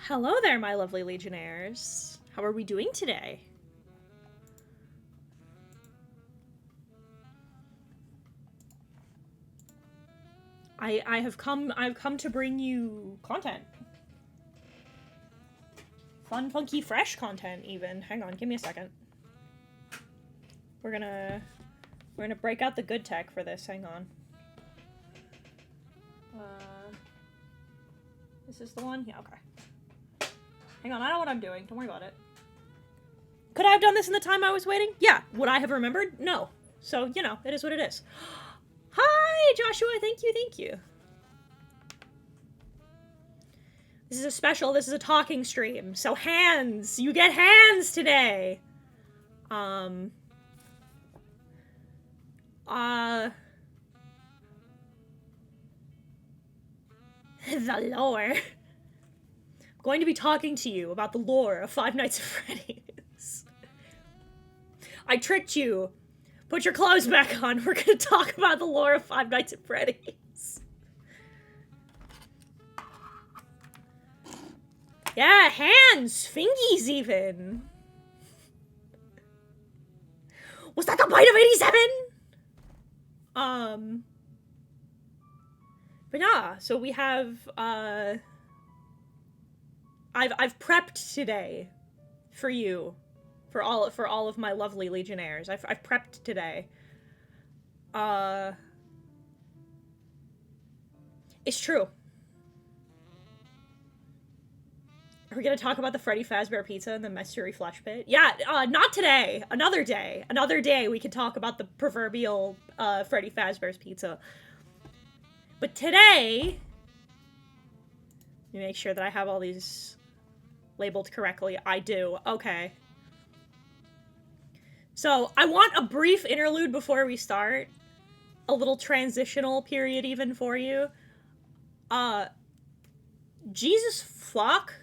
Hello there, my lovely legionnaires. How are we doing today? I've come to bring you content. Fun, funky, fresh content even. Hang on, give me a second. We're gonna break out the good tech for this. Hang on. This is the one? Yeah, okay. Hang on, I know what I'm doing. Don't worry about it. Could I have done this in the time I was waiting? Yeah. Would I have remembered? No. So, you know, it is what it is. Hi, Joshua. Thank you, thank you. This is a special, this is a talking stream. So hands! You get hands today! The lore. I'm going to be talking to you about the lore of Five Nights at Freddy's. I tricked you. Put your clothes back on. We're gonna talk about the lore of Five Nights at Freddy's. Yeah, hands! Fingies even! Was that the bite of 87? But yeah, so we have, I've prepped today for you. For all of my lovely legionnaires. I've prepped today. It's true. Are we gonna talk about the Freddy Fazbear Pizza and the Mystery Flesh Pit? Yeah, not today. Another day. Another day we can talk about the proverbial Freddy Fazbear's Pizza. But today, let me make sure that I have all these labeled correctly. I do. Okay. So, I want a brief interlude before we start. A little transitional period even for you. Jesus fuck.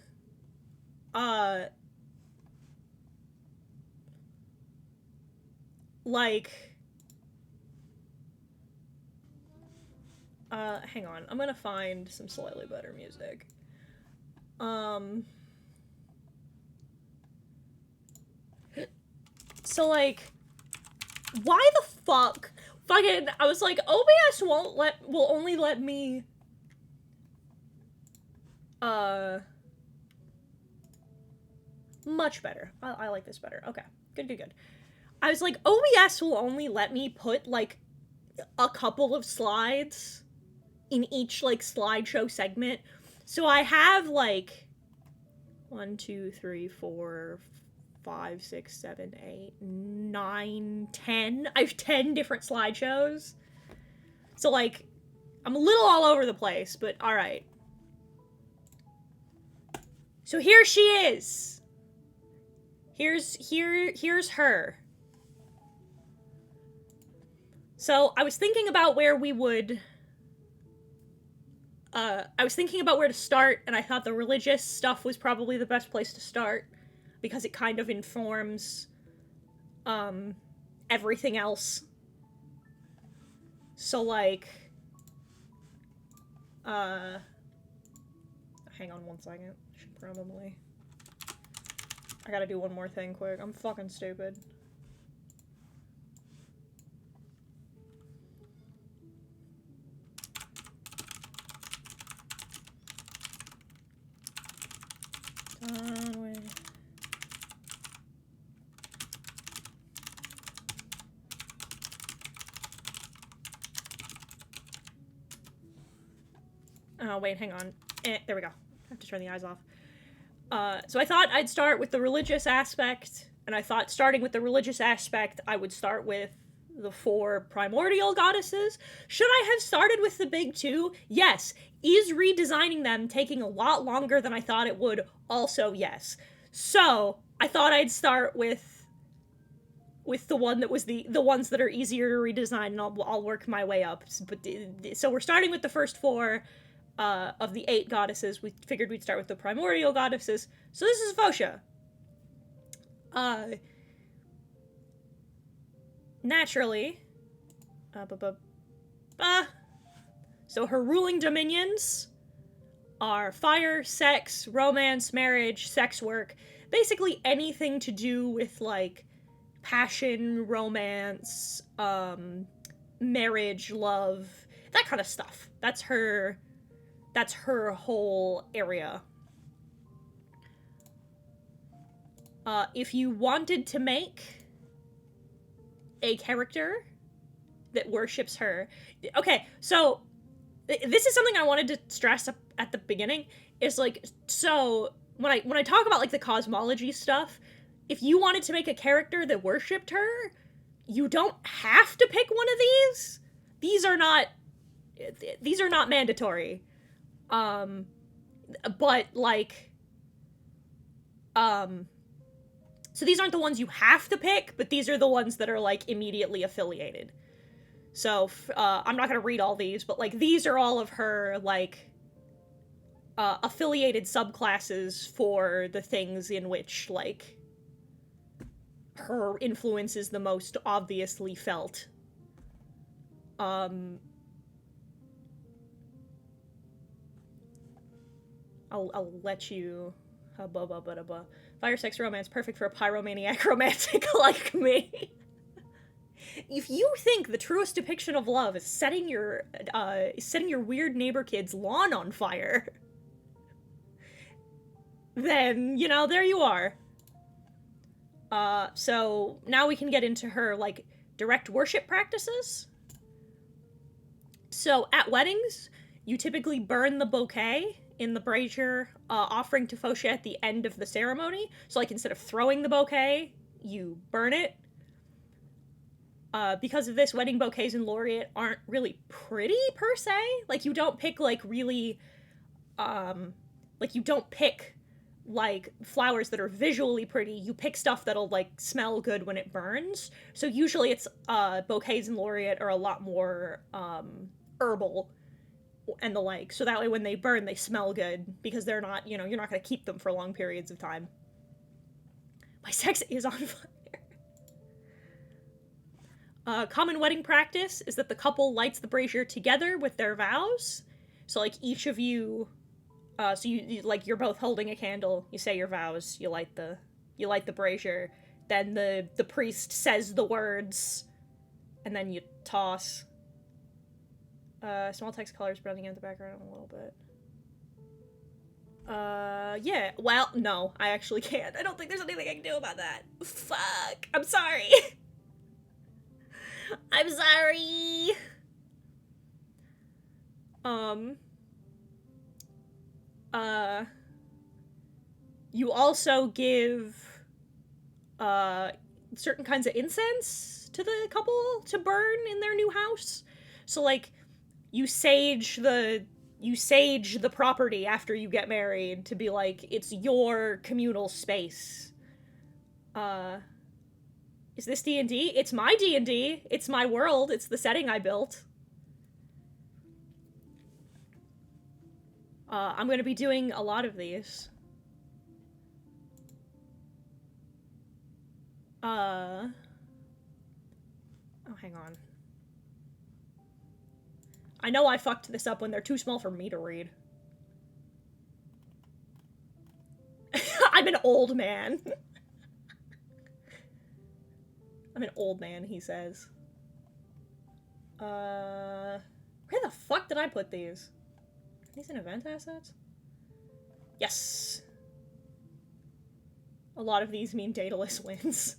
Hang on. I'm gonna find some slightly better music. So, like, why the fuck? Fucking, I was like, OBS will only let me, much better. I like this better. Okay. Good. I was like, OBS will only let me put, like, a couple of slides in each, like, slideshow segment. So I have, like, 1, 2, 3, 4, 5, 6, 7, 8, 9, 10. I have 10 different slideshows. So, like, I'm a little all over the place, but alright. So here she is. Here's her. So I was thinking about where we would... I was thinking about where to start, and I thought the religious stuff was probably the best place to start, because it kind of informs, everything else. So, like, hang on one second. Should probably... I gotta do one more thing quick. I'm fucking stupid. Oh, wait, hang on. There we go. I have to turn the eyes off. So I thought I'd start with the religious aspect, and I thought starting with the religious aspect, I would start with the 4 primordial goddesses. Should I have started with the big 2? Yes. Is redesigning them taking a lot longer than I thought it would? Also, yes. So, I thought I'd start with the one that was the ones that are easier to redesign, and I'll work my way up. So we're starting with the first 4, of the 8 goddesses. We figured we'd start with the primordial goddesses. So this is Fotia. Naturally. So her ruling dominions are fire, sex, romance, marriage, sex work, basically anything to do with, like, passion, romance, marriage, love, that kind of stuff. That's her whole area. If you wanted to make a character that worships her... Okay, so this is something I wanted to stress up at the beginning, is, like, so when I talk about, like, the cosmology stuff, if you wanted to make a character that worshipped her, you don't have to pick one of these. These are not mandatory. But, like, so these aren't the ones you have to pick, but these are the ones that are, like, immediately affiliated. So, I'm not gonna read all these, but, like, these are all of her, like, affiliated subclasses for the things in which, like, her influence is the most obviously felt. I'll let you... Fire, sex, romance, perfect for a pyromaniac romantic like me. If you think the truest depiction of love is setting your weird neighbor kid's lawn on fire, then, you know, there you are. So now we can get into her, like, direct worship practices. So at weddings, you typically burn the bouquet in the brazier, offering to Fotia at the end of the ceremony. So, like, instead of throwing the bouquet, you burn it. Because of this, wedding bouquets in Lauriet aren't really pretty, per se. Like, you don't pick, like, really, like, you don't pick, like, flowers that are visually pretty. You pick stuff that'll, like, smell good when it burns. So usually it's, bouquets in Lauriet are a lot more, herbal and the like. So that way when they burn, they smell good, because they're not, you know, you're not gonna keep them for long periods of time. My sex is on fire. Common wedding practice is that the couple lights the brazier together with their vows. So, like, each of you, so you like, you're both holding a candle, you say your vows, you light the brazier, then the priest says the words, and then you toss. Small text colors blending in the background a little bit. Yeah, well, no, I actually can't. I don't think there's anything I can do about that. Fuck, I'm sorry. I'm sorry. You also give, certain kinds of incense to the couple to burn in their new house. So, like, you sage the property after you get married to be like, it's your communal space. Is this D&D? It's my D&D. It's my world. It's the setting I built. I'm gonna be doing a lot of these. Oh, hang on. I know I fucked this up when they're too small for me to read. I'm an old man. I'm an old man, he says. Where the fuck did I put these? Are these in event assets? Yes. A lot of these mean Daedalus wins.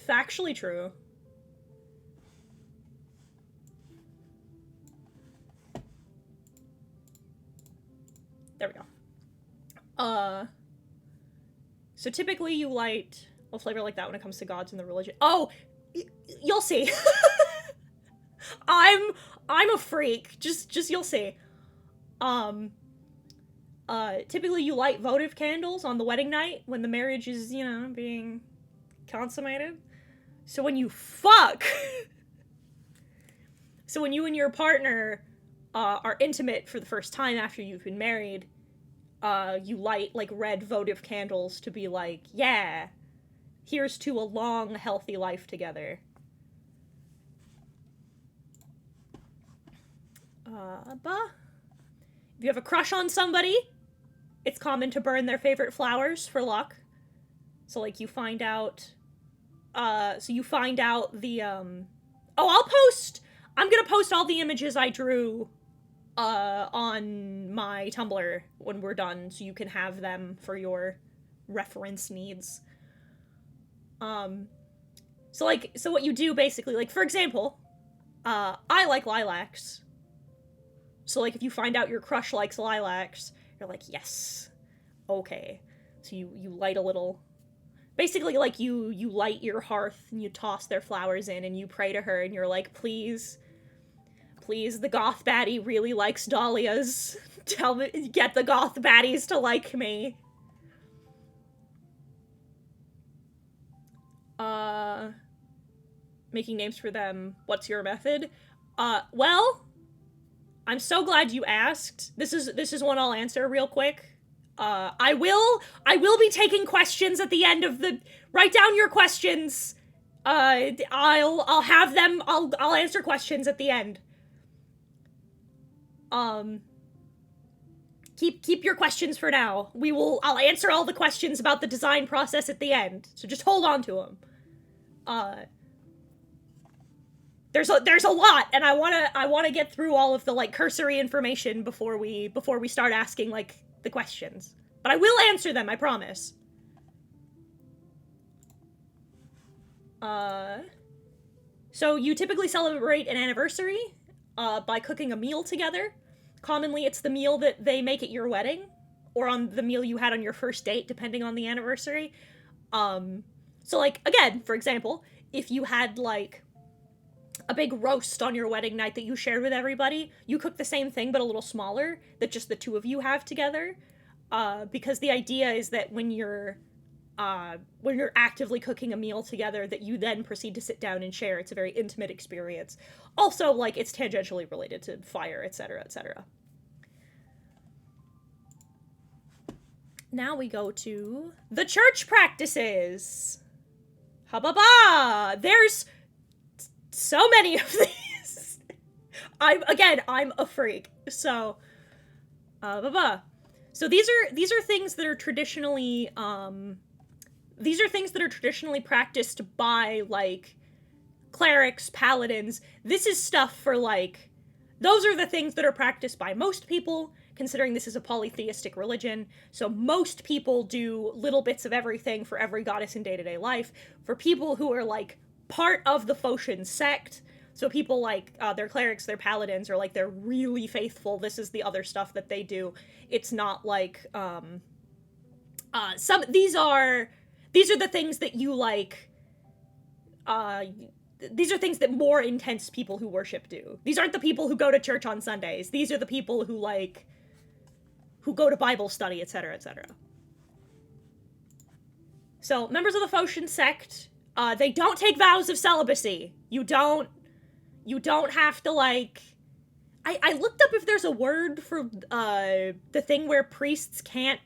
Factually true. There we go. So typically you light a flavor like that when it comes to gods and the religion. Oh! You'll see. I'm a freak. Just you'll see. Typically you light votive candles on the wedding night when the marriage is, you know, being consummated. So when you fuck... So when you and your partner are intimate for the first time after you've been married, you light, like, red votive candles to be like, yeah, here's to a long, healthy life together. If you have a crush on somebody, it's common to burn their favorite flowers for luck. So, like, you find out... I'm gonna post all the images I drew on my Tumblr when we're done, so you can have them for your reference needs. So what you do, basically, like, for example, I like lilacs. So, like, if you find out your crush likes lilacs, you're like, yes, okay. So you light a little... Basically, like, you light your hearth, and you toss their flowers in, and you pray to her, and you're like, please, the goth baddie really likes dahlias. Get the goth baddies to like me. Making names for them. What's your method? Well, I'm so glad you asked. This is one I'll answer real quick. I will be taking questions at the end of the... Write down your questions. I'll have them... I'll answer questions at the end. Keep your questions for now. I'll answer all the questions about the design process at the end. So just hold on to them. There's a lot, and I wanna get through all of the, like, cursory information before we start asking, like, the questions. But I will answer them, I promise. So you typically celebrate an anniversary by cooking a meal together. Commonly, it's the meal that they make at your wedding, or on the meal you had on your first date, depending on the anniversary. So, like, again, for example, if you had, like, a big roast on your wedding night that you shared with everybody, you cook the same thing but a little smaller, that just the two of you have together. Because the idea is that when you're actively cooking a meal together, that you then proceed to sit down and share. It's a very intimate experience. Also, like, it's tangentially related to fire, etc., etc. Now we go to the church practices. Ha-ba-ba! There's so many of these. I'm a freak. So, ba-ba. So these are things that are traditionally practiced by, like, clerics, paladins. This is stuff for, like, those are the things that are practiced by most people, considering this is a polytheistic religion. So most people do little bits of everything for every goddess in day-to-day life. For people who are, like, part of the Fotian sect, so people like, they're clerics, they're paladins, or, like, they're really faithful, this is the other stuff that they do. It's not like, these are the things that you, like, these are things that more intense people who worship do. These aren't the people who go to church on Sundays. These are the people who, like, who go to Bible study, etc., etc. So, members of the Fotian sect, they don't take vows of celibacy. You don't have to, like... I looked up if there's a word for, the thing where priests can't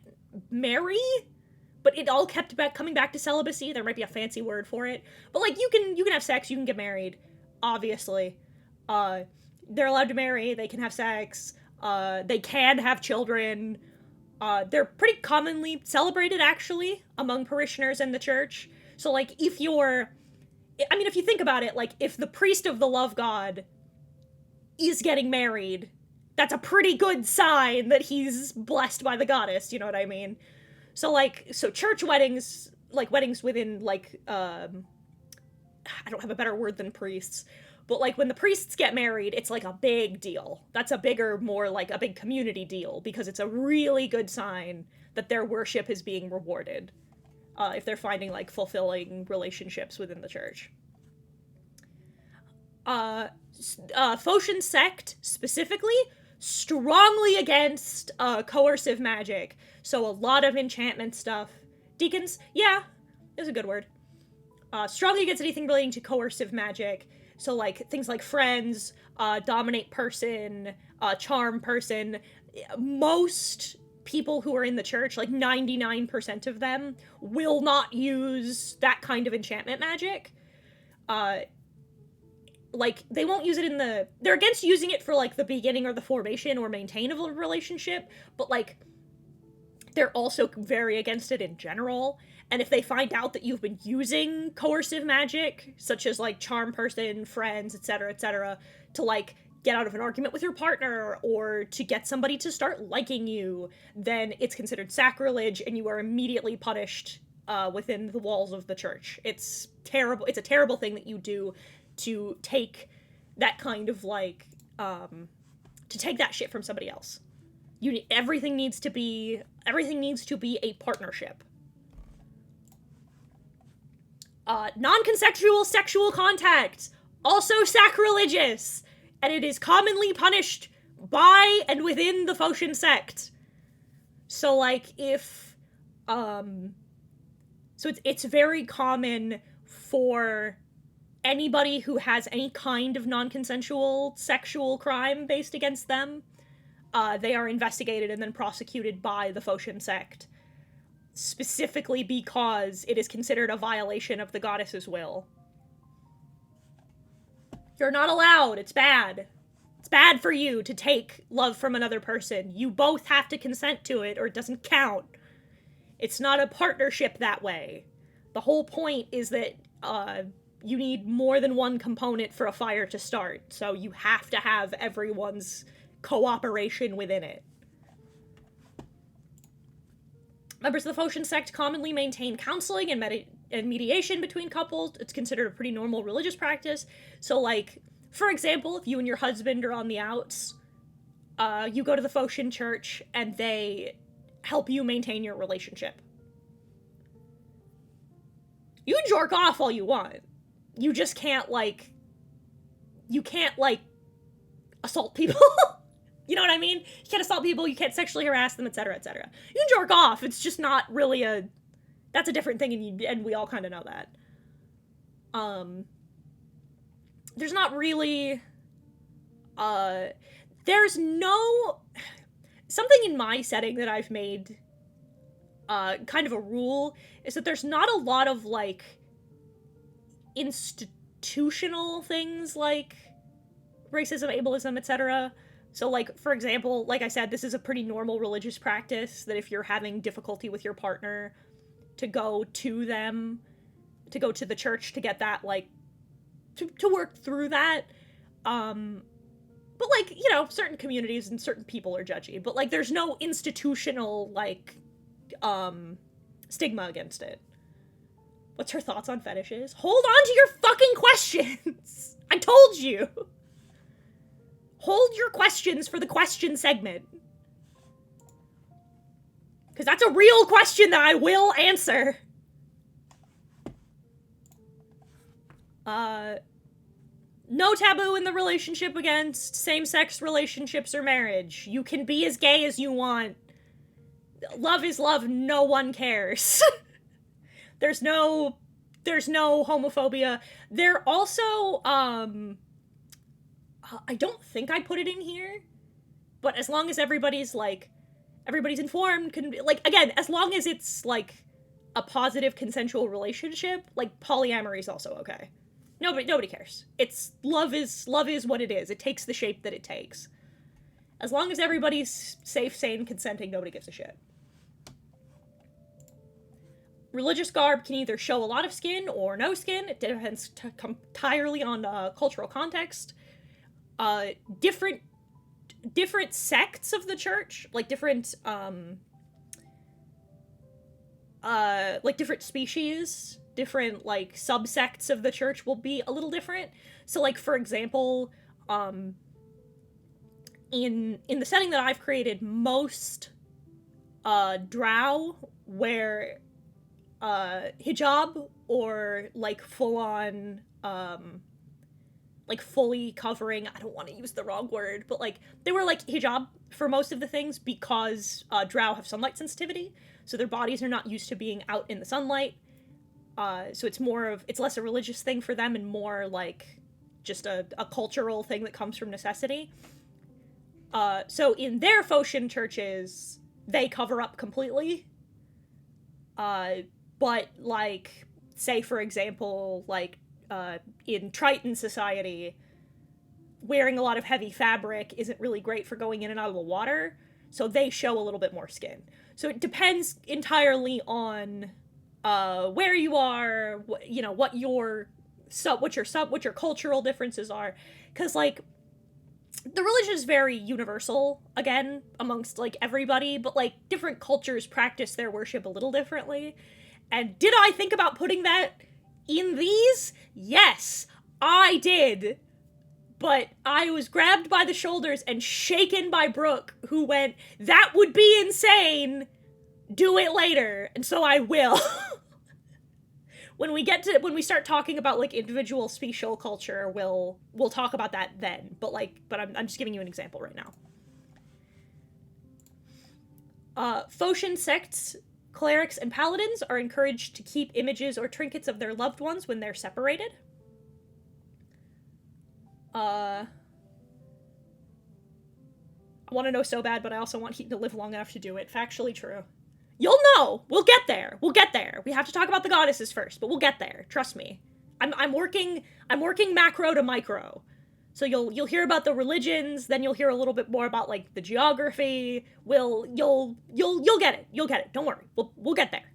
marry, but it all kept coming back to celibacy. There might be a fancy word for it. But, like, you can have sex, you can get married, obviously. They're allowed to marry, they can have sex, they can have children. They're pretty commonly celebrated, actually, among parishioners in the church. So, like, if you think about it, like, if the priest of the love god is getting married, that's a pretty good sign that he's blessed by the goddess, you know what I mean? So, like, church weddings, like, weddings within, like, I don't have a better word than priests, but, like, when the priests get married, it's, like, a big deal. That's a bigger, more, like, a big community deal, because it's a really good sign that their worship is being rewarded. If they're finding, like, fulfilling relationships within the church. Fotian sect, specifically, strongly against, coercive magic. So a lot of enchantment stuff. Deacons, yeah, is a good word. Strongly against anything relating to coercive magic. So, like, things like friends, dominate person, charm person. Most people who are in the church, like 99% of them, will not use that kind of enchantment magic. like, they won't use it in the... They're against using it for, like, the beginning or the formation or maintain of a relationship, but, like, they're also very against it in general. And if they find out that you've been using coercive magic, such as, like, charm person, friends, etc., to, like, get out of an argument with your partner or to get somebody to start liking you, then it's considered sacrilege and you are immediately punished within the walls of the church. It's terrible. It's a terrible thing that you do to take that kind of, like, to take that shit from somebody else. Everything needs to be a partnership. Non-consensual sexual contact, also sacrilegious, and it is commonly punished by and within the Fotian sect. So, like, if, so it's very common for anybody who has any kind of non-consensual sexual crime based against them, they are investigated and then prosecuted by the Fotian sect, specifically because it is considered a violation of the goddess's will. You're not allowed. It's bad. It's bad for you to take love from another person. You both have to consent to it or it doesn't count. It's not a partnership that way. The whole point is that you need more than one component for a fire to start, so you have to have everyone's cooperation within it. Members of the Fotian sect commonly maintain counseling and mediation between couples. It's considered a pretty normal religious practice. So, like, for example, if you and your husband are on the outs, you go to the Fotian church and they help you maintain your relationship. You can jerk off all you want. You just can't, like, assault people. You know what I mean? You can't assault people, you can't sexually harass them, etc., etc. You can jerk off, it's just not really that's a different thing, and we all kind of know that. There's not really, there's no, something in my setting that I've made, kind of a rule, is that there's not a lot of, like, institutional things like racism, ableism, etc. So, like, for example, like I said, this is a pretty normal religious practice that if you're having difficulty with your partner, to go to them, to go to the church to get that, like, to work through that. But, like, you know, certain communities and certain people are judgy, but, like, there's no institutional, like, stigma against it. What's her thoughts on fetishes? Hold on to your fucking questions! I told you! Hold your questions for the question segment. Because that's a real question that I will answer. No taboo in the relationship against same-sex relationships or marriage. You can be as gay as you want. Love is love, no one cares. There's no homophobia. There also, I don't think I put it in here, but as long as everybody's informed, can be, like, again, as long as it's, like, a positive consensual relationship, like, polyamory is also okay. Nobody cares. Love is what it is. It takes the shape that it takes. As long as everybody's safe, sane, consenting, nobody gives a shit. Religious garb can either show a lot of skin or no skin. It depends entirely on cultural context. Different sects of the church, like different species, different, like, subsects of the church will be a little different. So, like, for example, in the setting that I've created, most drow wear hijab or, like, full-on, like, fully covering, I don't want to use the wrong word, but, like, they wear, like, hijab for most of the things because drow have sunlight sensitivity, so their bodies are not used to being out in the sunlight. So it's less a religious thing for them and more, like, just a cultural thing that comes from necessity. So in their Fotian churches, they cover up completely. But, like, say, for example, like, in Triton society, wearing a lot of heavy fabric isn't really great for going in and out of the water, so they show a little bit more skin. So it depends entirely on where you are, what your cultural differences are, because like the religion is very universal again amongst like everybody, but like different cultures practice their worship a little differently. And did I think about putting that in these? Yes, I did. But I was grabbed by the shoulders and shaken by Brooke, who went, "That would be insane. Do it later." And so I will. When we start talking about like individual special culture, we'll talk about that then. But I'm just giving you an example right now. Phocian sects, clerics, and paladins are encouraged to keep images or trinkets of their loved ones when they're separated. I want to know so bad, but I also want Heaton to live long enough to do it. Factually true. You'll know! We'll get there! We have to talk about the goddesses first, but we'll get there. Trust me. I'm working macro to micro. So you'll hear about the religions, then you'll hear a little bit more about like the geography. You'll get it. You'll get it. Don't worry. We'll get there.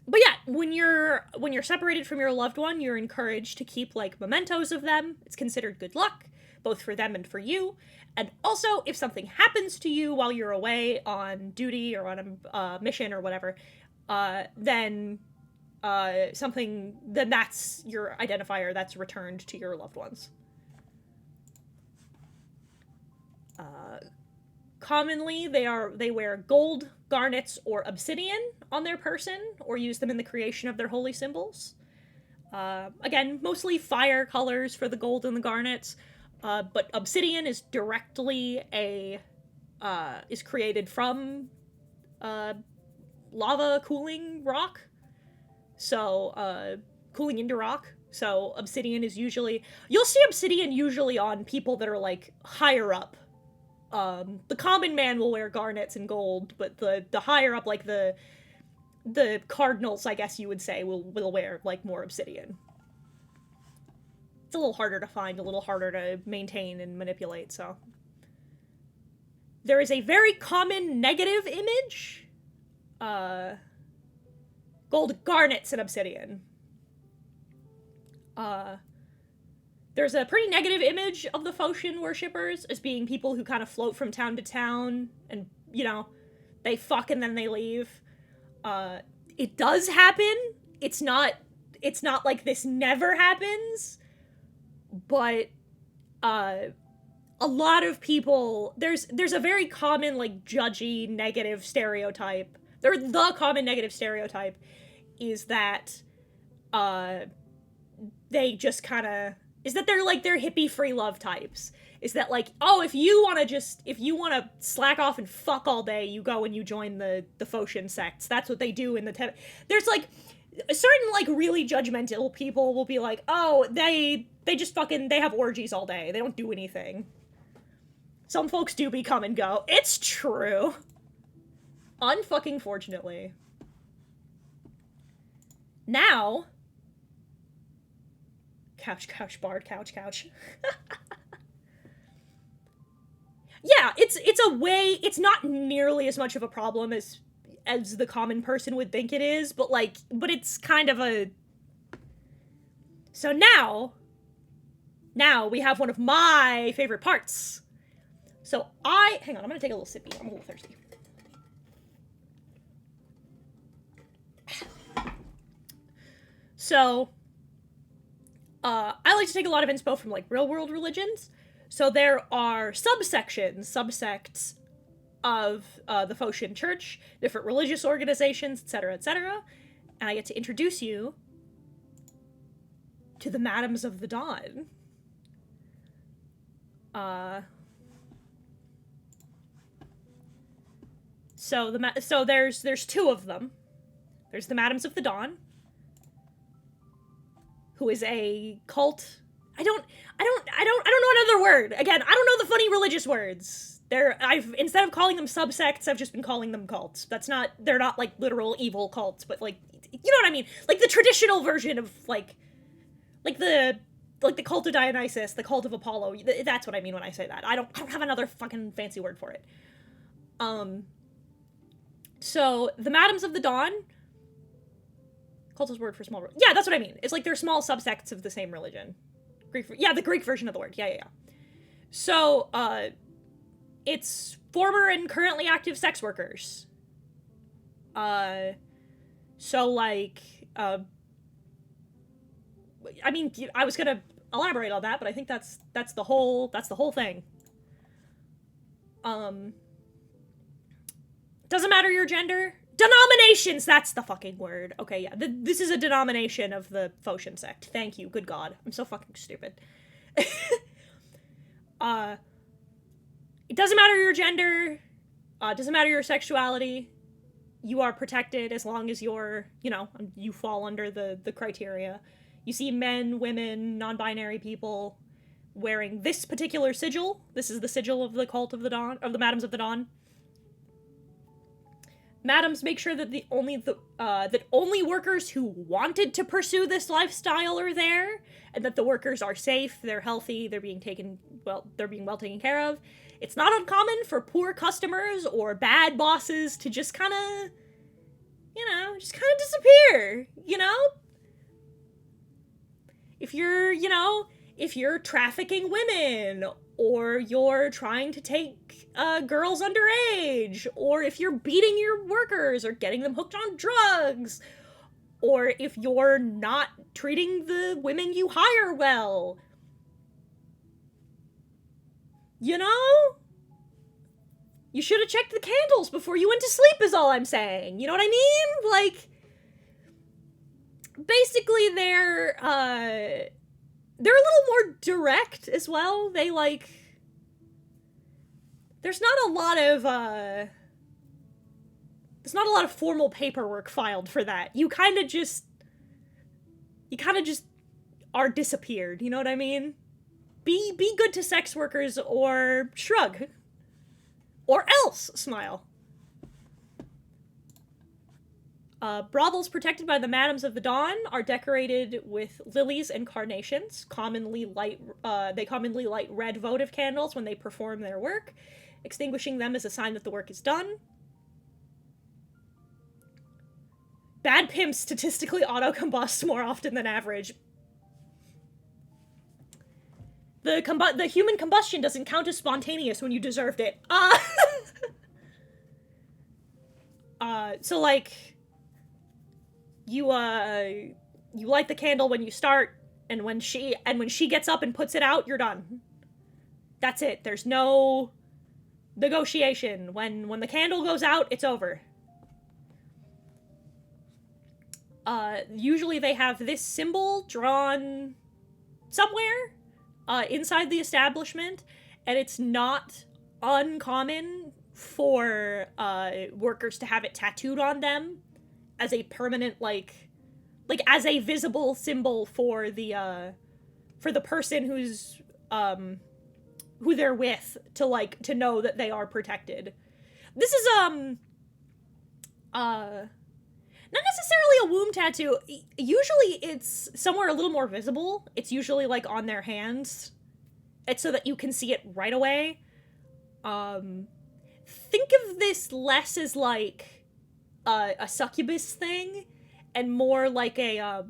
But yeah, when you're separated from your loved one, you're encouraged to keep like mementos of them. It's considered good luck, both for them and for you. And also, if something happens to you while you're away on duty or on a mission or whatever, then that's your identifier that's returned to your loved ones. Commonly, they wear gold, garnets, or obsidian on their person, or use them in the creation of their holy symbols. Again, mostly fire colors for the gold and the garnets, but obsidian is directly is created from lava cooling rock. So, cooling into rock. So, obsidian is you'll see obsidian usually on people that are, like, higher up. The common man will wear garnets and gold, but the higher up, like, the cardinals, I guess you would say, will wear, like, more obsidian. It's a little harder to find, a little harder to maintain and manipulate, so. There is a very common negative image. Gold, garnets, and obsidian. There's a pretty negative image of the Phocian worshippers as being people who kind of float from town to town and, they fuck and then they leave. It does happen. It's not like this never happens, but, a lot of people, there's a very common, like, judgy, negative stereotype. The common negative stereotype is that, they just kind of, is that they're hippie free love types. Is that like, oh, if you want to slack off and fuck all day, you go and you join the Phocian sects. That's what they do in the there's like certain like really judgmental people will be like, oh, they just fucking, they have orgies all day. They don't do anything. Some folks do come and go. It's true. Unfucking fortunately. Now, couch, bard, couch. Yeah, it's a way, it's not nearly as much of a problem as the common person would think it is, but it's kind of a... So now we have one of my favorite parts. So hang on, I'm gonna take a little sippy, I'm a little thirsty. So, I like to take a lot of inspo from, like, real-world religions. So there are subsects of the Phocian Church, different religious organizations, etc., etc. And I get to introduce you to the Madams of the Dawn. So there's two of them. There's the Madams of the Dawn, who is a cult. I don't know another word. Again, I don't know the funny religious words. Instead of calling them subsects, I've just been calling them cults. They're not like literal evil cults, but like, you know what I mean? Like the traditional version of like Like the cult of Dionysus, the cult of Apollo. That's what I mean when I say that. I don't have another fucking fancy word for it. So the Madams of the Dawn, cult is word for small. Yeah, that's what I mean. It's like they're small subsects of the same religion. The Greek version of the word. Yeah. So, it's former and currently active sex workers. So like, I mean, I was gonna elaborate on that, but I think that's the whole thing. Doesn't matter your gender. Denominations, that's the fucking word. Okay, yeah. This is a denomination of the Fotian sect. Thank you, good God. I'm so fucking stupid. It doesn't matter your gender. Doesn't matter your sexuality. You are protected as long as you're, you fall under the criteria. You see men, women, non-binary people wearing this particular sigil. This is the sigil of the Cult of the Dawn, of the Madams of the Dawn. Madams make sure that that only workers who wanted to pursue this lifestyle are there, and that the workers are safe, they're healthy, they're being well taken care of. It's not uncommon for poor customers or bad bosses to just kind of disappear, If you're trafficking women, or you're trying to take girls underage, or if you're beating your workers or getting them hooked on drugs, or if you're not treating the women you hire well, you should have checked the candles before you went to sleep is all I'm saying. You know what I mean? Like, basically they're a little more direct as well. There's not a lot of formal paperwork filed for that. You kind of just are disappeared, you know what I mean? Be good to sex workers or shrug. Or else smile. Brothels protected by the Madams of the Dawn are decorated with lilies and carnations. They commonly light red votive candles when they perform their work. Extinguishing them is a sign that the work is done. Bad pimps statistically auto-combust more often than average. The human combustion doesn't count as spontaneous when you deserved it. So like, you light the candle when you start, and when she gets up and puts it out, you're done. That's it. There's no negotiation. When the candle goes out, it's over. Usually they have this symbol drawn somewhere inside the establishment, and it's not uncommon for workers to have it tattooed on them as a permanent, like as a visible symbol for the person who they're with, to know that they are protected. This is not necessarily a womb tattoo. Usually it's somewhere a little more visible. It's usually like on their hands. It's so that you can see it right away. Think of this less as like a succubus thing, and more like a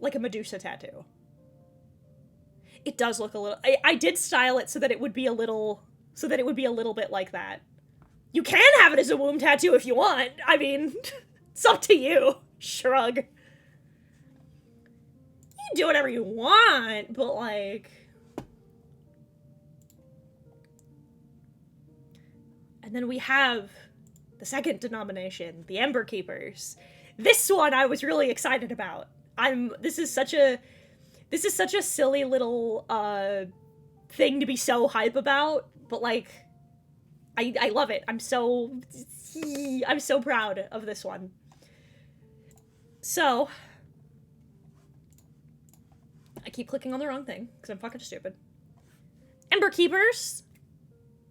Medusa tattoo. It does look a little. I did style it so that it would be a little bit like that. You can have it as a womb tattoo if you want. I mean, it's up to you. Shrug. You can do whatever you want, but like. And then we have the second denomination, the Ember Keepers. This one I was really excited about. This is such a silly little thing to be so hype about, but like, I love it. I'm so proud of this one. So, I keep clicking on the wrong thing because I'm fucking stupid. Ember Keepers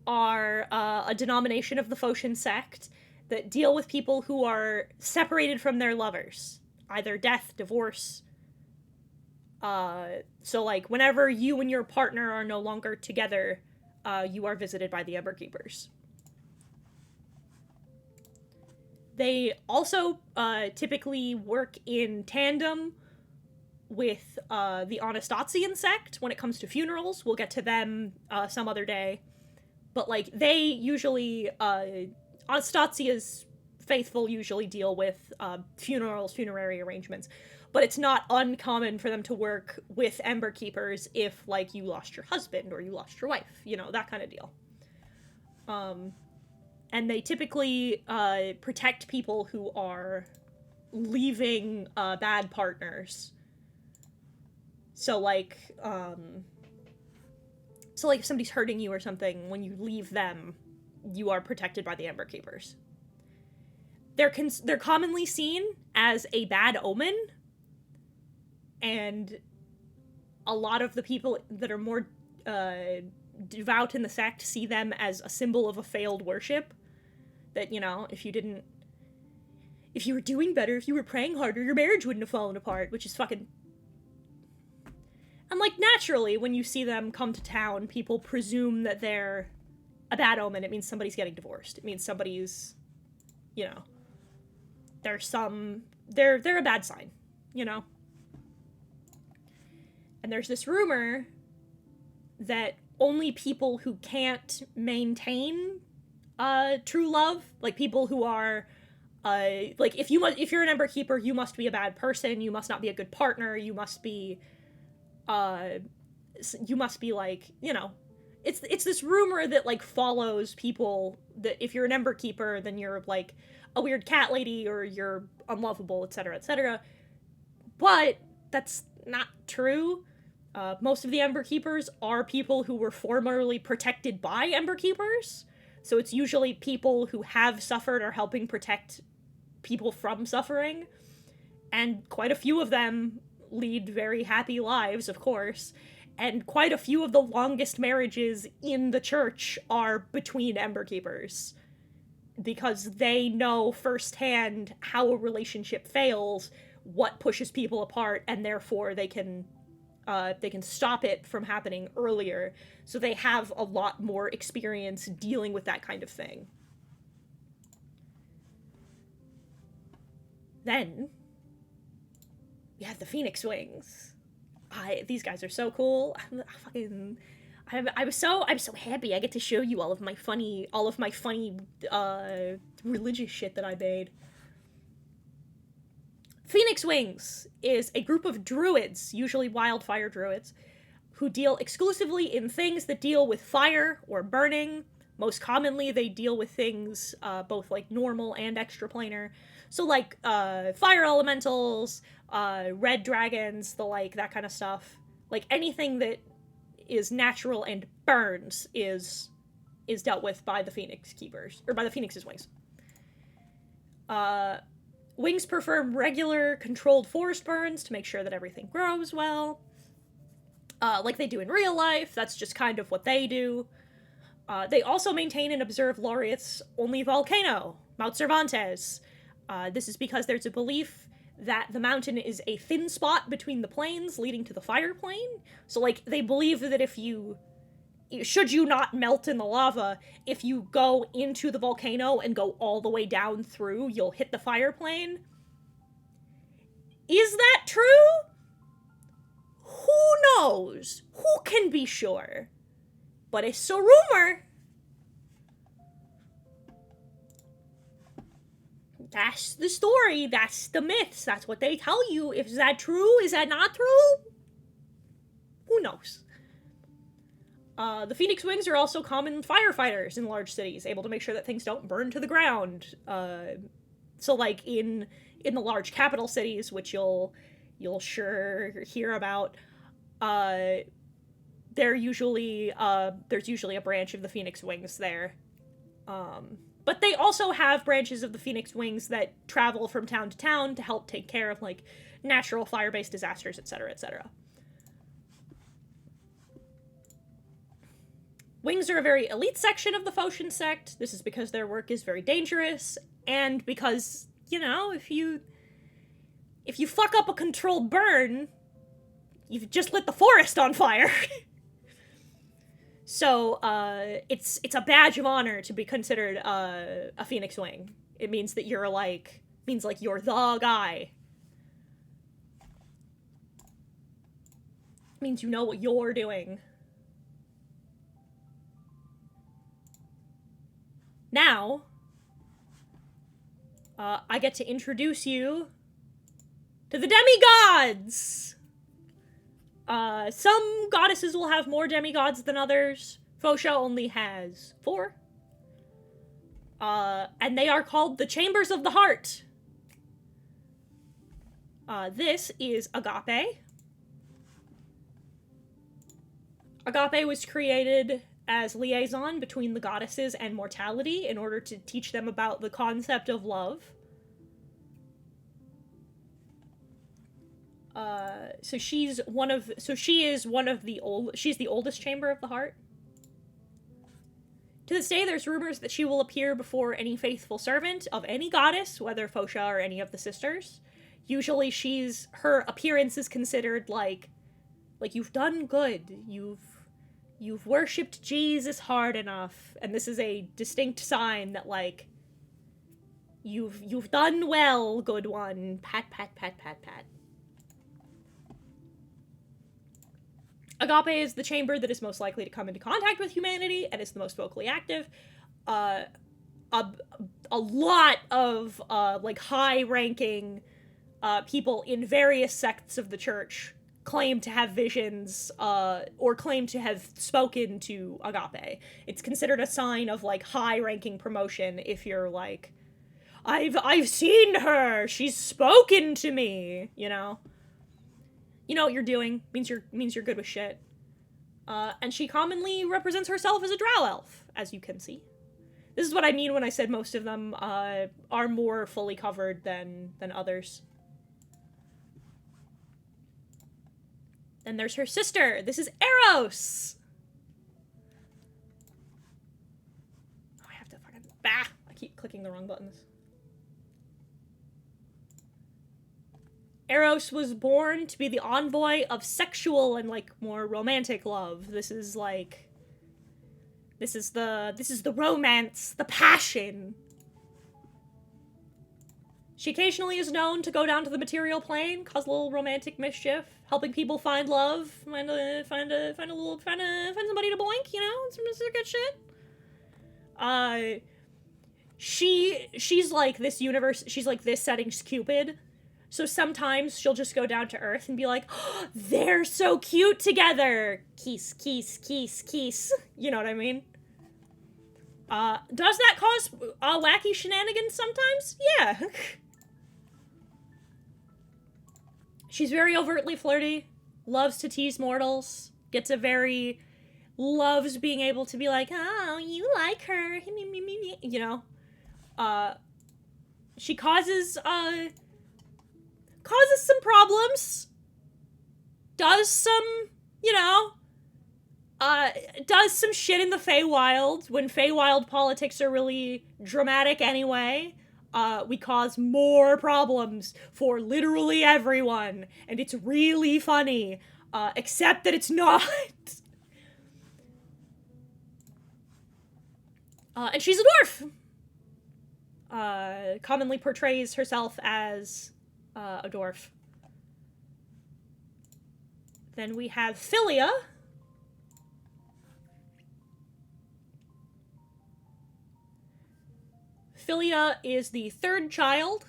are a denomination of the Fotian sect that deal with people who are separated from their lovers. Either death, divorce, So, like, whenever you and your partner are no longer together, you are visited by the Ember Keepers. They also typically work in tandem with the Anastatsian sect when it comes to funerals. We'll get to them some other day. But, like, they usually, Anastasia's faithful usually deal with funerals, funerary arrangements. But it's not uncommon for them to work with Ember Keepers if, like, you lost your husband or you lost your wife, you know, that kind of deal. And they typically protect people who are leaving bad partners. So, like, if somebody's hurting you or something, when you leave them, you are protected by the Ember Keepers. They're commonly seen as a bad omen, and a lot of the people that are more devout in the sect see them as a symbol of a failed worship. That, you know, if you were doing better, if you were praying harder, your marriage wouldn't have fallen apart, which is fucking... And, like, naturally, when you see them come to town, people presume that they're a bad omen. It means somebody's getting divorced. It means somebody's, you know, they're a bad sign, you know? And there's this rumor that only people who can't maintain true love, like people who are, like, if you're an Ember Keeper, you must be a bad person, you must not be a good partner, you must be like, you know, it's this rumor that, like, follows people, that if you're an Ember Keeper, then you're, like, a weird cat lady, or you're unlovable, etc., etc. But that's not true. Most of the Ember Keepers are people who were formerly protected by Ember Keepers, so it's usually people who have suffered or helping protect people from suffering, and quite a few of them lead very happy lives, of course, and quite a few of the longest marriages in the church are between Ember Keepers, because they know firsthand how a relationship fails, what pushes people apart, and therefore they can stop it from happening earlier, so they have a lot more experience dealing with that kind of thing. Then we have the Phoenix Wings. These guys are so cool. I'm so happy I get to show you all of my funny religious shit that I made. Phoenix Wings is a group of druids, usually wildfire druids, who deal exclusively in things that deal with fire or burning. Most commonly, they deal with things both, like, normal and extraplanar. So, like, fire elementals, red dragons, that kind of stuff. Like, anything that is natural and burns is dealt with by the Phoenix Keepers, or by the Phoenix's Wings. Wings perform regular, controlled forest burns to make sure that everything grows well. Like they do in real life, that's just kind of what they do. They also maintain and observe Lauriet's only volcano, Mount Cervantes. This is because there's a belief that the mountain is a thin spot between the plains leading to the fire plane. So, like, they believe that should you not melt in the lava, if you go into the volcano and go all the way down through, you'll hit the fire plane. Is that true? Who knows? Who can be sure? But it's a rumor. That's the story. That's the myths. That's what they tell you. Is that true? Is that not true? Who knows? The Phoenix Wings are also common firefighters in large cities, able to make sure that things don't burn to the ground. So, like, in the large capital cities, which you'll sure hear about, there's usually a branch of the Phoenix Wings there. But they also have branches of the Phoenix Wings that travel from town to town to help take care of, like, natural fire-based disasters, etc., etc. Wings are a very elite section of the Fotian sect. This is because their work is very dangerous, and because, you know, if you fuck up a controlled burn, you've just lit the forest on fire. So, it's a badge of honor to be considered, a Phoenix Wing. It means that you're, like, you're the guy. It means you know what you're doing. Now, I get to introduce you to the demigods! Some goddesses will have more demigods than others. Fotia only has 4. And they are called the Chambers of the Heart. This is Agape. Agape was created as liaison between the goddesses and mortality in order to teach them about the concept of love. She's the oldest chamber of the heart. To this day, there's rumors that she will appear before any faithful servant of any goddess, whether Fotia or any of the sisters. Usually her appearance is considered like you've done good, you've worshipped Jesus hard enough, and this is a distinct sign that, like, you've done well, good one. Pat, pat, pat, pat, pat. Agape is the chamber that is most likely to come into contact with humanity, and is the most vocally active. A lot of, like, high-ranking, people in various sects of the church claim to have visions, or claim to have spoken to Agape. It's considered a sign of, like, high-ranking promotion if you're, like, I've seen her! She's spoken to me! You know? You know what you're doing. Means you're good with shit. And she commonly represents herself as a drow elf, as you can see. This is what I mean when I said most of them, are more fully covered than others. Then there's her sister. This is Eros! Oh, I have to fucking... Bah! I keep clicking the wrong buttons. Eros was born to be the envoy of sexual and, like, more romantic love. This is the romance, the passion. She occasionally is known to go down to the material plane, cause a little romantic mischief, helping people find love, find somebody to boink, you know, some good shit. She's like this universe, she's like this setting's Cupid. So sometimes she'll just go down to Earth and be like, oh, they're so cute together! Kiss, kiss, kiss, kiss. You know what I mean? Does that cause wacky shenanigans sometimes? Yeah. She's very overtly flirty, loves to tease mortals, loves being able to be like, oh, you like her, you know? She causes some problems, does some shit in the Feywild, when Feywild politics are really dramatic anyway. We cause more problems for literally everyone, and it's really funny, except that it's not. And she's a dwarf! Commonly portrays herself as a dwarf. Then we have Fotia. Fotia is the third child.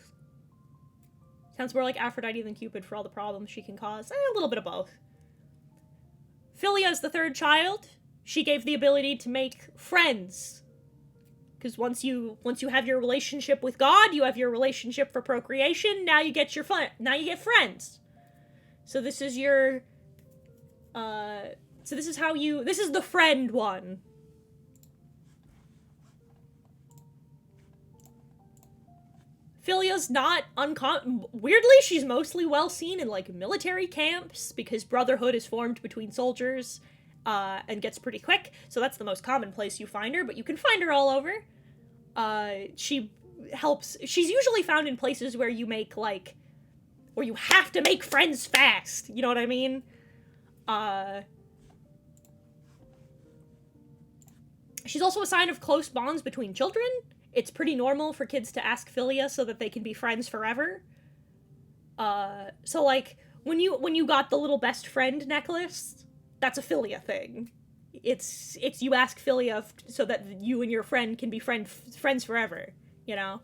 Sounds more like Aphrodite than Cupid for all the problems she can cause. A little bit of both. Fotia is the third child. She gave the ability to make friends. Because once you have your relationship with God, you have your relationship for procreation. Now you get friends. So this is your, this is the friend one. Filia's not uncommon. Weirdly, she's mostly well seen in, like, military camps, because brotherhood is formed between soldiers, and gets pretty quick, so that's the most common place you find her, but you can find her all over. She's usually found in places where you have to make friends fast, you know what I mean? She's also a sign of close bonds between children. It's pretty normal for kids to ask Philia so that they can be friends forever. So like, when you got the little best friend necklace, that's a Philia thing. It's you ask Philia so that you and your friend can be friends forever, you know?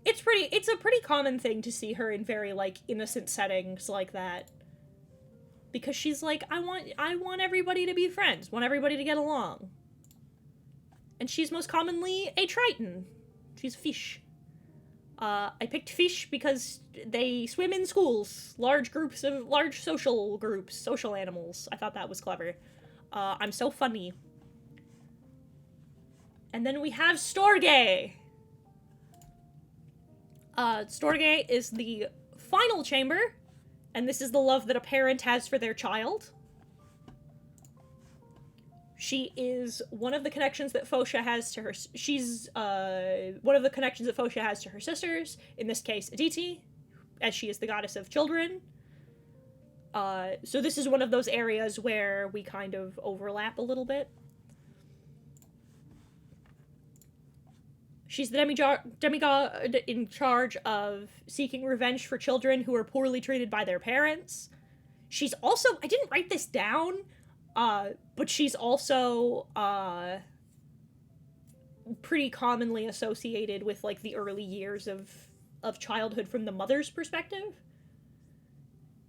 It's a pretty common thing to see her in very, like, innocent settings like that. Because she's like, I want everybody to be friends, want everybody to get along. And she's most commonly a Triton. She's a fish. I picked fish because they swim in schools. Large social groups, social animals. I thought that was clever. I'm so funny. And then we have Storge. Storge is the final chamber, and this is the love that a parent has for their child. She is one of the connections that Fotia has to her. She's one of the connections that Fotia has to her sisters. In this case, Aditi, as she is the goddess of children. So this is one of those areas where we kind of overlap a little bit. She's the demigod in charge of seeking revenge for children who are poorly treated by their parents. She's also, I didn't write this down, but she's also pretty commonly associated with, like, the early years of childhood from the mother's perspective.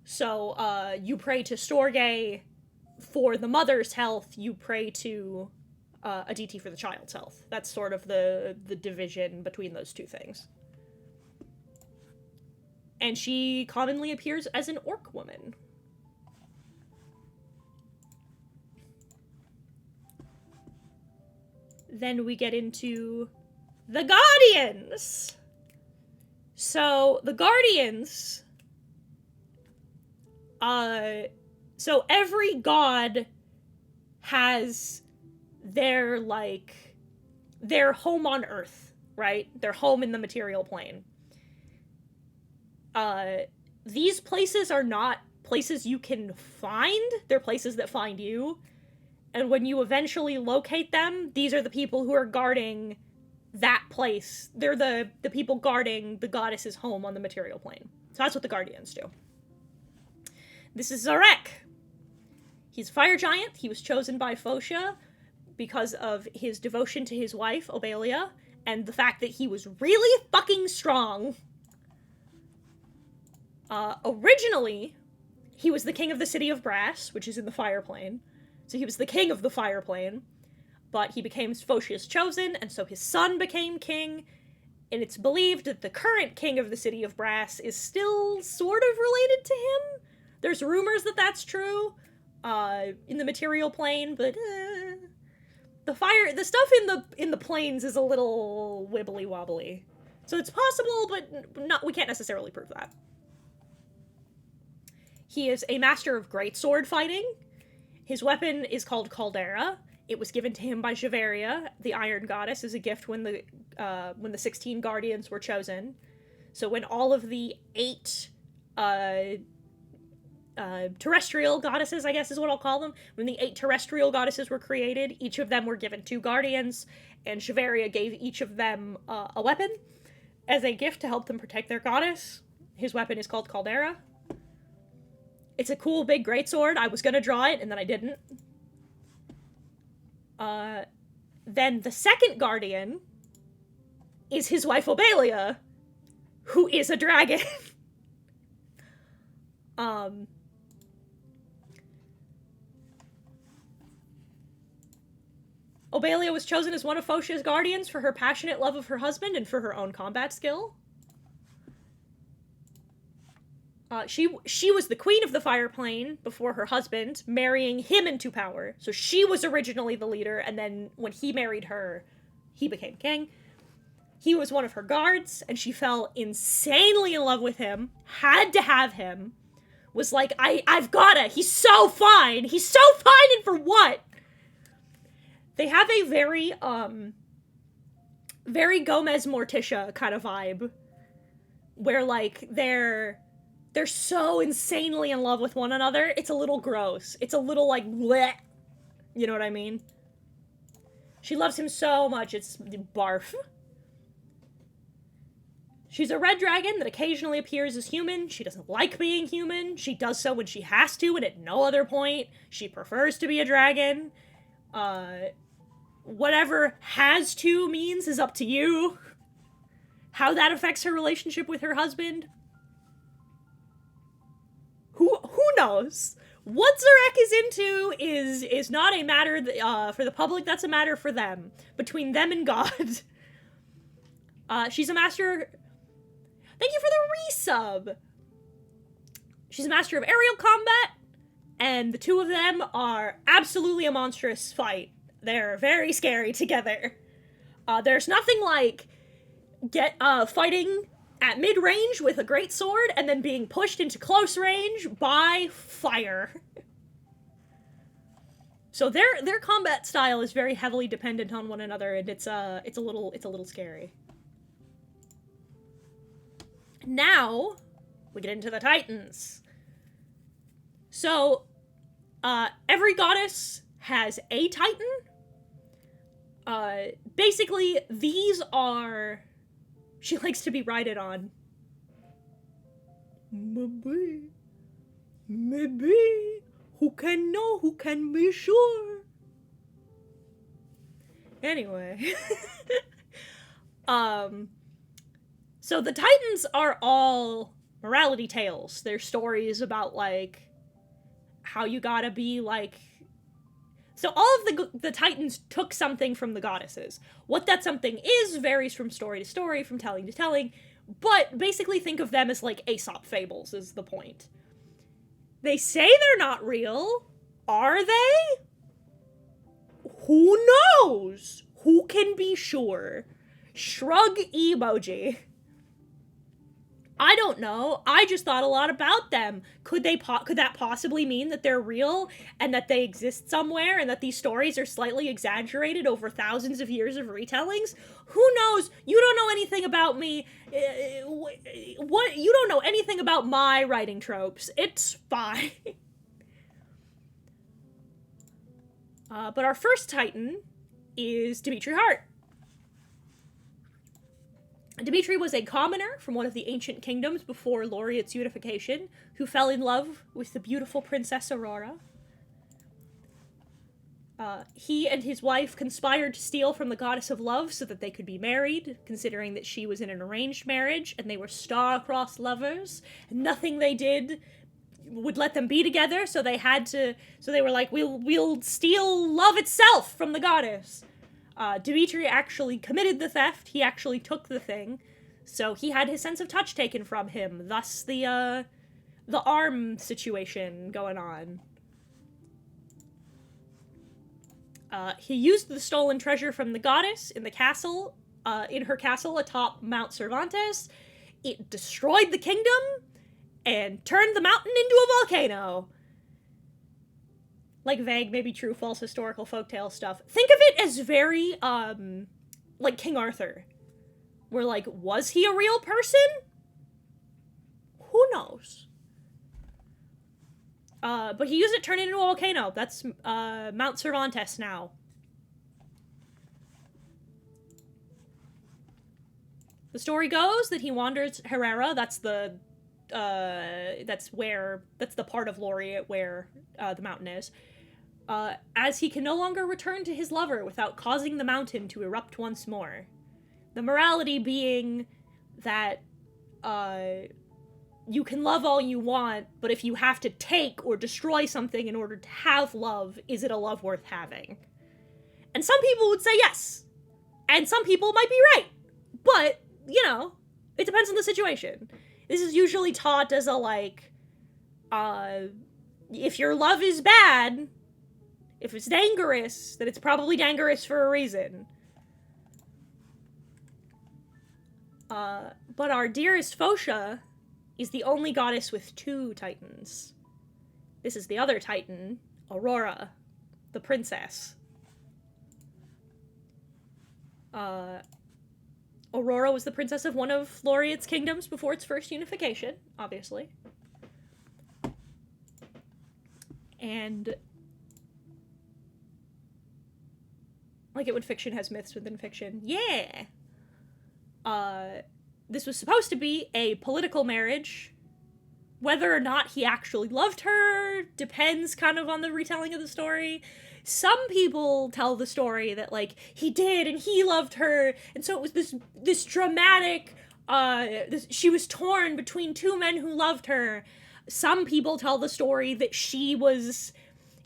So, you pray to Storge for the mother's health, you pray to Aditi for the child's health. That's sort of the division between those two things. And she commonly appears as an orc woman. Then we get into the Guardians. So, the Guardians... so every god has their home on Earth, right? Their home in the material plane. These places are not places you can find. They're places that find you. And when you eventually locate them, these are the people who are guarding that place. They're the people guarding the goddess's home on the material plane. So that's what the Guardians do. This is Zarek. He's a fire giant. He was chosen by Fotia because of his devotion to his wife, Obelia, and the fact that he was really fucking strong. Originally, he was the king of the city of Brass, which is in the fire plane. So he was the king of the fire plane, but he became Fotia's chosen, and so his son became king, and it's believed that the current king of the city of Brass is still sort of related to him. There's rumors that that's true, in the material plane, but, the stuff in the planes is a little wibbly wobbly. So it's possible, but we can't necessarily prove that. He is a master of greatsword fighting. His weapon is called Caldera. It was given to him by Javeria, the Iron Goddess, as a gift when the 16 Guardians were chosen. So when all of the 8 terrestrial goddesses, I guess is what I'll call them, when the 8 terrestrial goddesses were created, each of them were given 2 guardians, and Javeria gave each of them a weapon as a gift to help them protect their goddess. His weapon is called Caldera. It's a cool big greatsword. I was gonna draw it, and then I didn't. Then the second guardian is his wife Obelia, who is a dragon. Obelia was chosen as one of Fotia's guardians for her passionate love of her husband and for her own combat skill. She was the queen of the fire plane before her husband, marrying him into power. So she was originally the leader, and then when he married her, he became king. He was one of her guards, and she fell insanely in love with him, had to have him, was like, I've gotta, he's so fine, and for what? They have a very Gomez Morticia kind of vibe, where, like, they're they're so insanely in love with one another, it's a little gross. It's a little like, bleh. You know what I mean? She loves him so much, it's barf. She's a red dragon that occasionally appears as human. She doesn't like being human. She does so when she has to, and at no other point. She prefers to be a dragon. Whatever has to means is up to you. How that affects her relationship with her husband? Who knows? What Zarek is into is not a matter for the public, that's a matter for them. Between them and God. She's a master... Thank you for the resub! She's a master of aerial combat, and the two of them are absolutely a monstrous fight. They're very scary together. There's nothing like fighting at mid-range with a great sword and then being pushed into close range by fire. So their combat style is very heavily dependent on one another, and it's a little scary. Now, we get into the Titans. So, every goddess has a Titan. Basically, these are... She likes to be rided on. Maybe. Who can know? Who can be sure? Anyway. So the Titans are all morality tales. They're stories about, like, how you gotta be, like... So all of the Titans took something from the goddesses. What that something is varies from story to story, from telling to telling, but basically think of them as, like, Aesop fables is the point. They say they're not real. Are they? Who knows? Who can be sure? Shrug emoji. I don't know. I just thought a lot about them. Could that possibly mean that they're real and that they exist somewhere and that these stories are slightly exaggerated over thousands of years of retellings? Who knows? You don't know anything about me. You don't know anything about my writing tropes. It's fine. But our first Titan is Dimitri Hart. Dimitri was a commoner from one of the ancient kingdoms before Lauriet's unification, who fell in love with the beautiful Princess Aurora. He and his wife conspired to steal from the goddess of love so that they could be married, considering that she was in an arranged marriage, and they were star-crossed lovers, and nothing they did would let them be together, so they were like, we'll steal love itself from the goddess. Dimitri actually committed the theft. He actually took the thing. So he had his sense of touch taken from him. Thus the arm situation going on. He used the stolen treasure from the goddess in the castle, in her castle atop Mount Cervantes. It destroyed the kingdom and turned the mountain into a volcano. Like vague, maybe true, false historical folktale stuff. Think of it as very, like King Arthur. Where, like, was he a real person? Who knows? But he used it to turn it into a volcano. That's, Mount Cervantes now. The story goes that he wanders Herrera. That's the part of Lauriet where, the mountain is. As he can no longer return to his lover without causing the mountain to erupt once more. The morality being that, you can love all you want, but if you have to take or destroy something in order to have love, is it a love worth having? And some people would say yes. And some people might be right. But, you know, it depends on the situation. This is usually taught as a, like, if your love is bad, if it's dangerous, then it's probably dangerous for a reason. But our dearest Fotia is the only goddess with 2 titans. This is the other titan, Aurora, the princess. Aurora was the princess of one of Lauriet's kingdoms before its first unification, obviously. And like it when fiction has myths within fiction. Yeah. This was supposed to be a political marriage. Whether or not he actually loved her depends kind of on the retelling of the story. Some people tell the story that, like, he did and he loved her, and so it was this dramatic, she was torn between two men who loved her. Some people tell the story that she was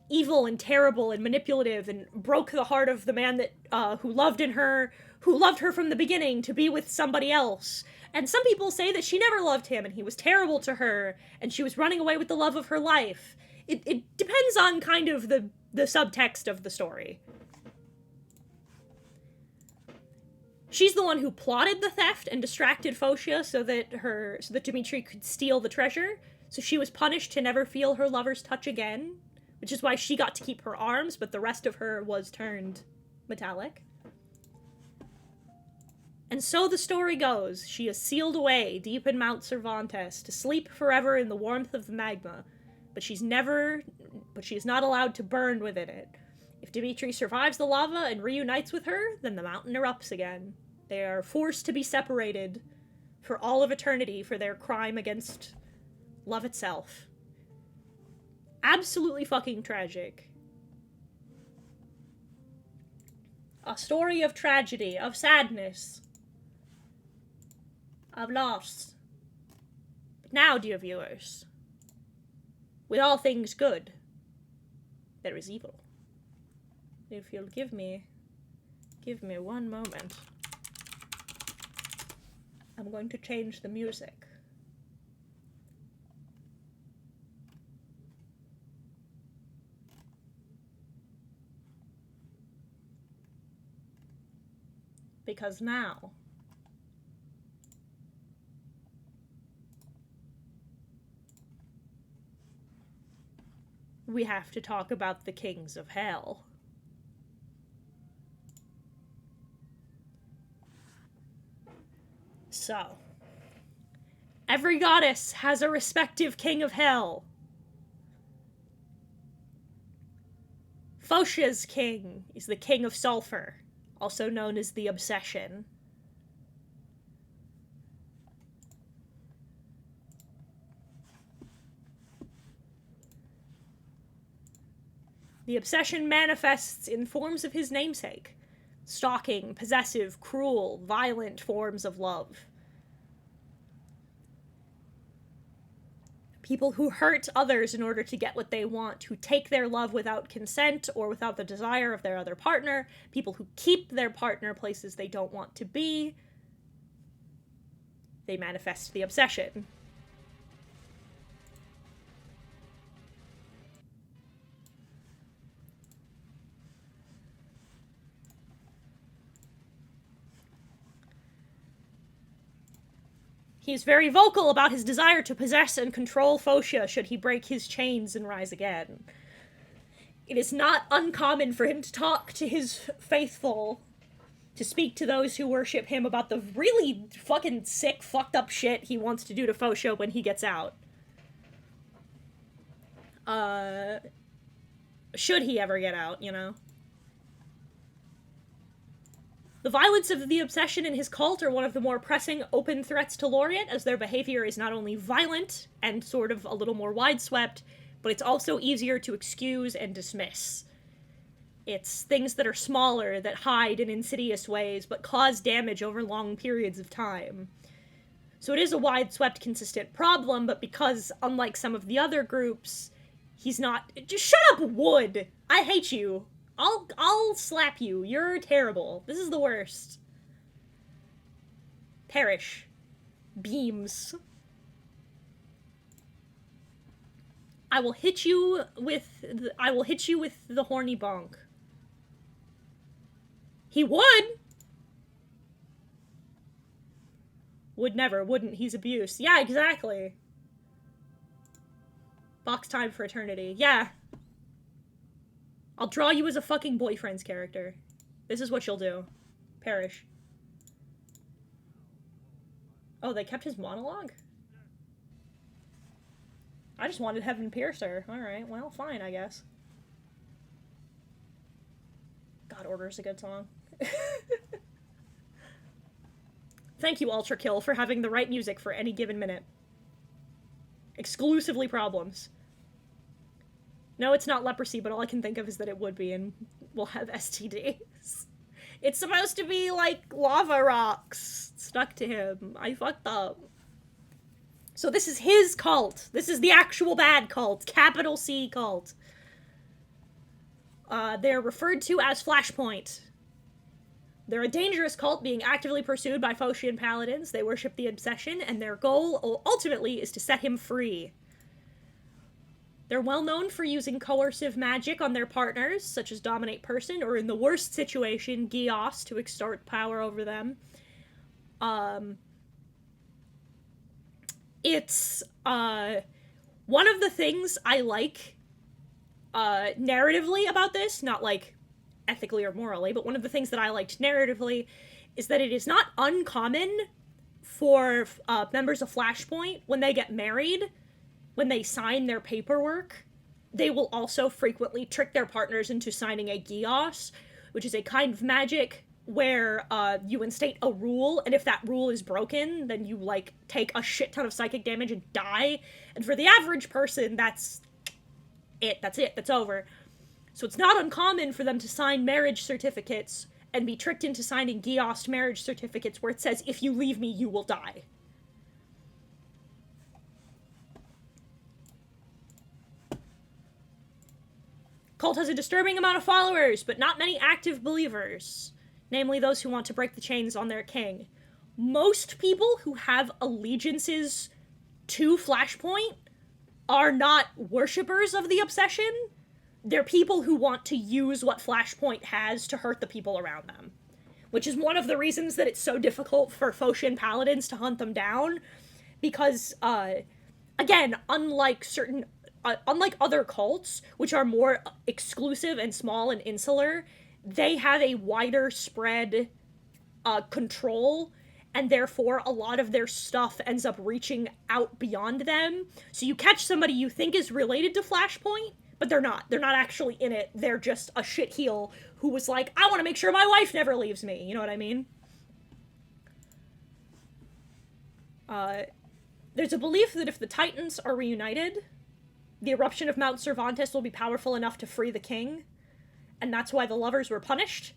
evil and terrible and manipulative and broke the heart of the man that who loved her from the beginning to be with somebody else. And some people say that she never loved him and he was terrible to her and she was running away with the love of her life. It depends on kind of the subtext of the story. She's the one who plotted the theft and distracted Fotia so that Dimitri could steal the treasure. So she was punished to never feel her lover's touch again, which is why she got to keep her arms, but the rest of her was turned metallic. And so the story goes, she is sealed away deep in Mount Cervantes to sleep forever in the warmth of the magma, but she is not allowed to burn within it. If Dimitri survives the lava and reunites with her, then the mountain erupts again. They are forced to be separated for all of eternity for their crime against love itself. Absolutely fucking tragic. A story of tragedy, of sadness, of loss. But now, dear viewers, with all things good, there is evil. If you'll give me one moment, I'm going to change the music. Because now, we have to talk about the kings of hell. So, every goddess has a respective king of hell. Fotia's king is the king of sulfur, also known as the Obsession. The Obsession manifests in forms of his namesake: stalking, possessive, cruel, violent forms of love. People who hurt others in order to get what they want, who take their love without consent or without the desire of their other partner, people who keep their partner places they don't want to be. They manifest the obsession. He is very vocal about his desire to possess and control Fotia should he break his chains and rise again. It is not uncommon for him to talk to his faithful, to speak to those who worship him about the really fucking sick, fucked up shit he wants to do to Fotia when he gets out. Should he ever get out, you know? The violence of the Obsession and his cult are one of the more pressing open threats to Lauriet, as their behavior is not only violent and sort of a little more wideswept, but it's also easier to excuse and dismiss. It's things that are smaller, that hide in insidious ways, but cause damage over long periods of time. So it is a wide-swept, consistent problem, but because, unlike some of the other groups, he's not— just shut up, Wood! I hate you! I'll slap you. You're terrible. This is the worst. Perish. Beams. I will hit you with the horny bonk. He would! Would never, wouldn't. He's abuse. Yeah, exactly. Box time for eternity. Yeah. I'll draw you as a fucking boyfriend's character. This is what you'll do. Perish. Oh, they kept his monologue? I just wanted Heaven Piercer. Alright, well, fine, I guess. God Order is a good song. Thank you, Ultra Kill, for having the right music for any given minute. Exclusively problems. No, it's not leprosy, but all I can think of is that it would be, and we'll have STDs. It's supposed to be, like, lava rocks stuck to him. I fucked up. So this is his cult. This is the actual bad cult. Capital C cult. They're referred to as Flashpoint. They're a dangerous cult being actively pursued by Phocian paladins. They worship the Obsession, and their goal, ultimately, is to set him free. They're well known for using coercive magic on their partners, such as Dominate Person, or in the worst situation, Gios, to extort power over them. It's, one of the things I like, narratively about this, not, like, ethically or morally, but one of the things that I liked narratively is that it is not uncommon for, members of Flashpoint, when they get married, when they sign their paperwork, they will also frequently trick their partners into signing a Gios, which is a kind of magic where you instate a rule, and if that rule is broken, then you, like, take a shit ton of psychic damage and die. And for the average person, that's it. That's over. So it's not uncommon for them to sign marriage certificates and be tricked into signing Gios marriage certificates where it says, if you leave me, you will die. Cult has a disturbing amount of followers, but not many active believers. Namely, those who want to break the chains on their king. Most people who have allegiances to Flashpoint are not worshippers of the Obsession. They're people who want to use what Flashpoint has to hurt the people around them. Which is one of the reasons that it's so difficult for Phocian paladins to hunt them down. Because, again, unlike other cults, which are more exclusive and small and insular, they have a wider spread control, and therefore a lot of their stuff ends up reaching out beyond them. So you catch somebody you think is related to Flashpoint, but they're not. They're not actually in it. They're just a shitheel who was like, I want to make sure my wife never leaves me. You know what I mean? There's a belief that if the Titans are reunited, the eruption of Mount Cervantes will be powerful enough to free the king, and that's why the lovers were punished.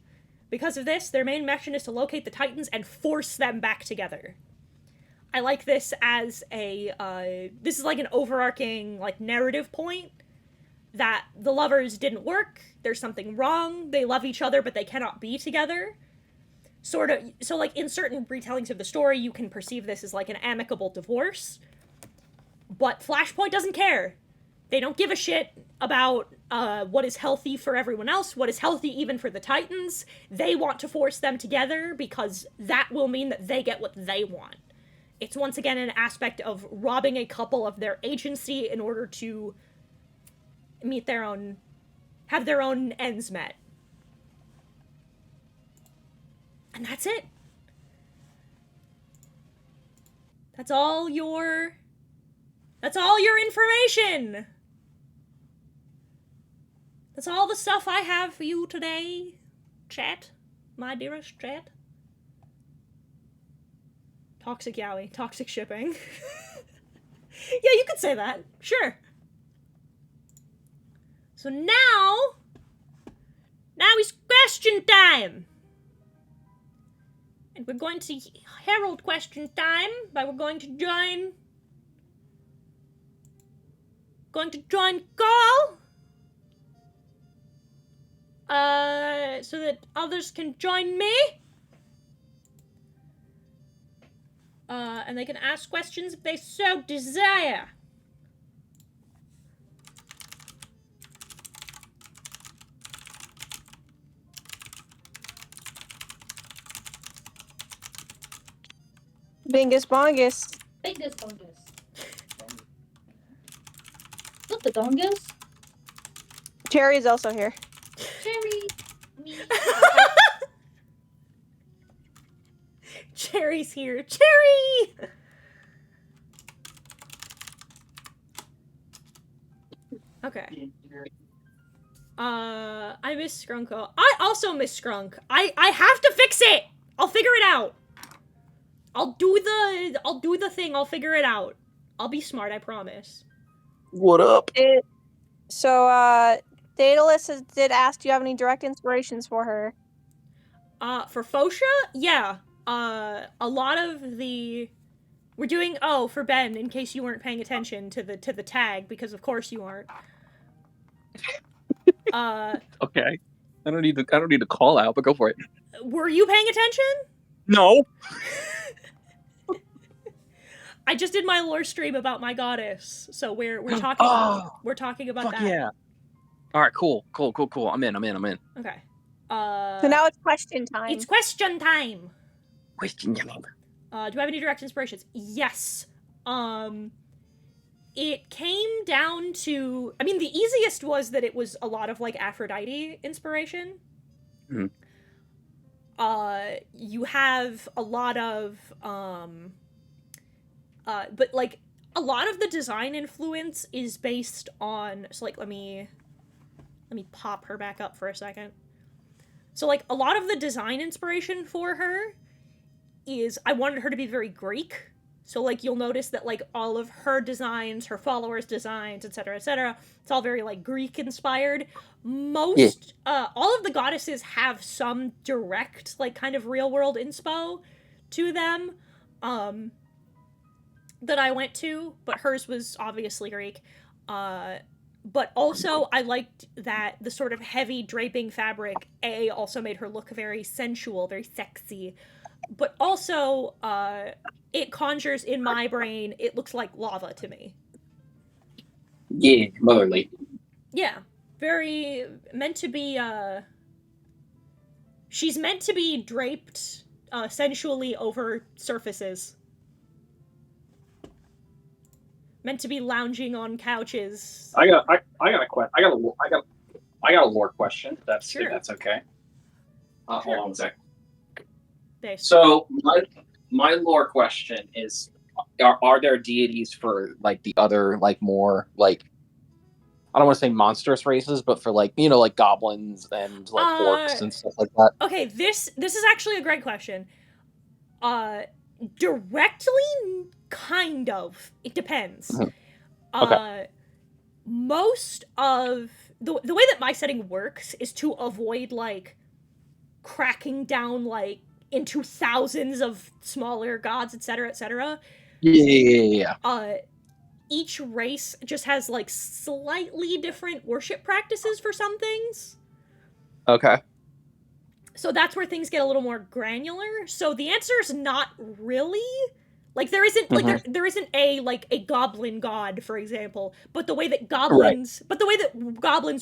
Because of this, their main mission is to locate the Titans and force them back together. I like this as a, this is like an overarching, like, narrative point, that the lovers didn't work, there's something wrong, they love each other, but they cannot be together. Sort of, so, like, in certain retellings of the story, you can perceive this as, like, an amicable divorce, but Flashpoint doesn't care. They don't give a shit about what is healthy for everyone else, what is healthy even for the Titans. They want to force them together because that will mean that they get what they want. It's once again an aspect of robbing a couple of their agency in order to have their own ends met. And that's it. That's all your information. That's all the stuff I have for you today, chat. My dearest chat. Toxic yaoi. Toxic shipping. Yeah, you could say that. Sure. So now is question time. And we're going to herald question time by we're going to join call. So that others can join me. And they can ask questions if they so desire. Bingus bongus. Bingus bongus. What the dongus? Cherry's also here. Cherry. Me. Cherry's here. Cherry! Okay. I miss Scrunko. I also miss Scrunk. I have to fix it. I'll figure it out. I'll do the thing. I'll figure it out. I'll be smart. I promise. What up? Daedalus did ask, do you have any direct inspirations for her? For Fotia, yeah. A lot of the we're doing for Ben, in case you weren't paying attention to the tag, because of course you aren't. Okay. I don't need to call out, but go for it. Were you paying attention? No. I just did my lore stream about my goddess, so we're talking we're talking about Fuck that. yeah. All right, cool. I'm in. Okay. So now it's question time. It's question time. Question time. Do I have any direct inspirations? Yes. It came down to, I mean, the easiest was that it was a lot of like Aphrodite inspiration. Mm-hmm. You have a lot of but like a lot of the design influence is based on, so like let me pop her back up for a second. So like a lot of the design inspiration for her is, I wanted her to be very Greek. So like you'll notice that like all of her designs, her followers' designs, etc., it's all very like Greek inspired. Most all of the goddesses have some direct like kind of real world inspo to them that I went to, but hers was obviously Greek. But also I liked that the sort of heavy draping fabric also made her look very sensual, very sexy. But also, it conjures in my brain, it looks like lava to me. Yeah, motherly. Yeah, very meant to be, she's meant to be draped sensually over surfaces. Meant to be lounging on couches. I got a lore question. If that's okay. Sure. Hold on a sec. Based. So my lore question is: are there deities for like the other like more like, I don't want to say monstrous races, but for like, you know, like goblins and like orcs and stuff like that? Okay, this is actually a great question. Directly, kind of. It depends. Okay. Most of the way that my setting works is to avoid like cracking down like into thousands of smaller gods, etc. Yeah. Each race just has like slightly different worship practices for some things. Okay. So that's where things get a little more granular. So the answer is not really. Like there isn't like there isn't a goblin god, for example, but the way that goblins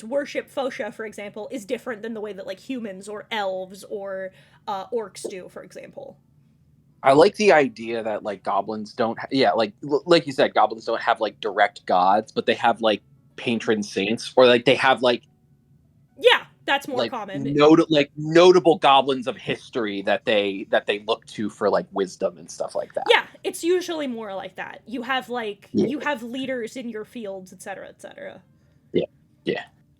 worship Fotia, for example, is different than the way that like humans or elves or orcs do, for example. I like the idea that like goblins don't like you said, goblins don't have like direct gods, but they have like patron saints, or like they have like that's more like common. Notable goblins of history that they look to for like wisdom and stuff like that. Yeah, it's usually more like that. You have you have leaders in your fields, etc. Yeah.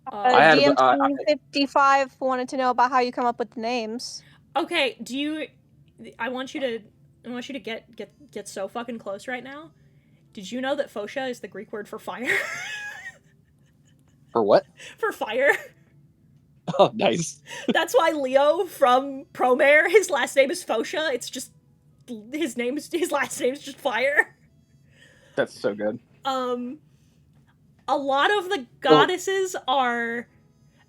DMC55 wanted to know about how you come up with the names. Okay, I want you to get so fucking close right now. Did you know that Fotia is the Greek word for fire? For what? For fire. Oh, nice. That's why Leo from Promare, his last name is Fotia. It's just his last name is just fire. That's so good. A lot of the goddesses are.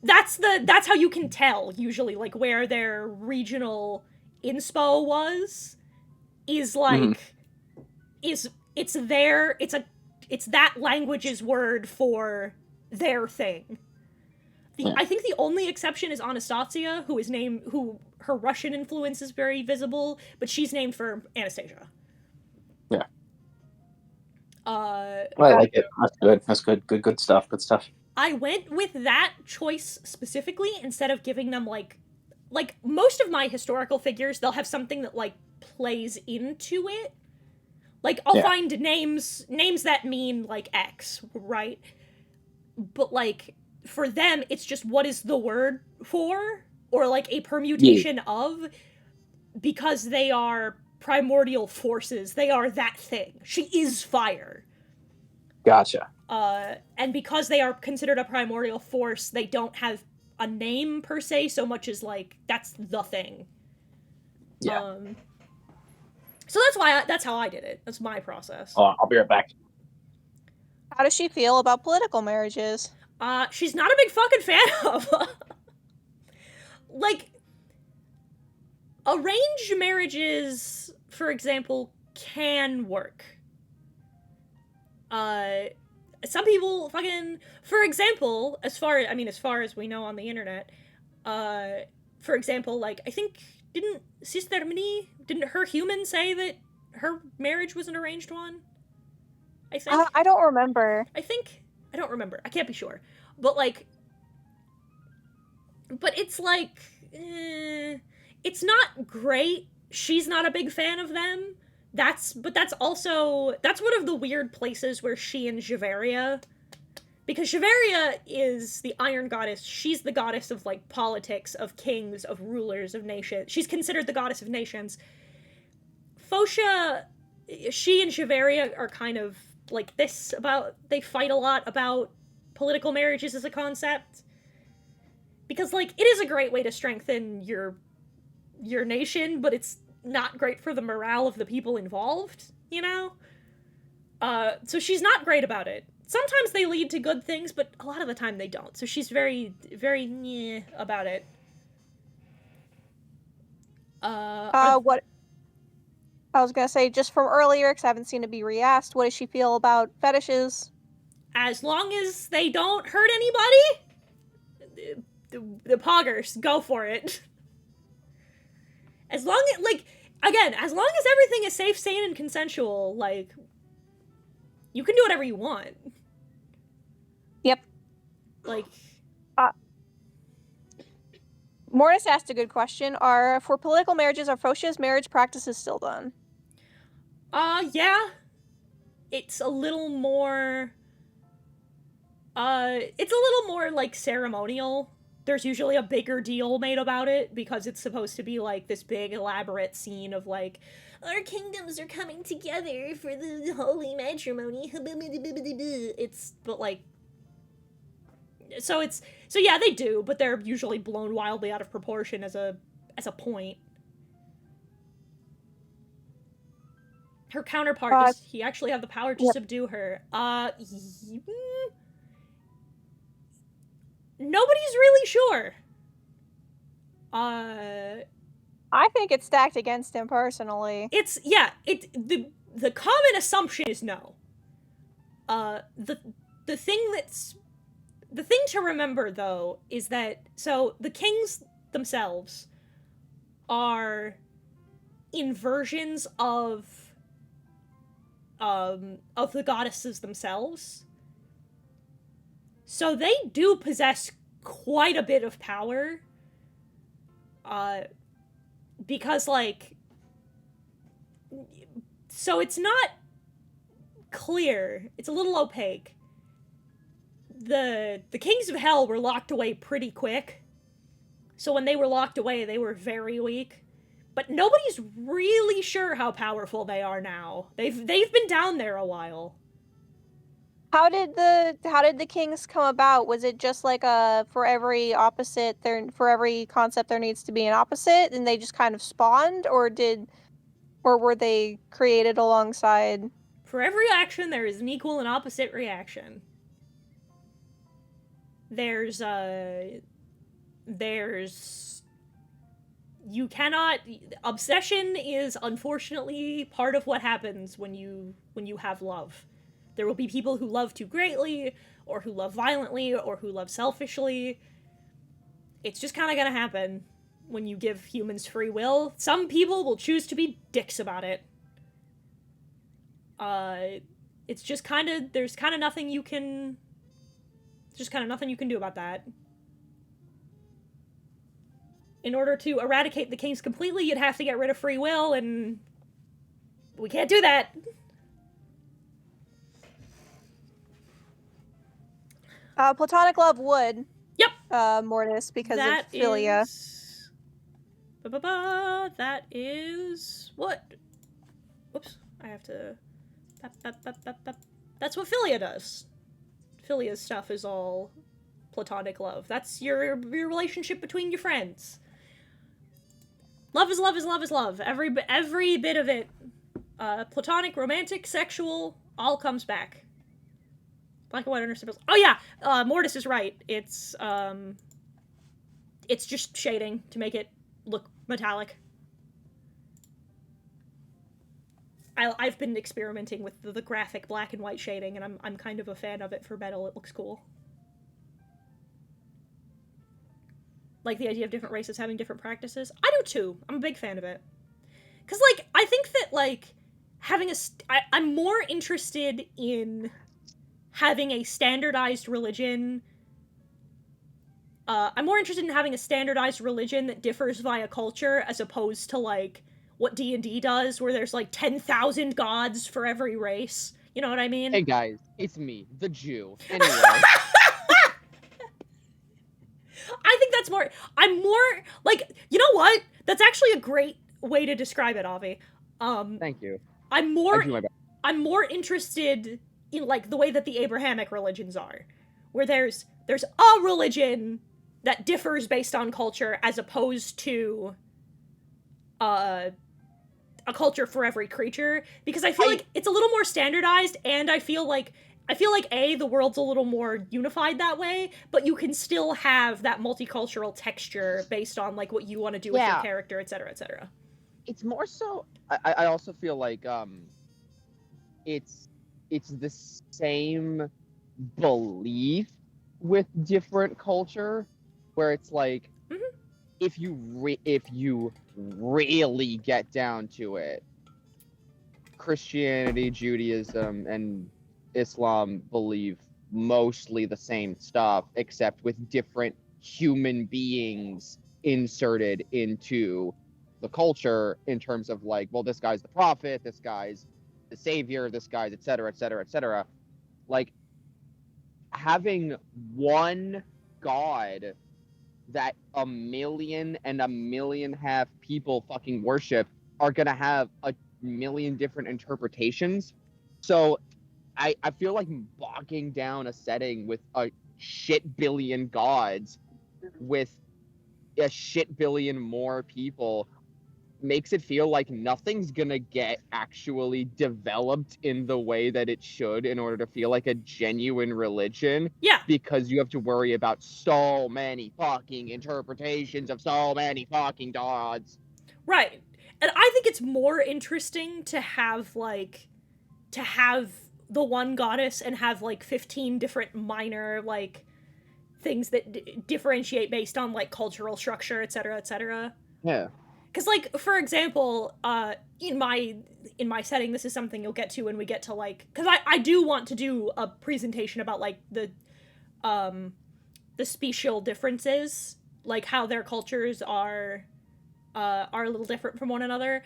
That's how you can tell usually, like where their regional inspo was, is like it's that language's word for their thing. I think the only exception is Anastasia, who her Russian influence is very visible, but she's named for Anastasia. Yeah. I like it. That's good. Good stuff. Good stuff. I went with that choice specifically instead of giving them like most of my historical figures, they'll have something that like plays into it. Like I'll find names that mean like X, right? but like for them it's just what is the word for, or like a permutation of, because they are primordial forces. They are that thing. She is fire. Gotcha. And because they are considered a primordial force, they don't have a name per se so much as like that's the thing. Yeah. So that's how I did it. That's my process. I'll be right back. How does she feel about political marriages? She's not a big fucking fan of. Like, arranged marriages, for example, can work. Some people fucking, for example, as far as we know on the internet, for example, like, I think, didn't her human say that her marriage was an arranged one? I think. I don't remember. I don't remember. I can't be sure. But, like, but it's like, it's not great. She's not a big fan of them. That's one of the weird places where she and Javeria, because Javeria is the Iron Goddess. She's the goddess of, like, politics, of kings, of rulers, of nations. She's considered the goddess of nations. Fotia, she and Javeria are kind of like this about, they fight a lot about political marriages as a concept. Because, like, it is a great way to strengthen your nation, but it's not great for the morale of the people involved, you know? So she's not great about it. Sometimes they lead to good things, but a lot of the time they don't. So she's very, very meh about it. What I was gonna say, just from earlier, because I haven't seen it be re-asked, what does she feel about fetishes? As long as they don't hurt anybody, the poggers, go for it. As long as, like, again, as long as everything is safe, sane, and consensual, like, you can do whatever you want. Yep. Like, Mortis asked a good question. For political marriages, are Fotia's marriage practices still done? Yeah. It's a little more, like, ceremonial. There's usually a bigger deal made about it, because it's supposed to be, like, this big, elaborate scene of, like, our kingdoms are coming together for the holy matrimony. So yeah, they do, but they're usually blown wildly out of proportion as a point. Her counterpart, does he actually have the power to subdue her? Nobody's really sure. I think it's stacked against him personally. The common assumption is no. The thing to remember, though, is that, so the kings themselves are inversions of the goddesses themselves. So they do possess quite a bit of power. Because, like, so it's not clear. It's a little opaque. The kings of hell were locked away pretty quick. So when they were locked away, they were very weak. But nobody's really sure how powerful they are now. They've been down there a while. How did the kings come about? Was it just like for every concept there needs to be an opposite, and they just kind of spawned, or were they created alongside? For every action, there is an equal and opposite reaction. Obsession is unfortunately part of what happens when you have love. There will be people who love too greatly, or who love violently, or who love selfishly. It's just kind of gonna happen when you give humans free will. Some people will choose to be dicks about it. It's just kind of, there's kind of nothing you can do about that. In order to eradicate the kings completely, you'd have to get rid of free will, and we can't do that. Platonic love would. Yep. Mortis because That of philia. is... That is... What? Whoops. I have to... That's what philia does. Philia's stuff is all platonic love. That's your relationship between your friends. Love is love is love is love. Every bit of it. Platonic, romantic, sexual, all comes back. Black and white understandable. Oh yeah, Mortis is right. It's just shading to make it look metallic. I've been experimenting with the graphic black and white shading, and I'm kind of a fan of it for metal. It looks cool. Like the idea of different races having different practices. I do too. I'm a big fan of it. Cause like I think that like having I'm more interested in having a standardized religion. I'm more interested in having a standardized religion that differs via culture as opposed to like what D&D does, where there's like 10,000 gods for every race. You know what I mean? Hey guys, it's me, the Jew. Anyway. I think that's more. I'm more like, you know what? That's actually a great way to describe it, Avi. Thank you. I'm I do my best. more interested in like the way that the Abrahamic religions are, where there's a religion that differs based on culture as opposed to a culture for every creature, because I feel like it's a little more standardized, and I feel like the world's a little more unified that way, but you can still have that multicultural texture based on like what you want to do with your character, etc., etc. It's more so. I also feel like it's the same belief with different culture, where it's like if you really get down to it, Christianity, Judaism, and Islam believe mostly the same stuff, except with different human beings inserted into the culture in terms of like, well, this guy's the prophet, this guy's the savior, this guy's et cetera, et cetera, et cetera. Like, having one god that 1.5 million people fucking worship are gonna have 1,000,000 different interpretations. So I feel like bogging down a setting with a shit billion gods with a shit billion more people makes it feel like nothing's gonna get actually developed in the way that it should in order to feel like a genuine religion. Yeah. Because you have to worry about so many fucking interpretations of so many fucking gods. Right. And I think it's more interesting to have the one goddess and have like 15 different minor like things that differentiate based on like cultural structure, etc., etc. Yeah. Because, like, for example, in my setting, this is something you'll get to when we get to, like... Because I do want to do a presentation about, like, the special differences. Like, how their cultures are a little different from one another.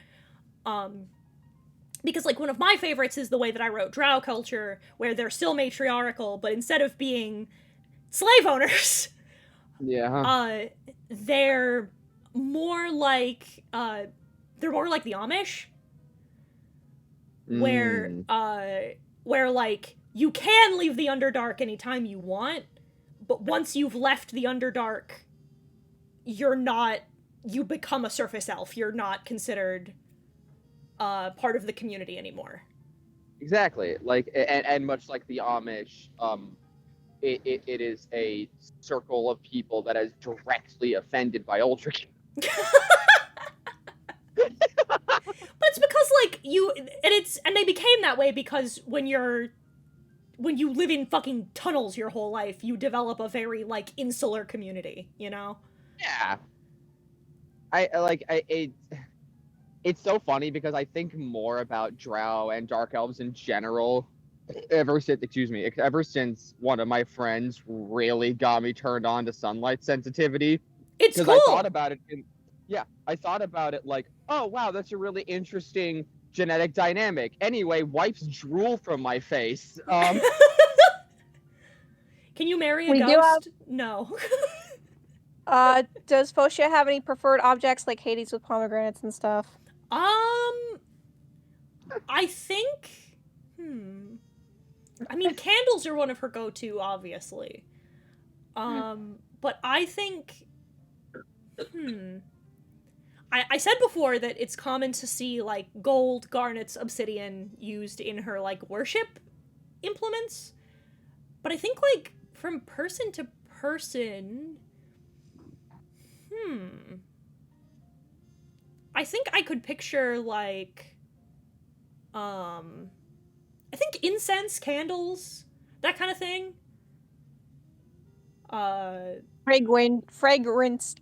Because, like, one of my favorites is the way that I wrote Drow culture, where they're still matriarchal, but instead of being slave owners... Yeah. They're more like the Amish, where like you can leave the Underdark anytime you want, but once you've left the Underdark, you become a surface elf. You're not considered part of the community anymore. Exactly. Like, and much like the Amish, it is a circle of people that is directly offended by Ultrakin. But it's because like and they became that way because when you live in fucking tunnels your whole life, you develop a very like insular community, you know? Yeah. It's so funny because I think more about Drow and Dark Elves in general ever since one of my friends really got me turned on to sunlight sensitivity. It's cool. I thought about it like, oh wow, that's a really interesting genetic dynamic. Anyway, wipes drool from my face. Can you marry a We do ghost? No. Does Fotia have any preferred objects like Hades with pomegranates and stuff? I think. I mean, candles are one of her go-to, obviously. But I think. I said before that it's common to see like gold, garnets, obsidian used in her like worship implements. But I think like from person to person. I think I could picture like I think incense, candles, that kind of thing. Fragrance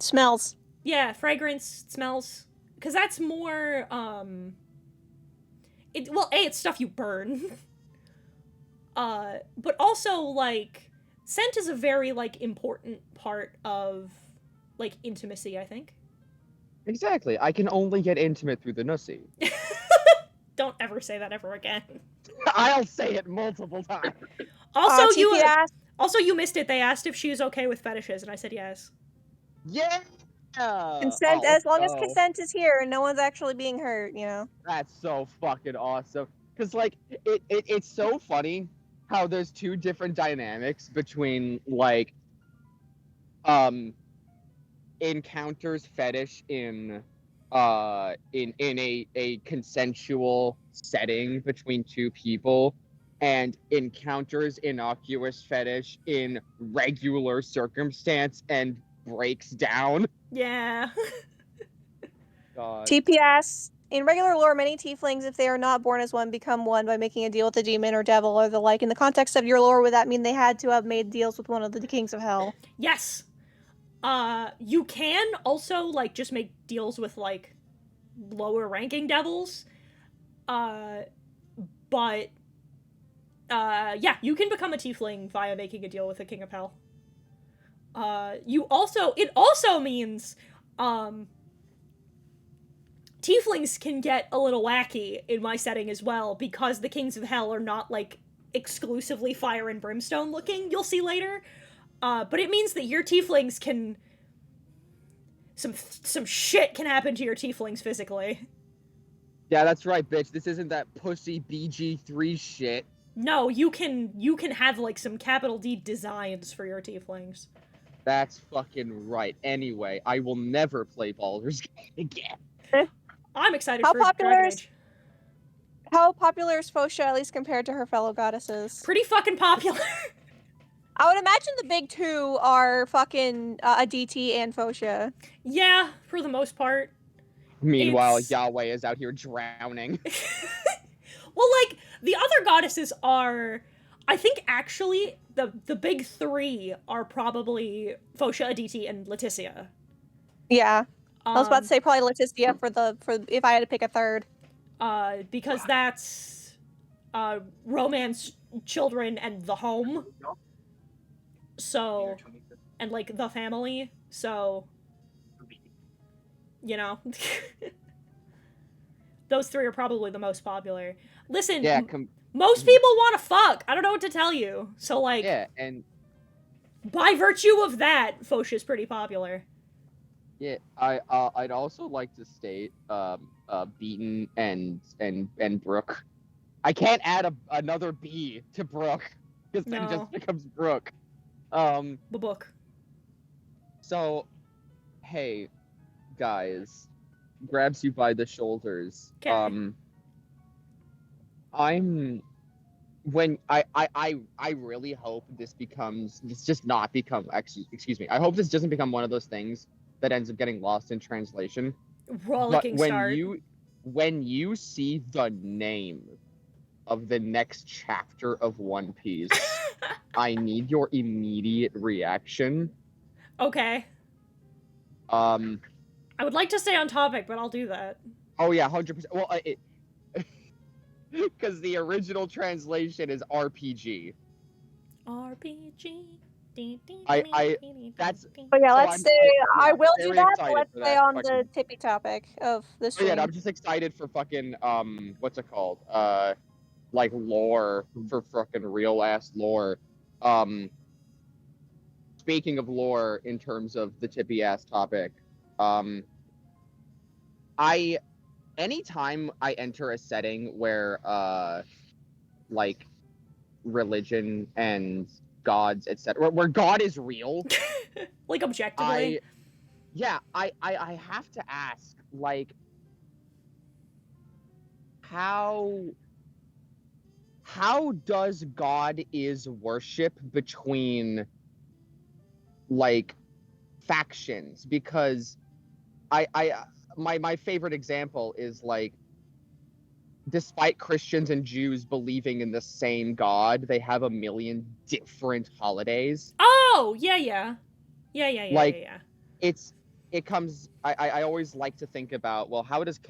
smells. Yeah, fragrance, smells, because that's more it's stuff you burn. But also like scent is a very like important part of like intimacy, I think. Exactly. I can only get intimate through the nussy. Don't ever say that ever again. I'll say it multiple times. Also, TP asked, you missed it. They asked if she was okay with fetishes, and I said yes. Yeah. consent, as long as consent is here and no one's actually being hurt, you know. That's so fucking awesome. Cause like it's so funny how there's two different dynamics between like encounters fetish in a consensual setting between two people and encounters innocuous fetish in regular circumstance and breaks down. Yeah. God. TPS. In regular lore, many tieflings, if they are not born as one, become one by making a deal with a demon or devil or the like. In the context of your lore, would that mean they had to have made deals with one of the kings of hell? Yes. You can also like just make deals with like lower ranking devils. But yeah, you can become a tiefling via making a deal with a king of hell. It also means tieflings can get a little wacky in my setting as well, because the kings of hell are not like exclusively fire and brimstone looking, you'll see later. But it means that your tieflings can some shit can happen to your tieflings physically. Yeah, that's right, bitch. This isn't that pussy BG3 shit. No, you can have like some capital D designs for your tieflings. That's fucking right. Anyway, I will never play Baldur's Gate again. I'm excited How for popular Dragon is- Age. How popular is Fotia, at least compared to her fellow goddesses? Pretty fucking popular. I would imagine the big two are fucking Aditi and Fotia. Yeah, for the most part. Meanwhile, It's- Yahweh is out here drowning. Well, like, the other goddesses are, I think actually the big three are probably Fotia, Aditi, and Leticia. Yeah. I was about to say probably Leticia for if I had to pick a third. Because that's romance, children, and the home. So, and like the family. So, you know, those three are probably the most popular. Listen, Yeah, most people want to fuck. I don't know what to tell you. So, like, yeah, and by virtue of that, Foshia's pretty popular. yeah, I'd also like to state, Beaton and Brooke. I can't add another B to Brooke because then it No. just becomes Brooke. The book. So, hey, guys, grabs you by the shoulders. 'Kay. I really hope this just not become, excuse me. I hope this doesn't become one of those things that ends up getting lost in translation. Rollicking start. When you see the name of the next chapter of One Piece, I need your immediate reaction. Okay. I would like to stay on topic, but I'll do that. Oh yeah, 100%. Well, because the original translation is RPG. RPG. That's. But yeah, So let's I'm say very- I will do very that. But excited let's for stay that on the fucking- tippy topic of this Oh, yeah, stream. no, I'm just excited for fucking what's it called? Like lore for fucking real ass lore. Speaking of lore, in terms of the tippy ass topic, anytime I enter a setting where like religion and gods, etc., where God is real, Like, objectively. I have to ask, like, how does God is worship between like factions? Because my favorite example is like, despite Christians and Jews believing in the same God, they have a million different holidays. Oh, yeah. Like, I always like to think about, well, how does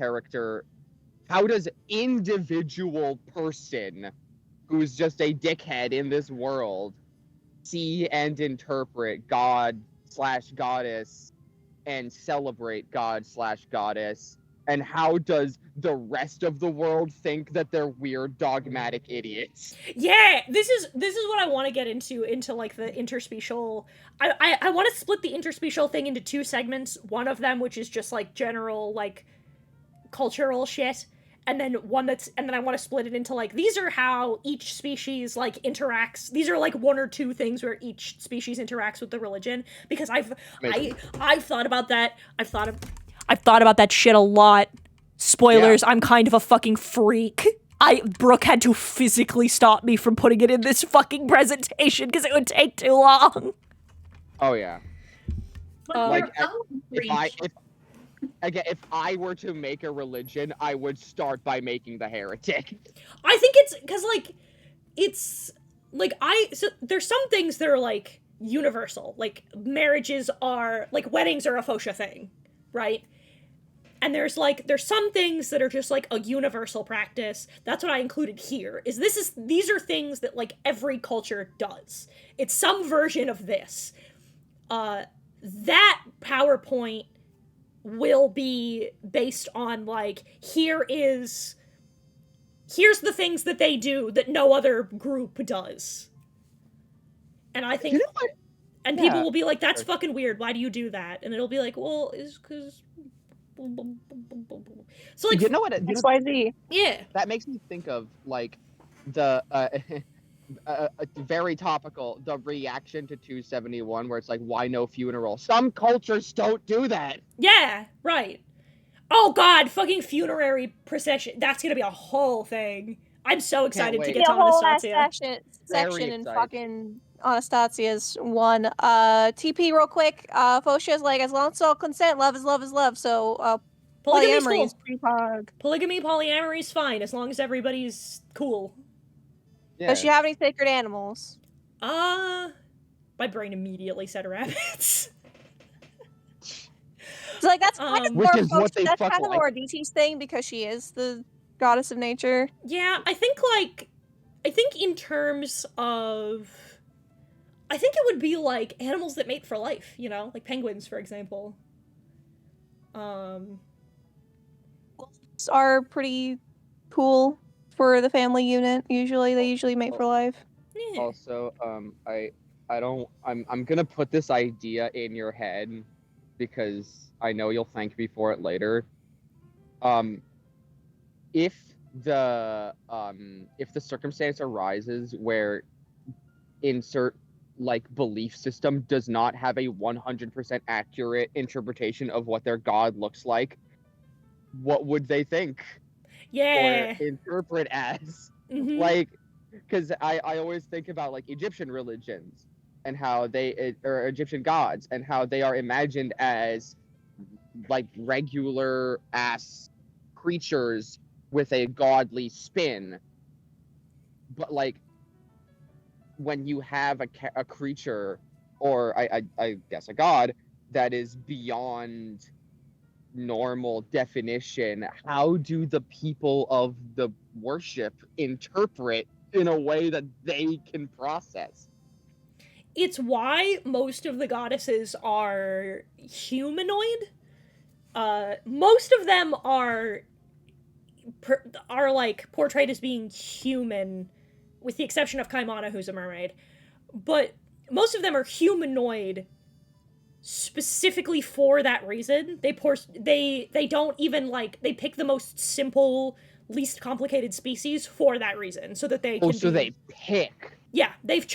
individual person who's just a dickhead in this world see and interpret God/goddess and celebrate God/goddess, and how does the rest of the world think that they're weird dogmatic idiots? Yeah, this is what I want to get into like the interspecial. I want to split the interspecial thing into two segments. One of them which is just like general like cultural shit, and then I want to split it into like, these are how each species like interacts. These are like one or two things where each species interacts with the religion, because I've thought about that. I've thought about that shit a lot. Spoilers, I'm kind of a fucking freak. Brooke had to physically stop me from putting it in this fucking presentation because it would take too long. Oh yeah. But Like, you're if I were to make a religion, I would start by making the heretic. I think it's because like, it's like, so there's some things that are like universal, like marriages are like, weddings are a Fotia thing, right? And there's some things that are just like a universal practice. That's what I included here. These are things that like every culture does. It's some version of this. That PowerPoint will be based on like, here's the things that they do that no other group does. And I think, You know what? and Yeah. people will be like, that's fucking weird. Why do you do that? And it'll be like, well, it's because. So like, You know what? XYZ. yeah. That makes me think of like the very topical, the reaction to 271, where it's like, why no funeral? Some cultures don't do that. Yeah, right. Oh god, fucking funerary procession. That's gonna be a whole thing. I'm so excited to wait. get Yeah, to a whole ass Anastasia. section in excited. fucking Anastasia's one. TP real quick. Foshia's like, as long as all consent, love is love is love. So Polygamy's polyamory is cool. pretty pog. Polygamy, polyamory's fine as long as everybody's cool. Yeah. Does she have any sacred animals? My brain immediately said rabbits. So like that's kind of Which more is what they that's fuck kind of like. more DT's thing because she is the goddess of nature. Yeah, I think in terms of, I think it would be like animals that mate for life, you know, like penguins, for example. Are pretty cool for the family unit. They usually mate for life. Yeah. Also, I'm gonna put this idea in your head because I know you'll thank me for it later. If the circumstance arises where insert like belief system does not have a 100% accurate interpretation of what their god looks like, what would they think Yeah. or interpret as? Mhm. Like, because I always think about like Egyptian religions and how or Egyptian gods and how they are imagined as like regular ass creatures with a godly spin, but like when you have a creature, or I guess a god, that is beyond normal definition, how do the people of the worship interpret in a way that they can process? It's why most of the goddesses are humanoid. Most of them are like portrayed as being human, with the exception of Kaimana, who's a mermaid. but most of them are humanoid specifically for that reason. They don't even like, they pick the most simple, least complicated species for that reason, so that they can so be, they pick. yeah, they have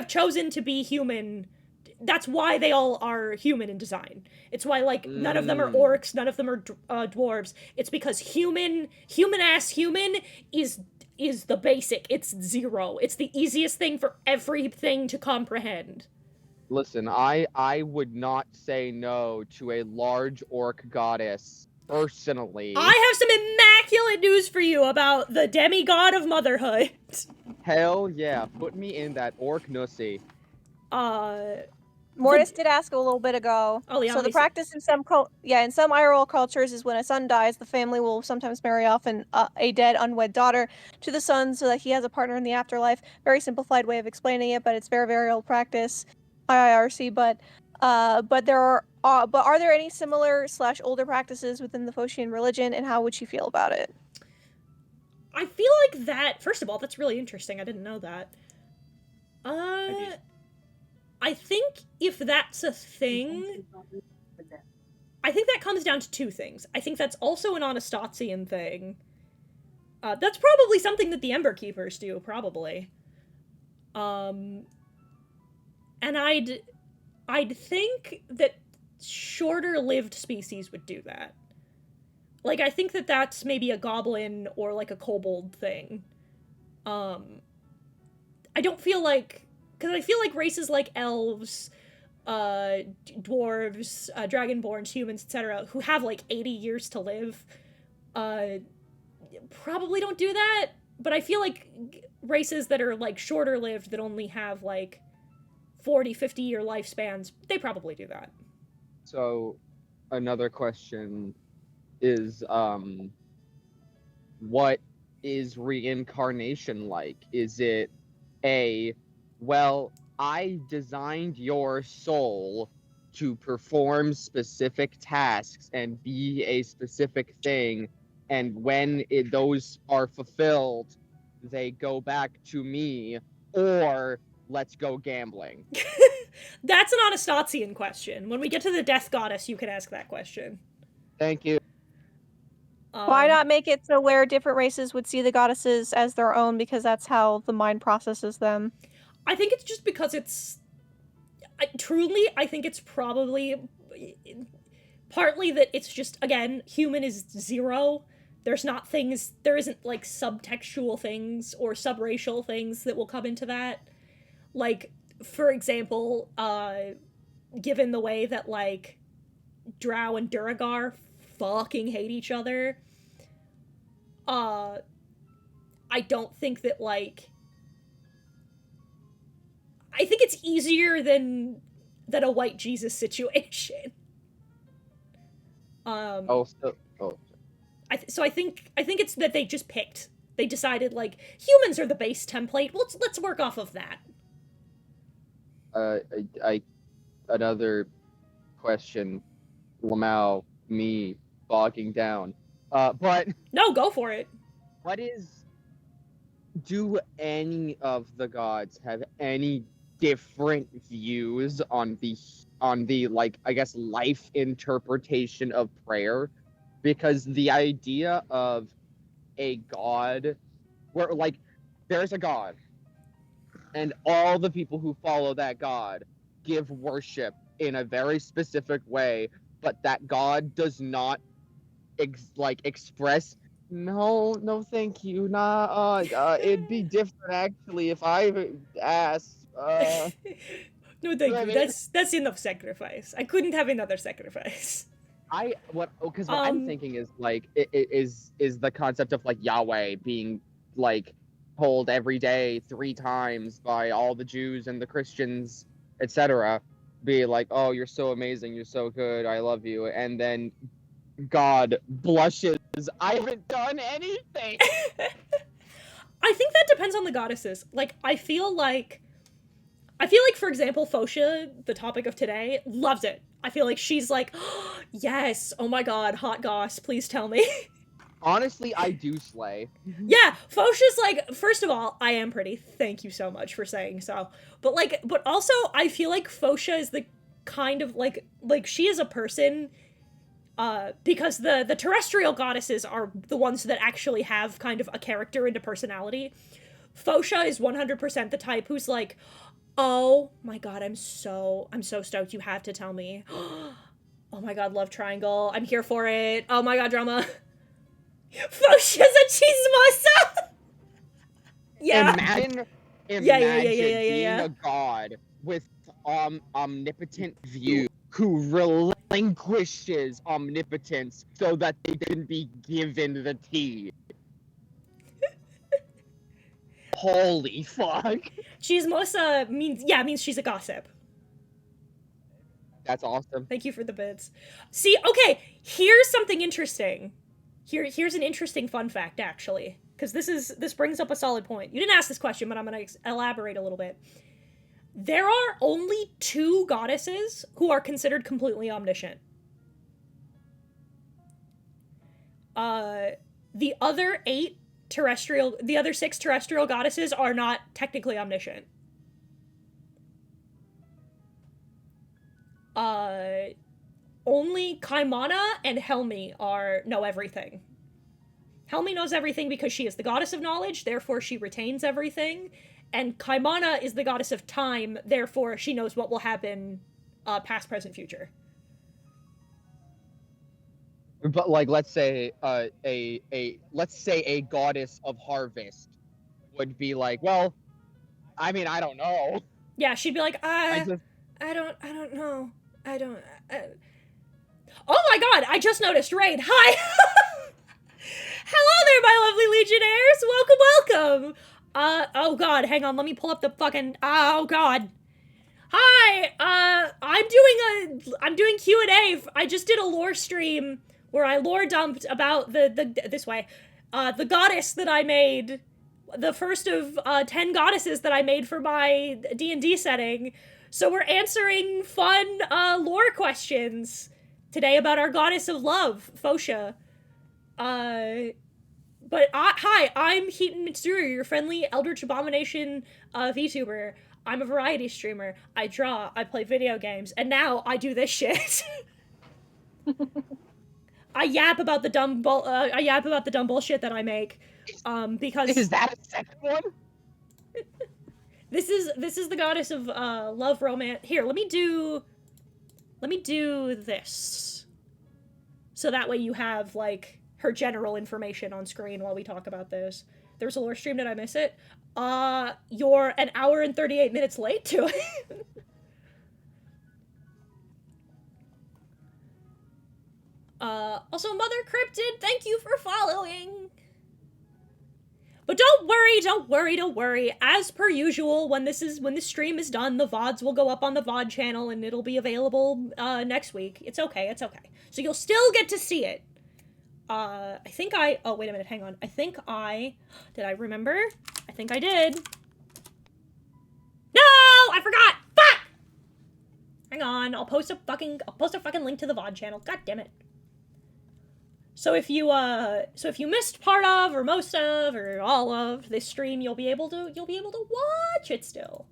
chosen to be human. That's why they all are human in design. It's why, like, none of them are orcs, none of them are dwarves. It's because human is the basic. It's 0. It's the easiest thing for everything to comprehend. Listen, I would not say no to a large orc goddess personally. I have some immaculate news for you about the demigod of motherhood. Hell yeah, put me in that orc nussy. Mortis did ask a little bit ago. Oh, yeah, So let the me see. practice in some in some IRL cultures is when a son dies, the family will sometimes marry off a dead unwed daughter to the son so that he has a partner in the afterlife. Very simplified way of explaining it, but it's very, very old practice, IIRC. But are there any similar / older practices within the Phocian religion, and how would she feel about it? I feel like that. First of all, that's really interesting. I didn't know that. I think if that's a thing, I think that comes down to 2 things. I think that's also an Anastasian thing. That's probably something that the Ember Keepers do, probably. And I'd think that shorter-lived species would do that. Like, I think that that's maybe a goblin or, like, a kobold thing. I don't feel like... Because I feel like races like elves, dwarves, dragonborns, humans, etc., who have, like, 80 years to live, probably don't do that. But I feel like races that are, like, shorter-lived, that only have, like, 40, 50-year lifespans, they probably do that. So, another question is, what is reincarnation like? Is it well, I designed your soul to perform specific tasks and be a specific thing, and when those are fulfilled, they go back to me, or let's go gambling? That's an Anastasian question. When we get to the Death Goddess, you can ask that question. Thank you. Why not make it so where different races would see the goddesses as their own, because that's how the mind processes them? I think it's just because it's... I think it's probably... Partly that it's just, again, human is 0. There's not things... There isn't, like, subtextual things or subracial things that will come into that. Like, for example, given the way that, like, Drow and Duragar fucking hate each other, I don't think that, like... I think it's easier than a white Jesus situation. So I think it's that they just picked. They decided, like, humans are the base template. Let's work off of that. Another question, Lamau, me bogging down. But no, go for it. Do any of the gods have any different views on the like, I guess, life interpretation of prayer? Because the idea of a god where, like, there's a god and all the people who follow that god give worship in a very specific way, but that god does not express, no thank you, it'd be different actually if I asked. No, thank you. That's enough sacrifice. I couldn't have another sacrifice. What I'm thinking is, like, is the concept of, like, Yahweh being, like, told every day 3 times by all the Jews and the Christians, etc., be like, oh, you're so amazing, you're so good, I love you, and then God blushes, I haven't done anything. I think that depends on the goddesses. Like, I feel like, for example, Fotia, the topic of today, loves it. I feel like she's like, oh, yes, oh my god, hot goss, please tell me. Honestly, I do slay. Yeah, Fosha's like, first of all, I am pretty. Thank you so much for saying so. But like, but also, I feel like Fosha is the kind of like she is a person, because the terrestrial goddesses are the ones that actually have kind of a character and a personality. Fosha is 100% the type who's like, oh my god, I'm so stoked. You have to tell me. Oh my god, love triangle. I'm here for it. Oh my god, drama. Fosha's a chismosa! Yeah. Imagine being a god with omnipotent view who relinquishes omnipotence so that they can be given the tea. Holy fuck. Chismosa means she's a gossip. That's awesome. Thank you for the bits. See, okay, here's something interesting. Here's an interesting fun fact, actually, because this brings up a solid point. You didn't ask this question, but I'm gonna elaborate a little bit. There are only 2 goddesses who are considered completely omniscient. The other 6 terrestrial goddesses are not technically omniscient. Only Kaimana and Helmi know everything. Helmi knows everything because she is the goddess of knowledge, therefore she retains everything. And Kaimana is the goddess of time, therefore she knows what will happen, past, present, future. But like, let's say a goddess of harvest would be like, well, I mean, I don't know. Yeah, she'd be like, I don't know. Oh my god, I just noticed Raid. Hi! Hello there, my lovely legionnaires! Welcome! Oh god, hang on, let me pull up the fucking... Oh god. Hi! I'm doing Q&A. I just did a lore stream where I lore dumped about the goddess that I made. The first of 10 goddesses that I made for my D&D setting. So we're answering fun lore questions today about our goddess of love, Fotia. Hi, I'm Heaton Mitsuru, your friendly Eldritch Abomination VTuber. I'm a variety streamer. I draw, I play video games, and now I do this shit. I yap about the dumb bullshit that I make, because Is that a second one? this is the goddess of love, romance. Here, let me do this, so that way you have like her general information on screen while we talk about this. There's a lore stream. Did I miss it? You're an hour and 38 minutes late to it. Also, Mother Cryptid, thank you for following. But don't worry. As per usual, when this stream is done, the VODs will go up on the VOD channel and it'll be available next week. It's okay. So you'll still get to see it. Oh, wait a minute, hang on. Did I remember? I think I did. No! I forgot! Fuck! Hang on, I'll post a fucking link to the VOD channel. God damn it. So if you missed part of, or most of, or all of this stream, you'll be able to watch it still.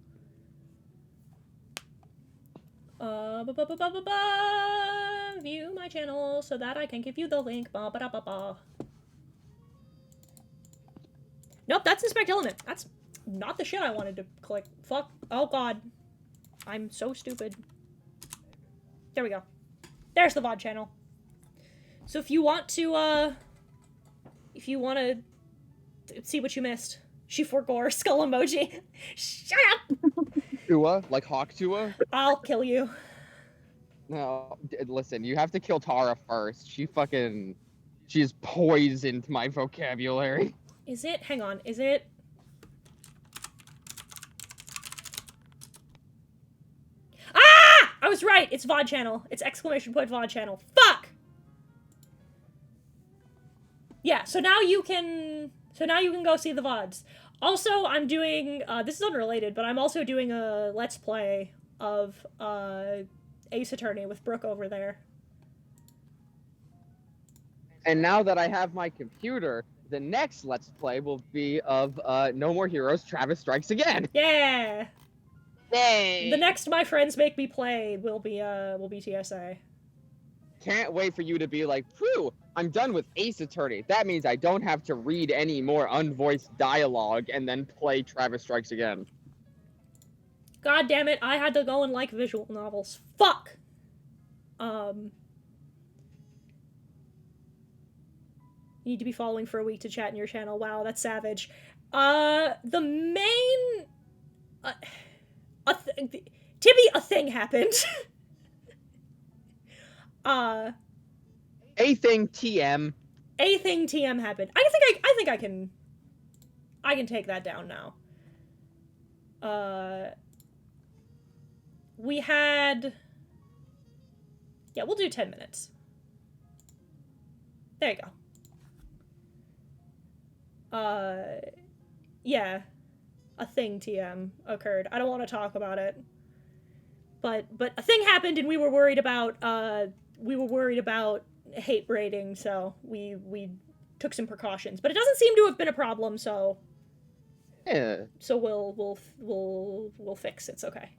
View my channel so that I can give you the link. Nope, that's Inspect Element. That's not the shit I wanted to click. Fuck. Oh god. I'm so stupid. There we go. There's the VOD channel. So if you want to see what you missed, she forgore skull emoji. Shut up! Tua? Like Hawk Tua? I'll kill you. No, listen, you have to kill Tara first. She's poisoned my vocabulary. Is it? Hang on, is it? Ah! I was right, it's VOD channel. It's exclamation point VOD channel. Fuck! Yeah, so now you can go see the VODs. Also, I'm doing, this is unrelated, but I'm also doing a Let's Play of, Ace Attorney with Brooke over there. And now that I have my computer, the next Let's Play will be of No More Heroes, Travis Strikes Again. Yeah. Yay! The next My Friends Make Me Play will be TSA. Can't wait for you to be like, phew, I'm done with Ace Attorney. That means I don't have to read any more unvoiced dialogue and then play Travis Strikes Again. God damn it, I had to go and like visual novels. Fuck! You need to be following for a week to chat in your channel. Wow, that's savage. The main... Tibby, a thing happened. A thing TM. A thing TM happened. I think I can take that down now. We had... Yeah, we'll do 10 minutes. There you go. Yeah. A thing TM occurred. I don't want to talk about it. But a thing happened and we were worried about hate rating, so we took some precautions. But it doesn't seem to have been a problem, so Yeah. so we'll fix it. It's okay.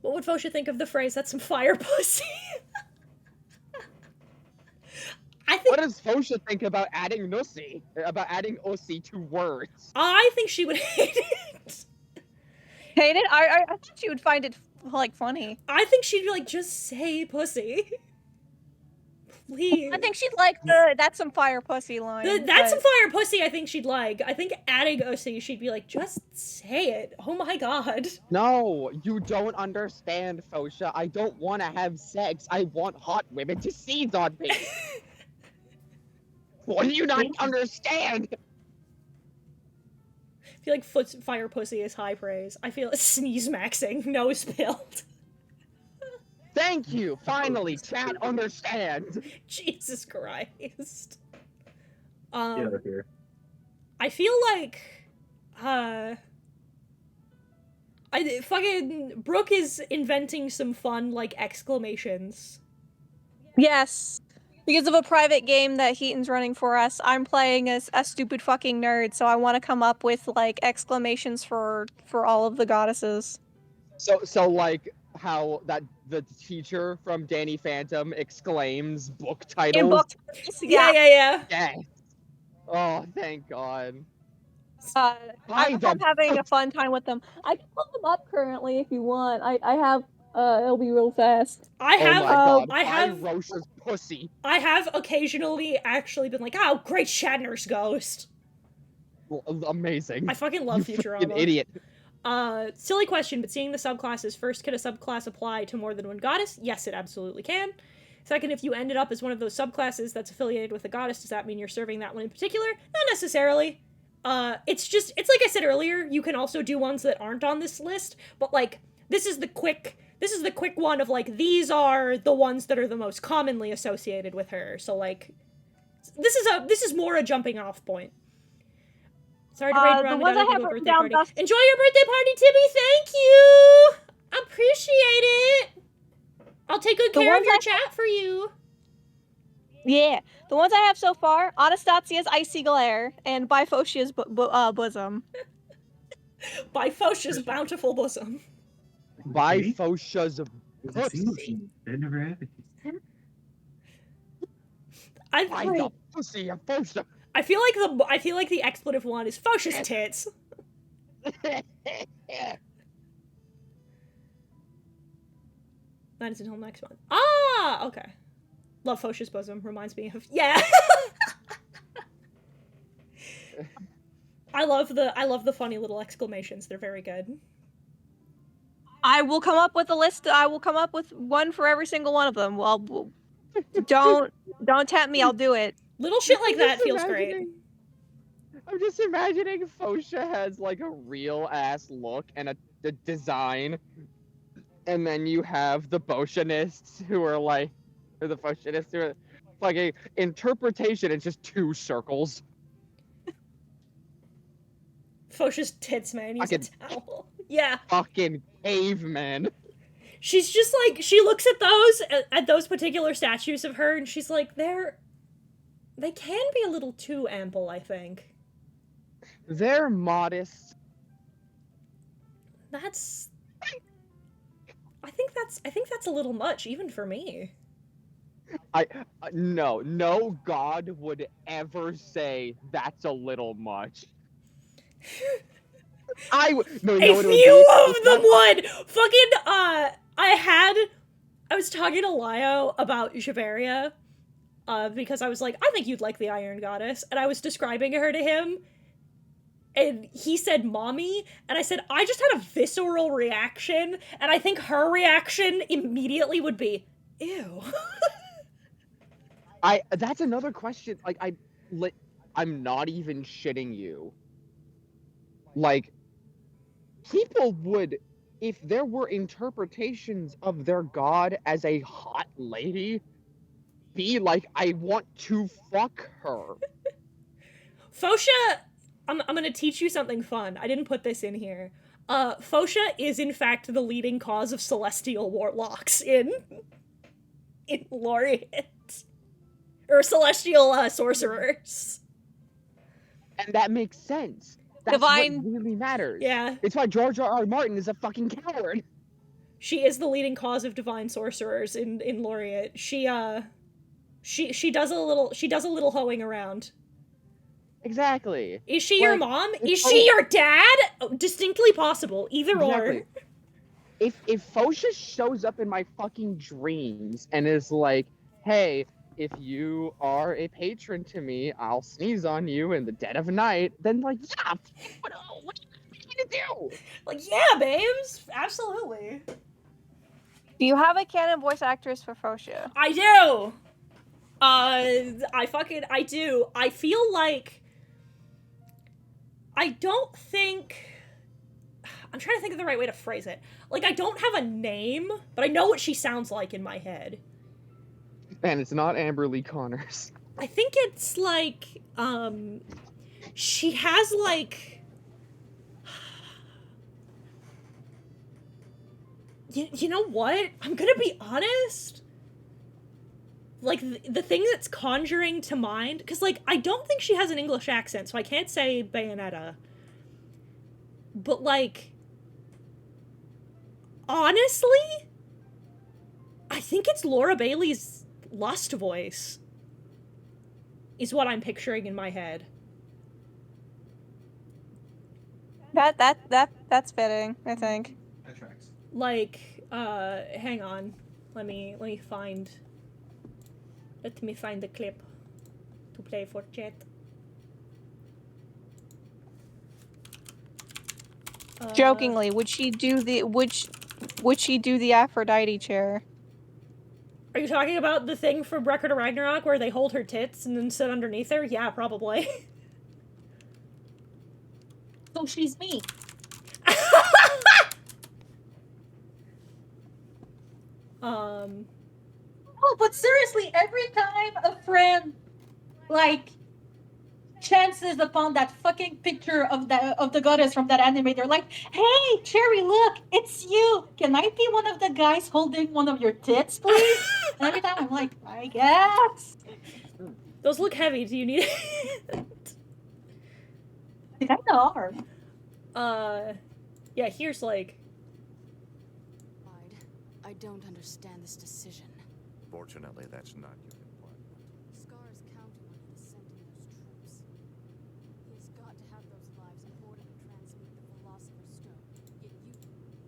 What would Fotia think of the phrase, "That's some fire pussy"? I think... What does Fotia think about adding Nussi? About adding Ossi to words? I think she would hate it. Hate it? I thought she would find it, like, funny. I think she'd be like, just say pussy. Please. I think she'd like the "that's some fire pussy" line. That's some fire pussy I think she'd like. I think adding OC, she'd be like, just say it. Oh my god. No, you don't understand, Fotia. I don't want to have sex. I want hot women to seize on me. What do you not understand? I feel like fire pussy is high praise. I feel sneeze maxing, nose spilled. Thank you. Finally, chat understands. Jesus Christ. Get out of here. I feel like, fucking Brooke is inventing some fun, like, exclamations. Yes. Because of a private game that Heaton's running for us, I'm playing as a stupid fucking nerd, so I want to come up with, like, exclamations for all of the goddesses. So like how that the teacher from Danny Phantom exclaims book titles. In book Yeah. Yes. Oh, thank God. I'm having a fun time with them. I can pull them up currently if you want. I have it'll be real fast. Oh my God. I have Rocha's pussy. I have occasionally actually been like, oh, great Shatner's ghost. Amazing. I fucking love You Futurama. freaking idiot. Silly question, but seeing the subclasses, first, can a subclass apply to more than one goddess? Yes, it absolutely can. Second, if you ended up as one of those subclasses that's affiliated with a goddess, does that mean you're serving that one in particular? Not necessarily. It's like I said earlier, you can also do ones that aren't on this list, but, like, this is the quick one of, like, these are the ones that are the most commonly associated with her, so, like, this is more a jumping off point. Sorry to raid around ones I have a written birthday down party. thus- Enjoy your birthday party, Tibby! Thank you! Appreciate it! I'll take good The care of ones your I- chat for you. Yeah, the ones I have so far: Anastasia's icy glare and Bifocia's bosom. By Fosha's bountiful bosom. By Okay. Fosha's It's a single pussy. sheet. That never happened. By I the pussy of Fosha. feel like the expletive one is Fosha's tits. That is until next month. Ah, okay. Love Fosha's bosom. Reminds me of I love the funny little exclamations. They're very good. I will come up with a list. I will come up with one for every single one of them. Well, don't tempt me. I'll do it. Little shit like I'm that just feels great. I'm just imagining Fosha has like a real ass look and a design, and then you have the Botianists who are like, or the Foshianists who are like a interpretation. It's just two circles. Fosha's tits, man. Use a Fucking- towel. Yeah. Fucking cavemen. she's just like, she looks at those particular statues of her, and she's like, they can be a little too ample, I think. They're modest. That's... I think that's a little much, even for me. No god would ever say that's a little much. No, you know A what it would few be? of them would! Fucking, I was talking to Lio about Javeria, because I was like, I think you'd like the Iron Goddess, and I was describing her to him, and he said mommy, and I said, I just had a visceral reaction, and I think her reaction immediately would be, ew. That's another question. Like, I'm not even shitting you. Like, people would, if there were interpretations of their god as a hot lady, be like, I want to fuck her. Fotia, I'm gonna teach you something fun. I didn't put this in here. Fotia is in fact the leading cause of celestial warlocks in Lauriet. Or celestial sorcerers. And that makes sense. That's Divine- what really matters. Yeah. It's why George R.R. Martin is a fucking coward. She is the leading cause of divine sorcerers in Lauriet. She does a little hoeing around. Exactly. Is she your mom? Is oh- she your dad? Oh, distinctly possible. Either Exactly. or. If Fotia shows up in my fucking dreams and is like, hey, if you are a patron to me, I'll sneeze on you in the dead of night, then like, yeah, what do you want me to do? Like, yeah, babes. Absolutely. Do you have a canon voice actress for Fotia? I do. I do. I feel like I'm trying to think of the right way to phrase it. Like, I don't have a name, but I know what she sounds like in my head. And it's not Amber Lee Connors. I think it's like, she has like, you know what? I'm gonna be honest. Like, the thing that's conjuring to mind, because, like, I don't think she has an English accent, so I can't say Bayonetta. But, like, honestly, I think it's Laura Bailey's Lust voice. Is what I'm picturing in my head. That's fitting, I think. That tracks. Like, hang on. Let me find the clip to play for chat. Jokingly, would she do the Aphrodite chair? Are you talking about the thing from Record of Ragnarok where they hold her tits and then sit underneath her? Yeah, probably. So she's me. Oh, but seriously, every time a friend, like, chances upon that fucking picture of the goddess from that anime, they're like, hey, Cherry, look, it's you. Can I be one of the guys holding one of your tits, please? And every time I'm like, I guess. Those look heavy. Do you need it? They kind of are. Yeah, here's like... I don't understand this decision. Fortunately, that's not your plan. Scar is counting on you to send in those troops. He has got to have those lives in order to transmute the Philosopher's Stone. Yet you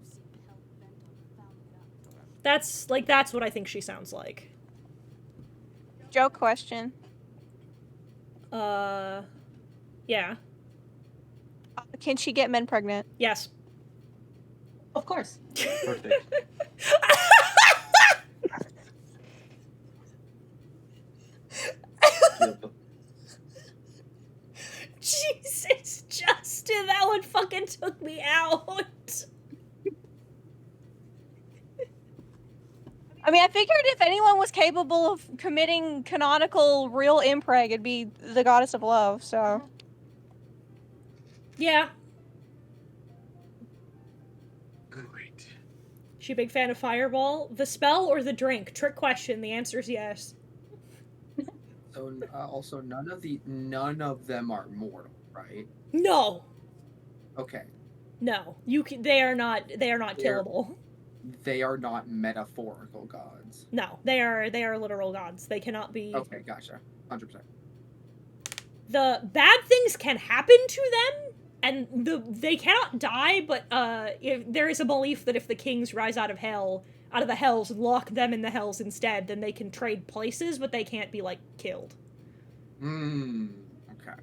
seem hell-bent on founding it up. That's what I think she sounds like. Joke question. Yeah. Can she get men pregnant? Yes. Of course. Perfect. Jesus, Justin, that one fucking took me out. I mean, I figured if anyone was capable of committing canonical real impreg, it'd be the goddess of love, so. Yeah. Great. She a big fan of Fireball? The spell or the drink? Trick question. The answer is yes. So also none of them are mortal, right? No. Okay. No. They are not They're- killable. They are not metaphorical gods. No, they are literal gods. They cannot be. Okay, gotcha. 100%. The bad things can happen to them, and they cannot die. But if there is a belief that if the kings rise out of the hells, and lock them in the hells instead, then they can trade places, but they can't be like killed. Okay.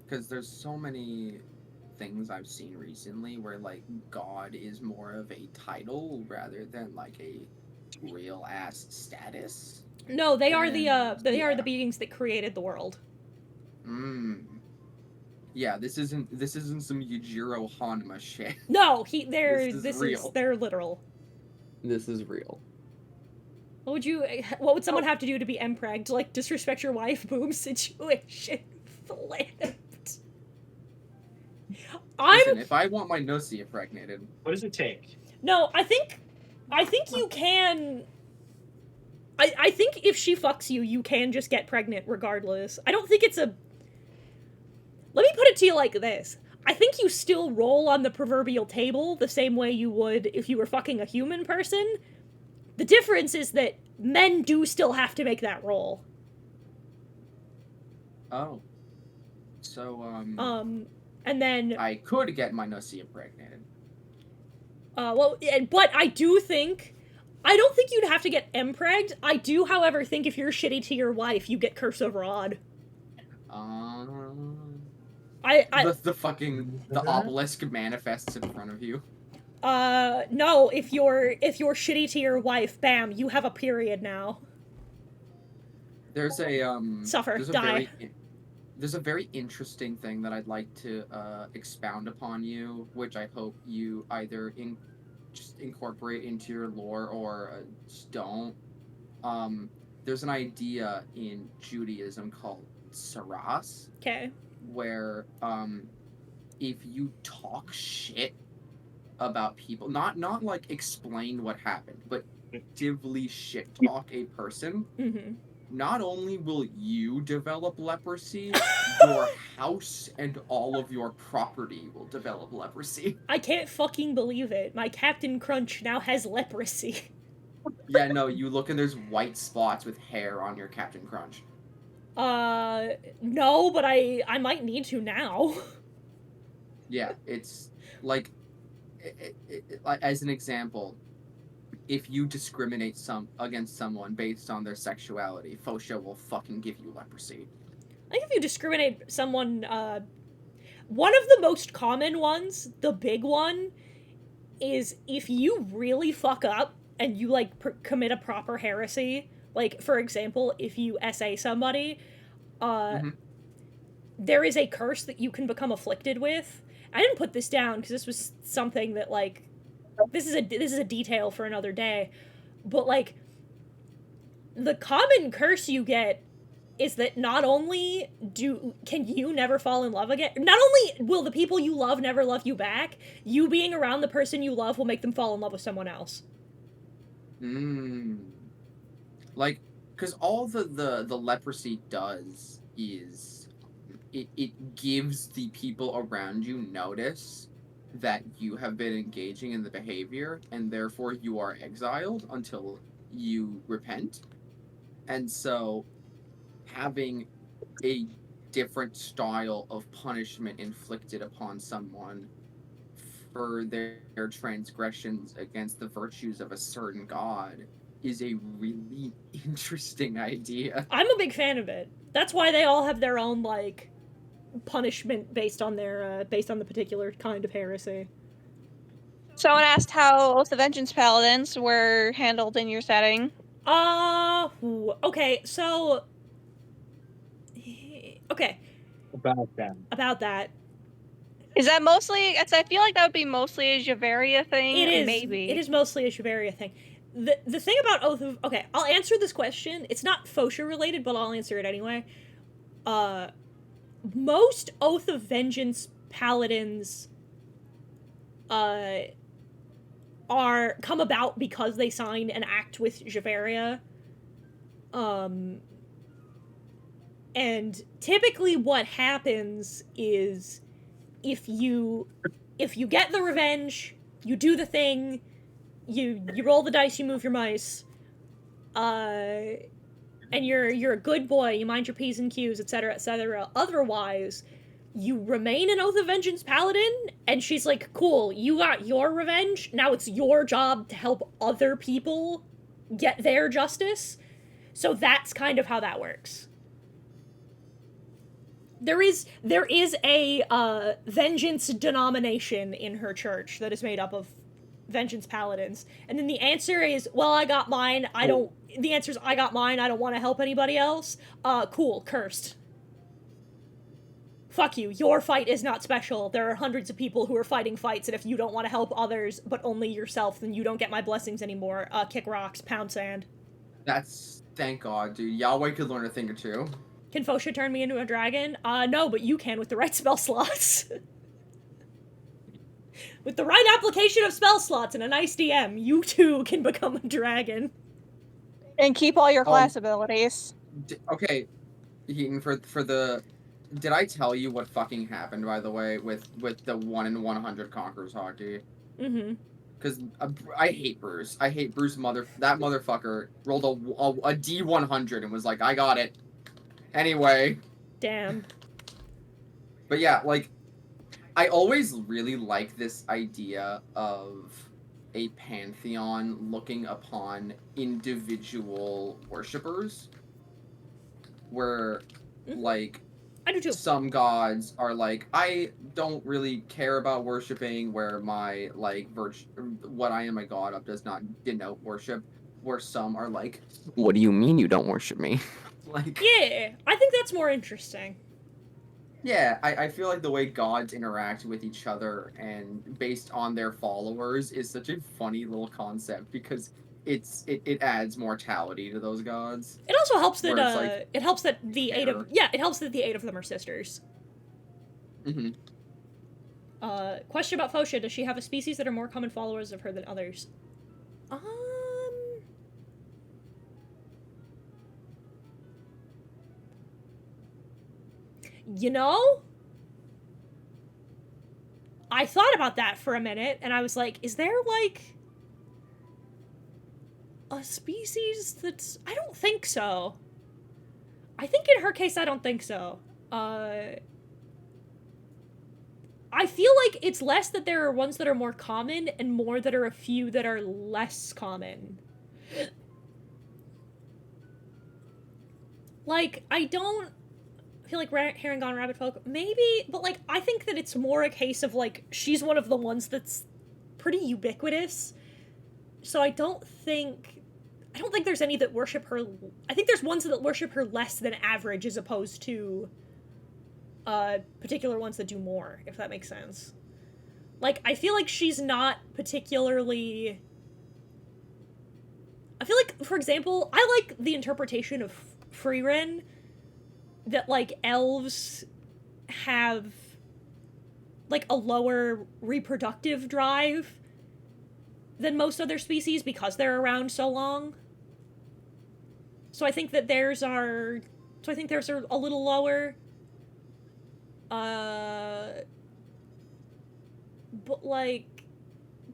Because there's so many things I've seen recently where like God is more of a title rather than like a real ass status. No, they are the are yeah. the beings that created the world. Yeah, this isn't some Yujiro Hanma shit. No, This is real. they're literal. This is real. What would someone have to do to be empregged? Like disrespect your wife? Boom situation. Flipped. Listen, if I want my Nossi impregnated, What does it take? No, I think you can. I think if she fucks you, you can just get pregnant regardless. I don't think it's a. Let me put it to you like this. I think you still roll on the proverbial table the same way you would if you were fucking a human person. The difference is that men do still have to make that roll. Oh. So, and then... I could get my Nossi impregnated. But I do think... I don't think you'd have to get empregged. I do, however, think if you're shitty to your wife, you get curse of rod. The obelisk manifests in front of you. No, if you're shitty to your wife, bam, you have a period now. There's a Suffer, die. There's a very interesting thing that I'd like to expound upon you, which I hope you either just incorporate into your lore or just don't. There's an idea in Judaism called saras. Okay. Where if you talk shit about people, not like explain what happened, but actively shit talk a person, not only will you develop leprosy, your house and all of your property will develop leprosy. I can't fucking believe it. My Captain Crunch now has leprosy. Yeah, no, you look and there's white spots with hair on your Captain Crunch. No, but I might need to now. Yeah, it's like, as an example, if you discriminate against someone based on their sexuality, Fotia will fucking give you leprosy. I think if you discriminate someone, one of the most common ones, the big one, is if you really fuck up and you, like, commit a proper heresy, like, for example, if you SA somebody, there is a curse that you can become afflicted with. I didn't put this down because this was something that, like, this is a detail for another day, but, like, the common curse you get is that not only can you never fall in love again, not only will the people you love never love you back, you being around the person you love will make them fall in love with someone else. Like, because all the leprosy does is it gives the people around you notice that you have been engaging in the behavior, and therefore you are exiled until you repent. And so having a different style of punishment inflicted upon someone for their transgressions against the virtues of a certain god is a really interesting idea. I'm a big fan of it. That's why they all have their own, like, punishment based on the particular kind of heresy. Someone asked how Oath of Vengeance paladins were handled in your setting. Okay, so... Okay. About that. Is that mostly... I feel like that would be mostly a Javaria thing. It is. Maybe. It is mostly a Javaria thing. The thing about Oath of... Okay, I'll answer this question. It's not Fotia related, but I'll answer it anyway. Most Oath of Vengeance paladins, come about because they signed an act with Javeria. And typically what happens is if you get the revenge, you do the thing, you roll the dice, you move your mice, and you're a good boy, you mind your P's and Q's, etc., etc. Otherwise, you remain an Oath of Vengeance paladin, and she's like, cool, you got your revenge, now it's your job to help other people get their justice. So that's kind of how that works. There is a vengeance denomination in her church that is made up of vengeance paladins, and then the answer is, well, I got mine. I don't want to help anybody else. Cool, cursed. Fuck you. Your fight is not special. There are hundreds of people who are fighting fights, and if you don't want to help others but only yourself, then you don't get my blessings anymore. Kick rocks, pound sand. That's thank God, dude. Yahweh could learn a thing or two. Can Fotia turn me into a dragon? No, but you can with the right spell slots. With the right application of spell slots and a nice DM, you too can become a dragon. And keep all your class abilities. Okay, Heaton, for the... Did I tell you what fucking happened, by the way, with the 1 in 100 Conquerors hockey? Mm-hmm. Because I hate Bruce. I hate Bruce that motherfucker rolled a D100 and was like, I got it. Anyway. Damn. But yeah, like, I always really like this idea of a pantheon looking upon individual worshippers. Where, like, I do too. Some gods are like, I don't really care about worshipping, where my, like, what I am a god of does not denote worship. Where some are like, what do you mean you don't worship me? Like, yeah, I think that's more interesting. Yeah, I feel like the way gods interact with each other and based on their followers is such a funny little concept because it adds mortality to those gods. It also helps that like, it helps that the eight of them are sisters. Mm-hmm. Question about Fotia: does she have a species that are more common followers of her than others? You know, I thought about that for a minute, and I was like, is there, like, a species that's... I don't think so. I think in her case, I don't think so. I feel like it's less that there are ones that are more common, and more that are a few that are less common. Like, I don't feel like Harengon Rabbit Folk, maybe, but, like, I think that it's more a case of, like, she's one of the ones that's pretty ubiquitous, so I don't think there's any that worship her. I think there's ones that worship her less than average as opposed to particular ones that do more, if that makes sense. Like, I feel like she's not particularly... I feel like, for example, I like the interpretation of Freerin that, like, elves have, like, a lower reproductive drive than most other species because they're around so long. So I think that theirs are a little lower. But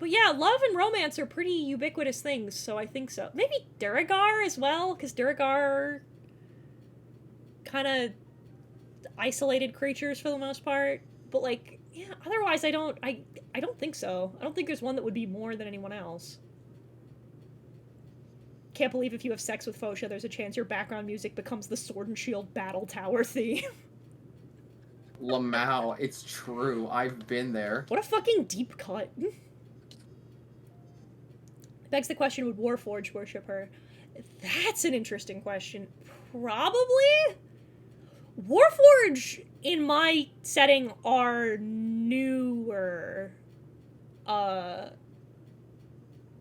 yeah, love and romance are pretty ubiquitous things, so I think so. Maybe Duragar as well, because Duragar kind of isolated creatures for the most part. But, like, yeah, otherwise I don't think so. I don't think there's one that would be more than anyone else. Can't believe if you have sex with Fotia, there's a chance your background music becomes the Sword and Shield Battle Tower theme. Lamau, it's true. I've been there. What a fucking deep cut. Begs the question, would Warforged worship her? That's an interesting question. Probably? Warforged, in my setting, are newer.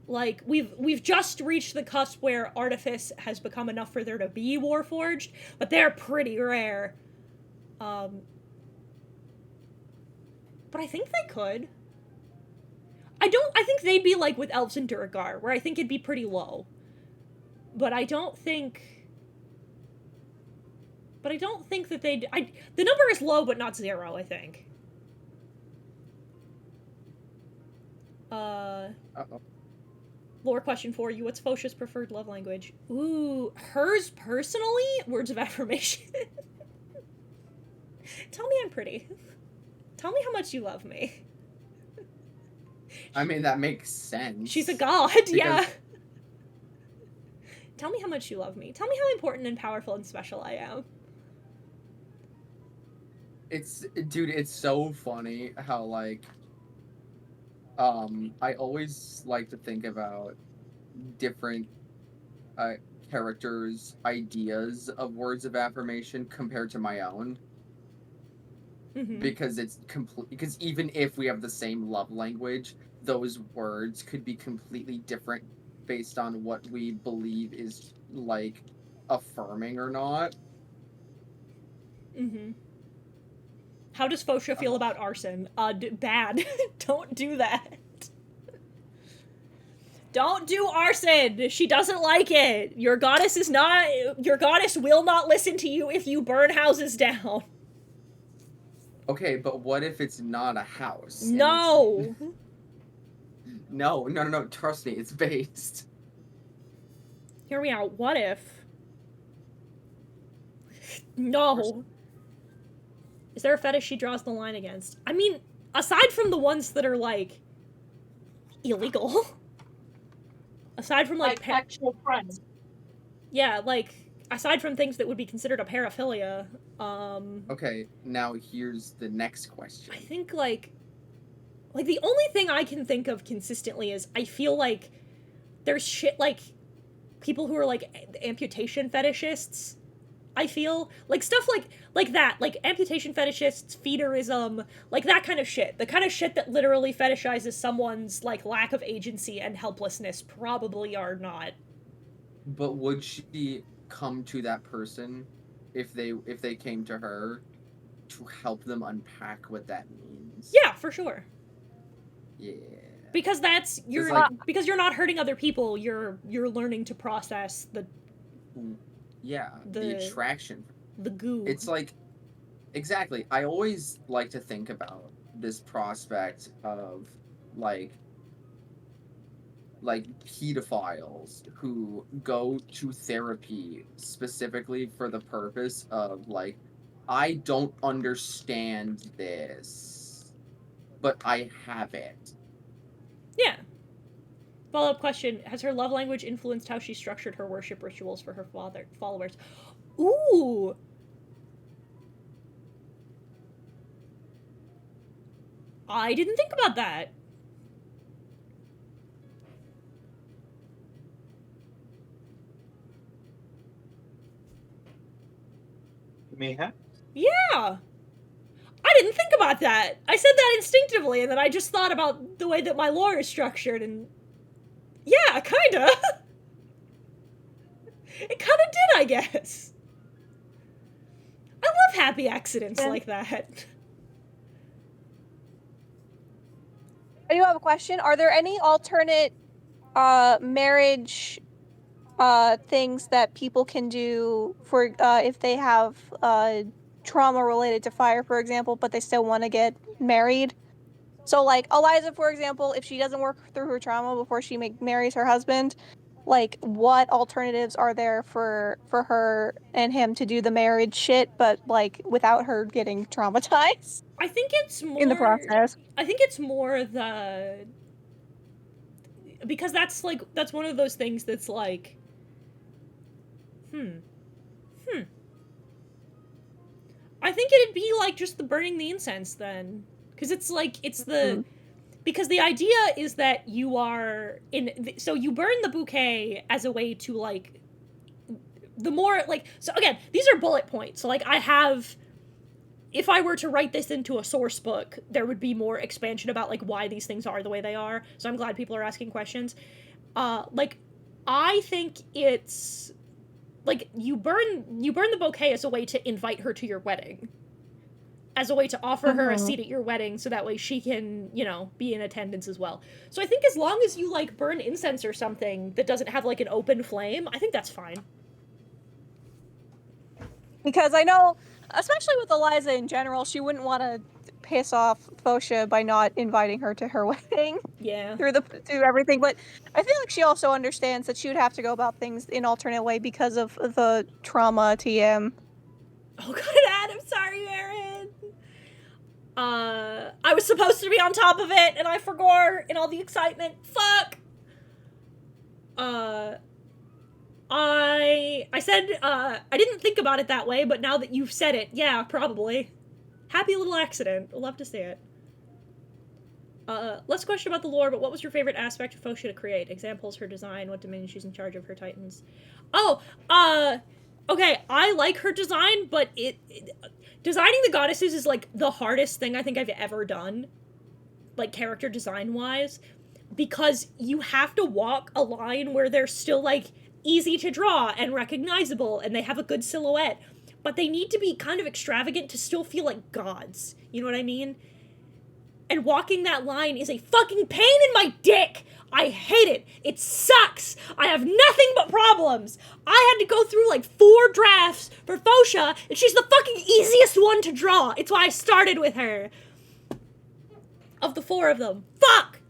Like, we've just reached the cusp where Artifice has become enough for there to be Warforged, but they're pretty rare. But I think they could. I think they'd be like with elves in Duragar, where I think it'd be pretty low. But I don't think that they'd... the number is low, but not 0, I think. Uh-oh. Lore question for you. What's Fotia's preferred love language? Ooh, hers personally? Words of affirmation. Tell me I'm pretty. Tell me how much you love me. I mean, that makes sense. She's a god, yeah. Tell me how much you love me. Tell me how important and powerful and special I am. Dude, it's so funny how, like, I always like to think about different characters' ideas of words of affirmation compared to my own. Because it's because even if we have the same love language, those words could be completely different based on what we believe is, like, affirming or not. How does Fotia feel about arson? Bad. Don't do that. Don't do arson! She doesn't like it! Your goddess will not listen to you if you burn houses down. Okay, but what if it's not a house? No! No, trust me, it's based. Hear me out. What if... No. Is there a fetish she draws the line against? I mean, aside from the ones that are, like, illegal. Aside from, like actual friends. Yeah, like, aside from things that would be considered a paraphilia, Okay, now here's the next question. I think, like, the only thing I can think of consistently is I feel like there's shit, like, people who are, like, amputation fetishists, I feel. Like, stuff like that. Like, amputation fetishists, feederism, like, that kind of shit. The kind of shit that literally fetishizes someone's, like, lack of agency and helplessness probably are not. But would she come to that person if they came to her to help them unpack what that means? Yeah, for sure. Yeah. Because that's because you're not hurting other people, you're learning to process the attraction, the goo. It's like, exactly. I always like to think about this prospect of like pedophiles who go to therapy specifically for the purpose of, like, I don't understand this, but I have it. Yeah. Follow-up question. Has her love language influenced how she structured her worship rituals for her followers? Ooh! I didn't think about that. May have. Yeah! I didn't think about that! I said that instinctively, and then I just thought about the way that my lore is structured, and... Yeah, kinda! It kinda did, I guess! I love happy accidents like that. I do have a question. Are there any alternate marriage things that people can do for if they have trauma related to fire, for example, but they still want to get married? So, like, Eliza, for example, if she doesn't work through her trauma before she marries her husband, like, what alternatives are there for her and him to do the marriage shit, but, like, without her getting traumatized? I think it's more... in the process. I think it's more the... Because that's one of those things that's like... I think it'd be, like, just the burning the incense, then. Because it's, like, it's the... Because the idea is that you are in... So you burn the bouquet as a way to, like... The more, like... So, again, these are bullet points. So, like, I have... If I were to write this into a source book, there would be more expansion about, like, why these things are the way they are. So I'm glad people are asking questions. Like, I think it's... Like, you burn the bouquet as a way to invite her to your wedding. as a way to offer her a seat at your wedding so that way she can, you know, be in attendance as well. So I think as long as you, like, burn incense or something that doesn't have, like, an open flame, I think that's fine. Because I know, especially with Eliza in general, she wouldn't want to piss off Fotia by not inviting her to her wedding. Yeah. Through everything, but I feel like she also understands that she would have to go about things in alternate way because of the trauma TM. Oh god, I'm sorry, Aaron. I was supposed to be on top of it and I forgot in all the excitement. Fuck. I said, I didn't think about it that way, but now that you've said it, yeah, probably. Happy little accident. Love to see it. Less question about the lore, but what was your favorite aspect of Fotia to create? Examples, her design, what dominion she's in charge of, her titans. Oh, okay, I like her design, but designing the goddesses is, like, the hardest thing I think I've ever done, like, character design-wise, because you have to walk a line where they're still, like, easy to draw and recognizable, and they have a good silhouette, but they need to be kind of extravagant to still feel like gods. You know what I mean? And walking that line is a fucking pain in my dick! I hate it! It sucks! I have nothing but problems! I had to go through like 4 drafts for Fotia, and she's the fucking easiest one to draw! It's why I started with her. Of the 4 of them. Fuck!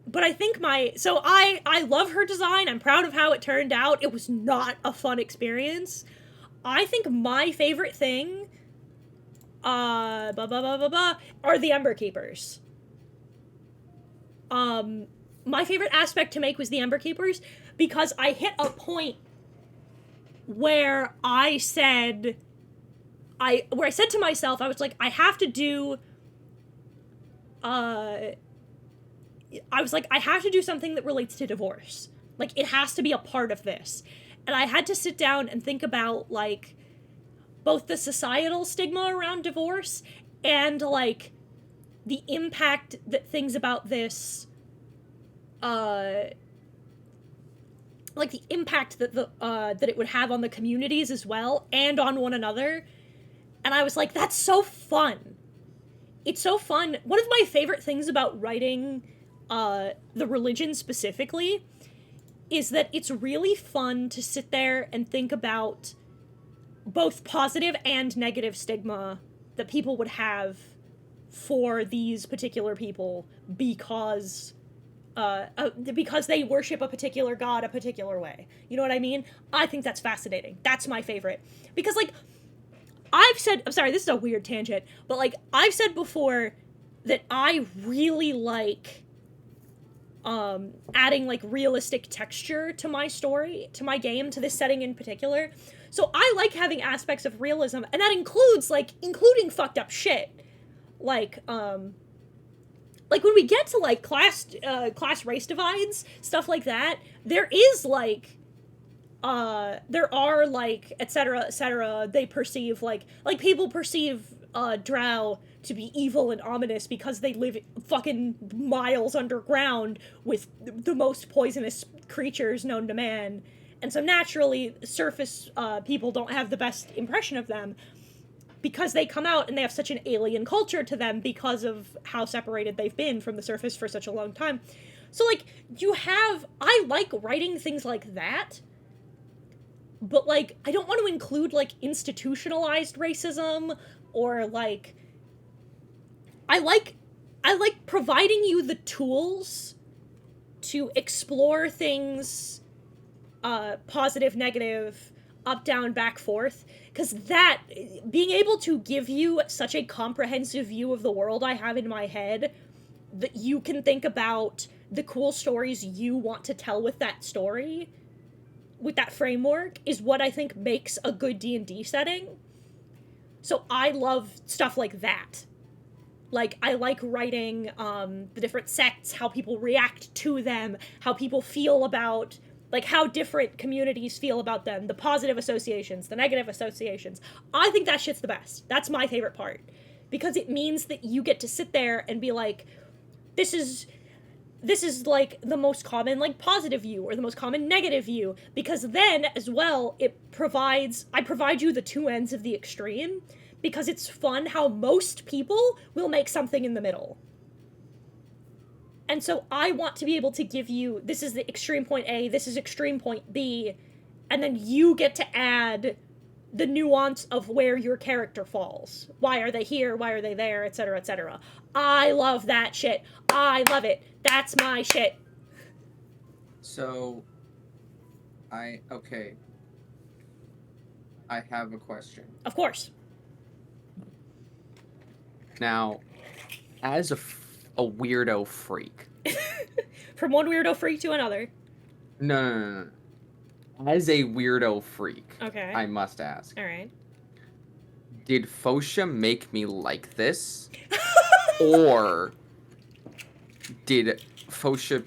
But I think so I love her design, I'm proud of how it turned out. It was not a fun experience. I think my favorite thing are the Ember Keepers. My favorite aspect to make was the Ember Keepers, because I hit a point where I said to myself, I was like, I have to do something that relates to divorce. Like, it has to be a part of this. And I had to sit down and think about, like, both the societal stigma around divorce and, like, the impact that things about this, like, the impact that that it would have on the communities as well, and on one another. And I was like, that's so fun. It's so fun. One of my favorite things about writing the religion specifically is that it's really fun to sit there and think about both positive and negative stigma that people would have for these particular people because they worship a particular god a particular way. You know what I mean? I think that's fascinating. That's my favorite. Because, like, I'm sorry, this is a weird tangent, but, like, I've said before that I really like adding, like, realistic texture to my story, to my game, to this setting in particular. So I like having aspects of realism, and that includes, like, including fucked up shit. Like when we get to, like, class race divides, stuff like that, there is, like, there are, like, etc., they perceive, like people perceive, drow to be evil and ominous because they live fucking miles underground with the most poisonous creatures known to man. And so naturally, surface, people don't have the best impression of them because they come out and they have such an alien culture to them because of how separated they've been from the surface for such a long time. So, like, I like writing things like that, but, like, I don't want to include, like, institutionalized racism or, like, I like providing you the tools to explore things, positive, negative, up, down, back, forth, because that, being able to give you such a comprehensive view of the world I have in my head, that you can think about the cool stories you want to tell with that story, with that framework, is what I think makes a good D&D setting. So I love stuff like that. Like, I like writing the different sects, how people react to them, how people feel about, like, how different communities feel about them, the positive associations, the negative associations. I think that shit's the best. That's my favorite part. Because it means that you get to sit there and be like, this is... this is like the most common like positive view or the most common negative view, because then as well I provide you the two ends of the extreme, because it's fun how most people will make something in the middle. And so I want to be able to give you, this is the extreme point A, this is extreme point B, and then you get to add the nuance of where your character falls. Why are they here? Why are they there? Etc., etc. I love that shit. I love it. That's my shit. So, okay. I have a question. Of course. Now, as a weirdo freak. From one weirdo freak to another. No. As a weirdo freak, Okay. I must ask. All right. Did Fotia make me like this? Or did Fotia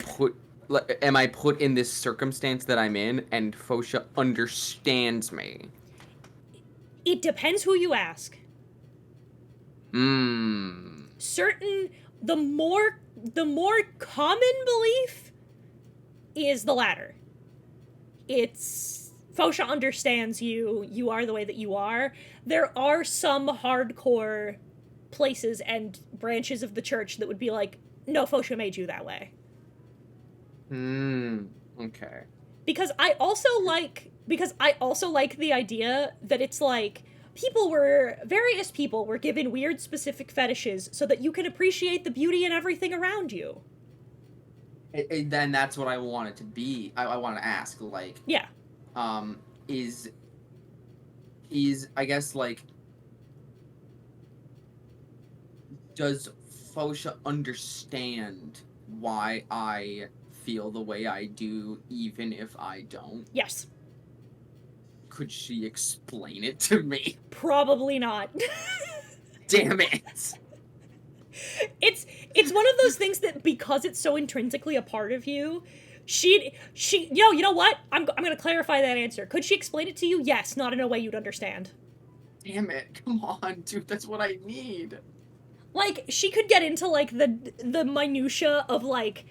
am I put in this circumstance that I'm in and Fotia understands me? It depends who you ask. Certain, the more common belief is the latter. It's Fotia understands you, you are the way that you are. There are some hardcore places and branches of the church that would be like, no, Fotia made you that way. Okay. Because I also like the idea that it's like various people were given weird specific fetishes so that you can appreciate the beauty in everything around you. Then that's what I want it to be. I want to ask, like, yeah, is I guess, like, does Fotia understand why I feel the way I do, even if I don't? Yes. Could she explain it to me? Probably not. Damn it. It's one of those things that because it's so intrinsically a part of you, you know what? I'm gonna clarify that answer. Could she explain it to you? Yes, not in a way you'd understand. Damn it. Come on, dude. That's what I need. Like, she could get into, like, the minutia of, like,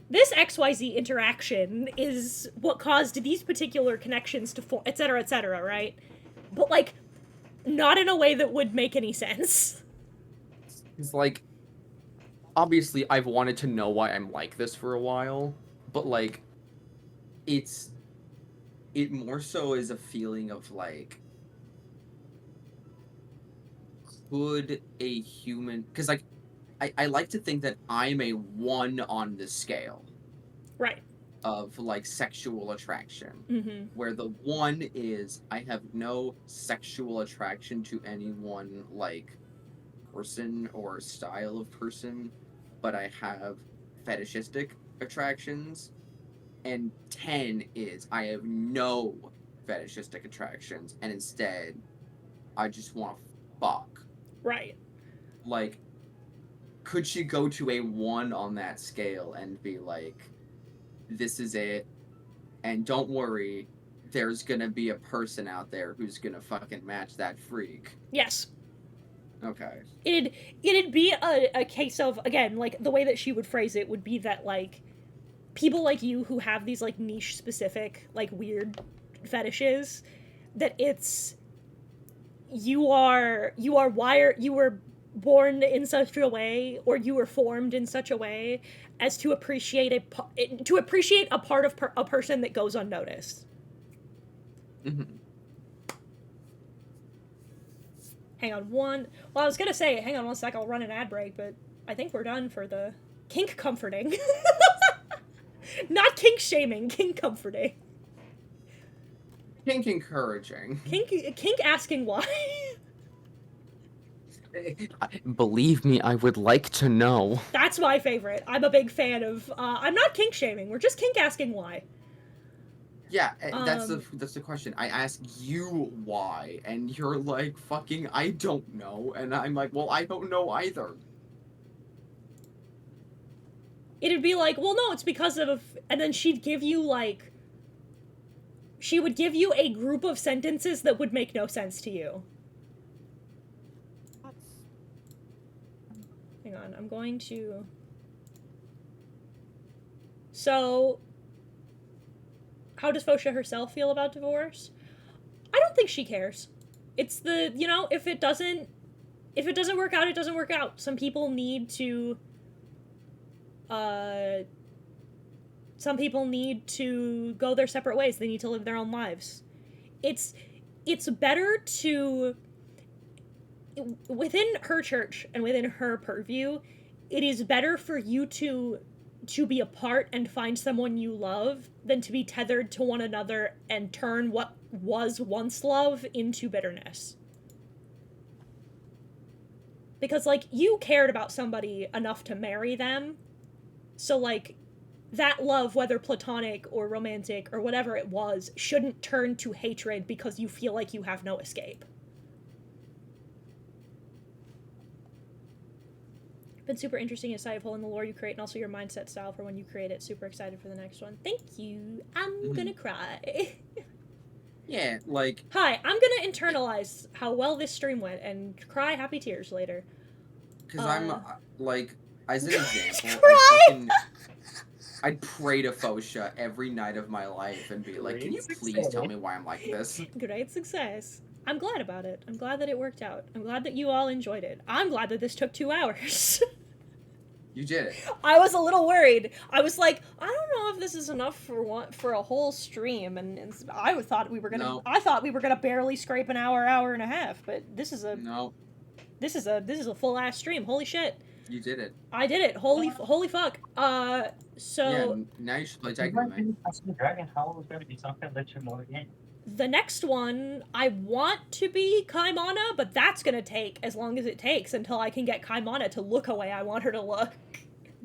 this XYZ interaction is what caused these particular connections to form, etc., right? But, like, not in a way that would make any sense. It's like, obviously, I've wanted to know why I'm like this for a while, but, like, it more so is a feeling of, like, could a human, because, like, I like to think that I'm a 1 on the scale. Right. Of, like, sexual attraction. Mm-hmm. Where the 1 is, I have no sexual attraction to anyone, like, person or style of person, but I have fetishistic attractions. And 10 is, I have no fetishistic attractions, and instead, I just want to fuck. Right. Like, could she go to a 1 on that scale and be like, this is it, and don't worry, there's gonna be a person out there who's gonna fucking match that freak? Yes. Okay. It'd be a case of, again, like, the way that she would phrase it would be that, like, people like you who have these, like, niche specific, like, weird fetishes, that it's, you were born in such a way, or you were formed in such a way as to appreciate a part of a person that goes unnoticed. Mm-hmm. Hang on I was gonna say, hang on one sec, I'll run an ad break, but I think we're done for the kink comforting. Not kink shaming, kink comforting. Kink encouraging. Kink asking why. Believe me, I would like to know. That's my favorite. I'm a big fan of, I'm not kink shaming, we're just kink asking why. Yeah, that's the question. I ask you why, and you're like, fucking, I don't know. And I'm like, well, I don't know either. It'd be like, well, no, it's because of, and then she'd give you, like, she would give you a group of sentences that would make no sense to you. Hang on, I'm going to... So, how does Fotia herself feel about divorce? I don't think she cares. It's the, you know, if it doesn't work out, it doesn't work out. Some people need to go their separate ways. They need to live their own lives. It's better to, within her church and within her purview, it is better for you to be apart and find someone you love than to be tethered to one another and turn what was once love into bitterness. Because, like, you cared about somebody enough to marry them, so, like, that love, whether platonic or romantic or whatever it was, shouldn't turn to hatred because you feel like you have no escape. Been super interesting, insightful in the lore you create and also your mindset style for when you create it. Super excited for the next one. Thank you. I'm gonna cry. Yeah, like... Hi, I'm gonna internalize how well this stream went and cry happy tears later. Because I'm, like, as an example, Cry! I'd pray to Fotia every night of my life and be like, can you please tell me why I'm like this? Great success. I'm glad about it. I'm glad that it worked out. I'm glad that you all enjoyed it. I'm glad that this took 2 hours. You did it. I was a little worried. I was like, I don't know if this is enough for a whole stream, and I thought we were gonna. No. I thought we were gonna barely scrape an hour and a half, but this is a. No. This is a full ass stream. Holy shit. You did it. I did it. Holy fuck. So. Yeah, now you should play Tekken with me. Dragon, how was going to be something that you more again? The next one, I want to be Kaimana, but that's gonna take as long as it takes until I can get Kaimana to look away I want her to look.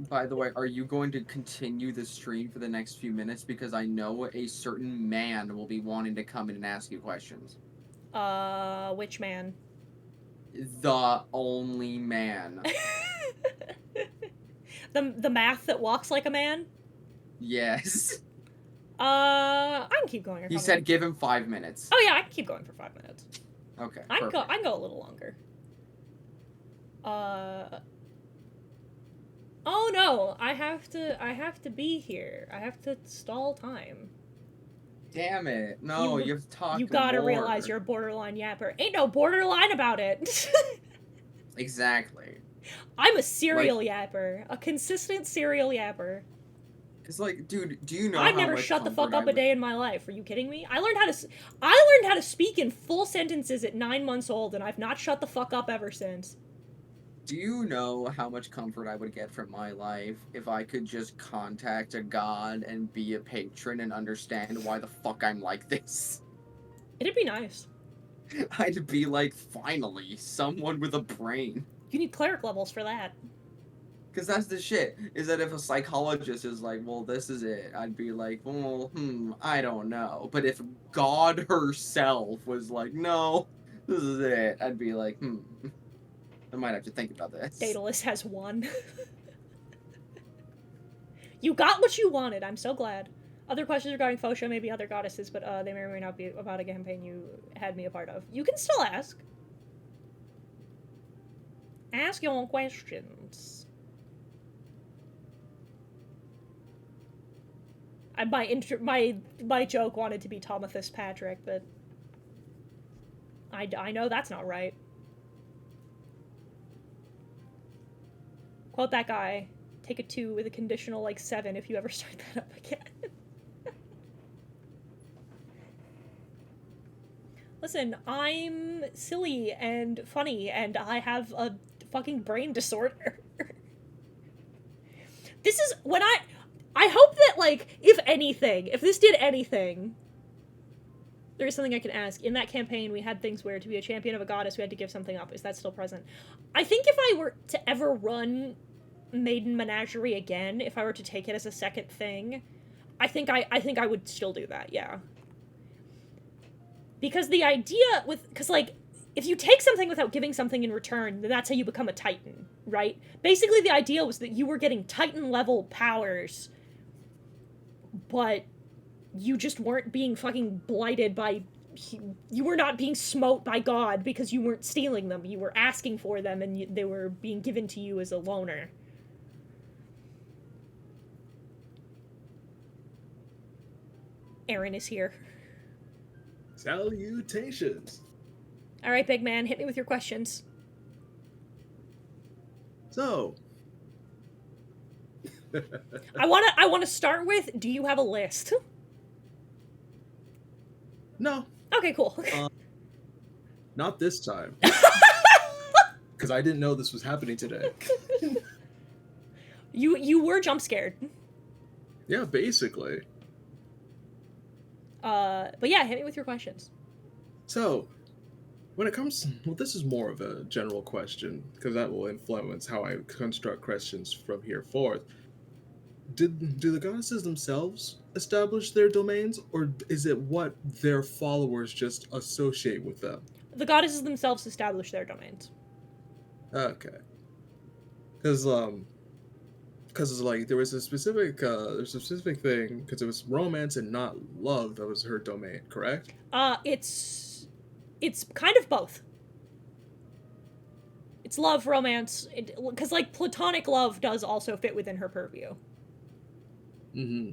By the way, are you going to continue the stream for the next few minutes? Because I know a certain man will be wanting to come in and ask you questions. Which man? The only man. The math that walks like a man? Yes. I can keep going. He said give him 5 minutes. Oh yeah, I can keep going for 5 minutes. Okay. I can go a little longer. Oh no, I have to be here. I have to stall time. Damn it. No, you have to talk You gotta more. realize you're a borderline yapper. Ain't no borderline about it. Exactly. I'm a serial yapper. A consistent serial yapper. It's like, dude, do you know I've how never much shut the fuck comfort up a day in my life. Are you kidding me? I learned how to speak in full sentences at 9 months old, and I've not shut the fuck up ever since. Do you know how much comfort I would get from my life if I could just contact a god and be a patron and understand why the fuck I'm like this? It'd be nice. I'd be like, finally, someone with a brain. You need cleric levels for that. Because that's the shit, is that if a psychologist is like, well, this is it, I'd be like, well, I don't know. But if God herself was like, no, this is it, I'd be like, I might have to think about this. Daedalus has won. You got what you wanted. I'm so glad. Other questions regarding Fotia, maybe other goddesses, but they may or may not be about a campaign you had me a part of. You can still ask. Ask your own questions. My joke wanted to be Thomas Patrick, but I know that's not right. Quote that guy. Take a 2 with a conditional, like, 7 if you ever start that up again. Listen, I'm silly and funny, and I have a fucking brain disorder. This is when I hope that, like, if this did anything, there is something I can ask. In that campaign, we had things where to be a champion of a goddess, we had to give something up. Is that still present? I think if I were to ever run Maiden Menagerie again, if I were to take it as a second thing, I think I would still do that, yeah. Because the idea because, like, if you take something without giving something in return, then that's how you become a Titan, right? Basically, the idea was that you were getting Titan-level powers, but you just weren't being fucking blighted by... You were not being smote by God because you weren't stealing them. You were asking for them, and they were being given to you as a loner. Aaron is here. Salutations. All right, big man, hit me with your questions. So, I wanna start with, do you have a list? no, Okay, cool. not this time. Because I didn't know this was happening today. You were jump scared. Yeah, basically. But yeah, hit me with your questions. So, when it comes, well, this is more of a general question because that will influence how I construct questions from here forth. Do the goddesses themselves establish their domains, or is it what their followers just associate with them? The goddesses themselves establish their domains. Okay. Because like there was a specific thing because it was romance and not love that was her domain, correct? It's kind of both. It's love, romance, because like platonic love does also fit within her purview. Mm-hmm.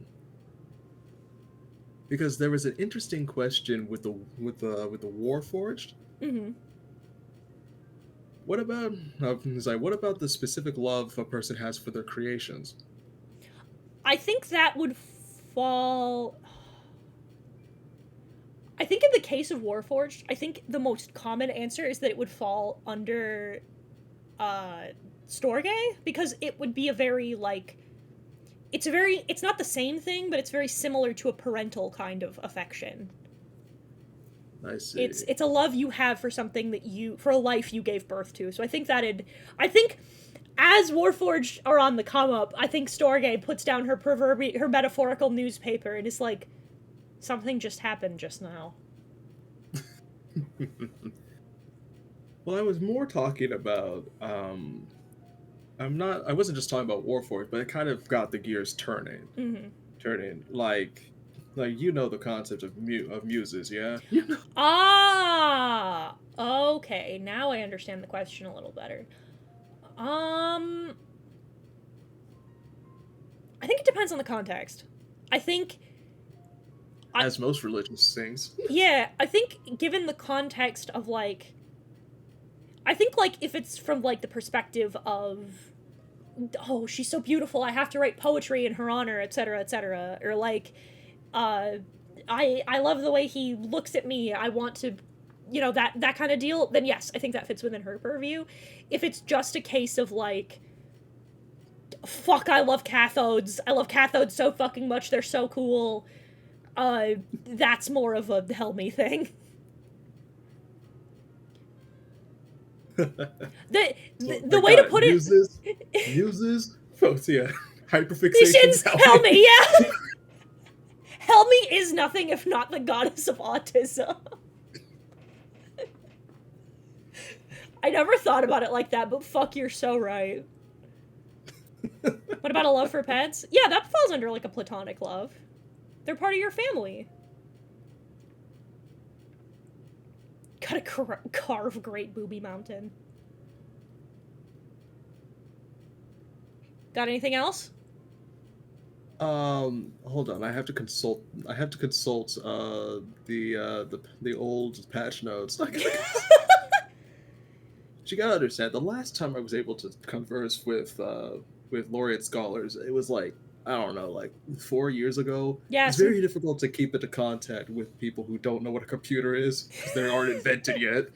Because there was an interesting question with the Warforged. Mm-hmm. What about what about the specific love a person has for their creations? I think that would fall. I think in the case of Warforged, I think the most common answer is that it would fall under Storge, because it would be a very like it's not the same thing, but it's very similar to a parental kind of affection. I see. It's a love you have for something that for a life you gave birth to. So I think as Warforged are on the come up, I think Storge puts down her metaphorical newspaper and is like, something just happened just now. Well, I was more talking about I wasn't just talking about Warforged, but it kind of got the gears turning. Mm-hmm. Like the concept of muses, yeah? Ah, okay. Now I understand the question a little better. I think it depends on the context. I think as most religious things. Yeah, I think given the context of like, I think like if it's from like the perspective of, oh, she's so beautiful, I have to write poetry in her honor, etc., etc., or like, I love the way he looks at me, I want to, that kind of deal, then yes, I think that fits within her purview. If it's just a case of like, fuck, I love cathodes so fucking much, they're so cool, that's more of a help me thing. The way to put it, muses, Fotia, hyperfixations, help me, yeah. Help me is nothing if not the goddess of autism. I never thought about it like that, but fuck, you're so right. What about a love for pets? Yeah, that falls under like a platonic love. They're part of your family. Gotta carve Great Booby Mountain. Got anything else? Hold on. I have to consult the old patch notes. You gotta understand. The last time I was able to converse with Lauriet scholars, it was like, I don't know, like 4 years ago. Yeah, it's very difficult to keep into contact with people who don't know what a computer is because they aren't invented yet.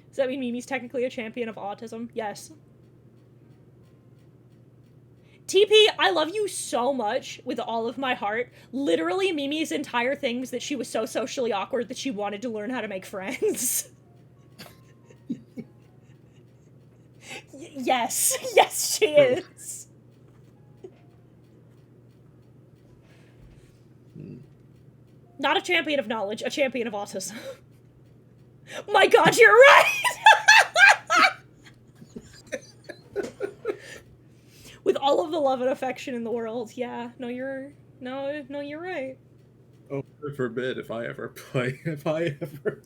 Does that mean Mimi's technically a champion of autism? Yes. TP, I love you so much with all of my heart. Literally, Mimi's entire thing was that she was so socially awkward that she wanted to learn how to make friends. Yes. Yes, she is. Not a champion of knowledge, a champion of autism. My god, you're right! With all of the love and affection in the world, yeah. No, you're right. Oh, forbid if I ever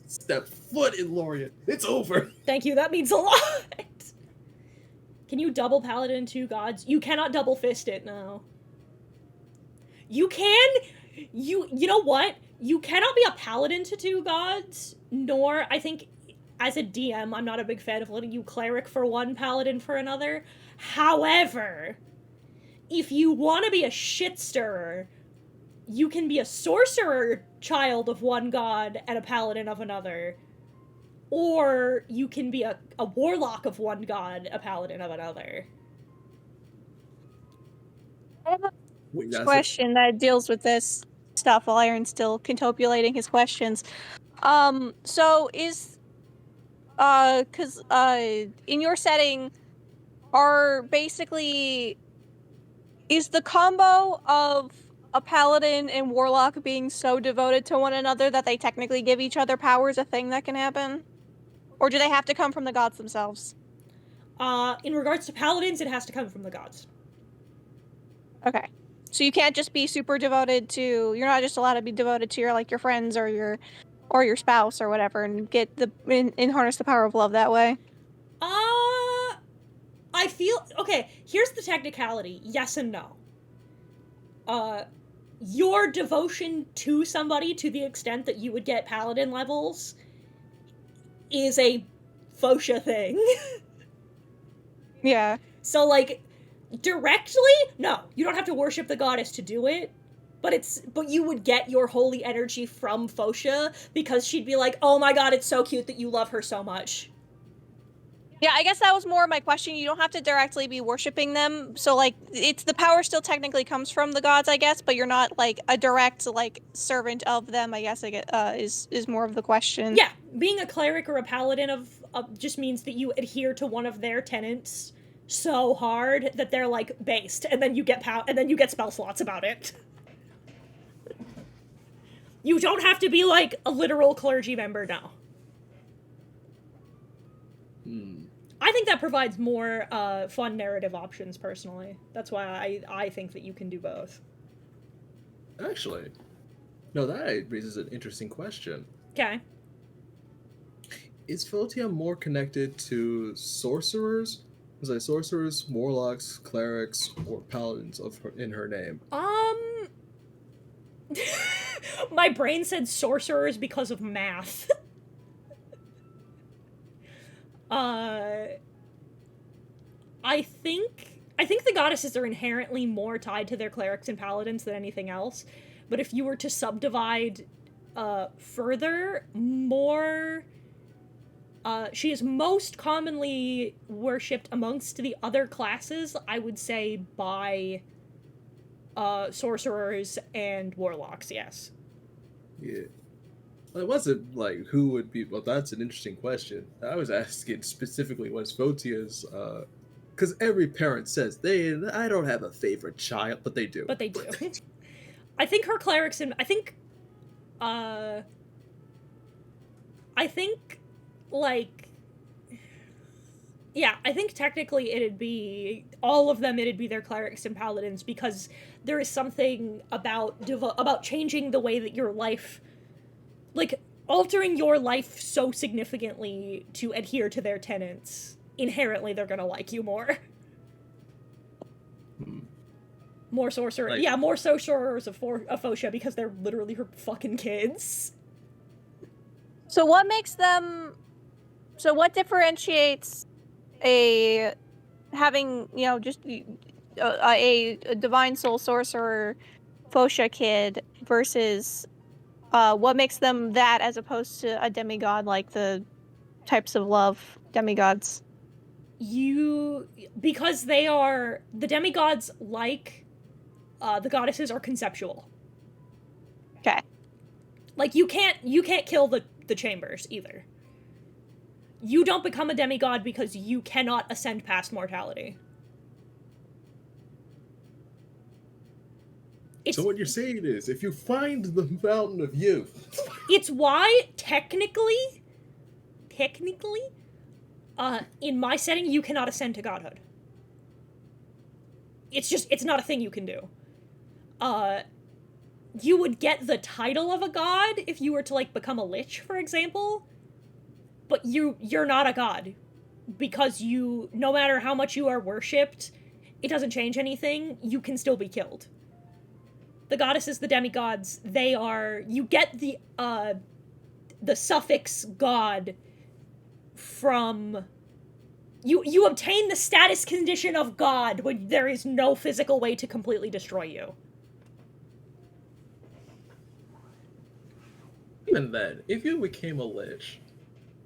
step foot in Lauriet, it's over. Thank you, that means a lot. Can you double paladin 2 gods? You cannot double fist it, no. You know what? You cannot be a paladin to two gods, nor, I think, as a DM, I'm not a big fan of letting you cleric for one, paladin for another. However, if you want to be a shit stirrer, you can be a sorcerer child of one god and a paladin of another. Or you can be a warlock of one god, a paladin of another. I have a question that deals with this stuff while Aaron's still contopulating his questions. So is because in your setting are basically is the combo of a paladin and warlock being so devoted to one another that they technically give each other powers a thing that can happen? Or do they have to come from the gods themselves? In regards to paladins, it has to come from the gods. Okay. So you can't just be super devoted to, you're not just allowed to be devoted to your friends or your spouse or whatever and get and harness the power of love that way. I feel, okay, here's the technicality. Yes and no. Your devotion to somebody to the extent that you would get paladin levels is a Fotia thing. Yeah. So, like, directly, no, you don't have to worship the goddess to do it, but you would get your holy energy from Fotia because she'd be like, oh my god, it's so cute that you love her so much. Yeah, I guess that was more my question. You don't have to directly be worshiping them. So, like, it's the power still technically comes from the gods, I guess, but you're not, like, a direct, like, servant of them, I guess, is more of the question. Yeah, being a cleric or a paladin of just means that you adhere to one of their tenets so hard that they're, like, based, and then you get spell slots about it. You don't have to be, like, a literal clergy member now. I think that provides more fun narrative options, personally. That's why I think that you can do both. Actually, no, that raises an interesting question. Okay. Is Fotia more connected to sorcerers? Was like sorcerers, warlocks, clerics, or paladins in her name? My brain said sorcerers because of math. I think the goddesses are inherently more tied to their clerics and paladins than anything else. But if you were to subdivide further, more she is most commonly worshipped amongst the other classes, I would say, by sorcerers and warlocks, yes. Yeah. It wasn't like who would be. Well, that's an interesting question. I was asking specifically what's Fotia's. Because every parent says I don't have a favorite child, but they do. But they do. I think her clerics and I think like, yeah, I think technically it'd be all of them. It'd be their clerics and paladins because there is something about changing the way that your life, like altering your life so significantly to adhere to their tenets. Inherently, they're gonna like you more. More sorcerers, like, yeah, more sorcerers of Fotia because they're literally her fucking kids. So what makes them? So what differentiates having just a divine soul sorcerer Fotia kid versus what makes them that as opposed to a demigod like the types of love demigods? Because the demigods, like the goddesses, are conceptual. Okay. Like you can't kill the chambers either. You don't become a demigod because you cannot ascend past mortality. So what you're saying is, if you find the fountain of youth, it's why technically, in my setting, you cannot ascend to godhood. It's not a thing you can do. You would get the title of a god if you were to, like, become a lich, for example, but you're not a god, because no matter how much you are worshipped, it doesn't change anything, you can still be killed. the goddesses, the demigods, they are, you get the suffix god from, you obtain the status condition of god when there is no physical way to completely destroy you. Even then, if you became a lich,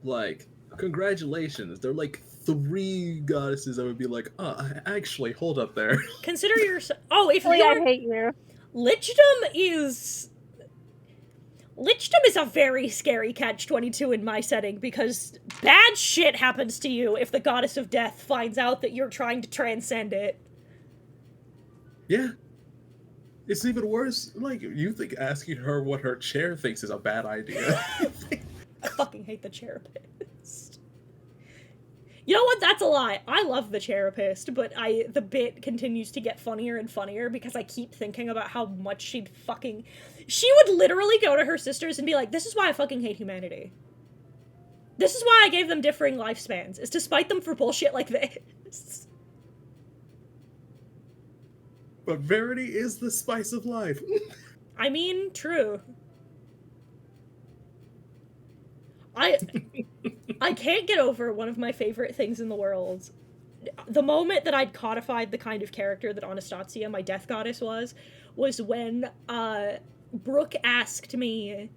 like, congratulations. There are like 3 goddesses that would be like, actually, hold up there. Consider yourself. Oh, if Really, I you're. hate you. Lichdom is a very scary catch-22 in my setting, because bad shit happens to you if the goddess of death finds out that you're trying to transcend it. Yeah. It's even worse. Like, you think asking her what her chair thinks is a bad idea. I fucking hate the Cherapist. You know what? That's a lie. I love the Cherapist, but the bit continues to get funnier and funnier because I keep thinking about how much she would literally go to her sisters and be like, this is why I fucking hate humanity. This is why I gave them differing lifespans, is to spite them for bullshit like this. But verity is the spice of life. I mean, true. I can't get over one of my favorite things in the world. The moment that I'd codified the kind of character that Anastasia, my death goddess, was when Brooke asked me,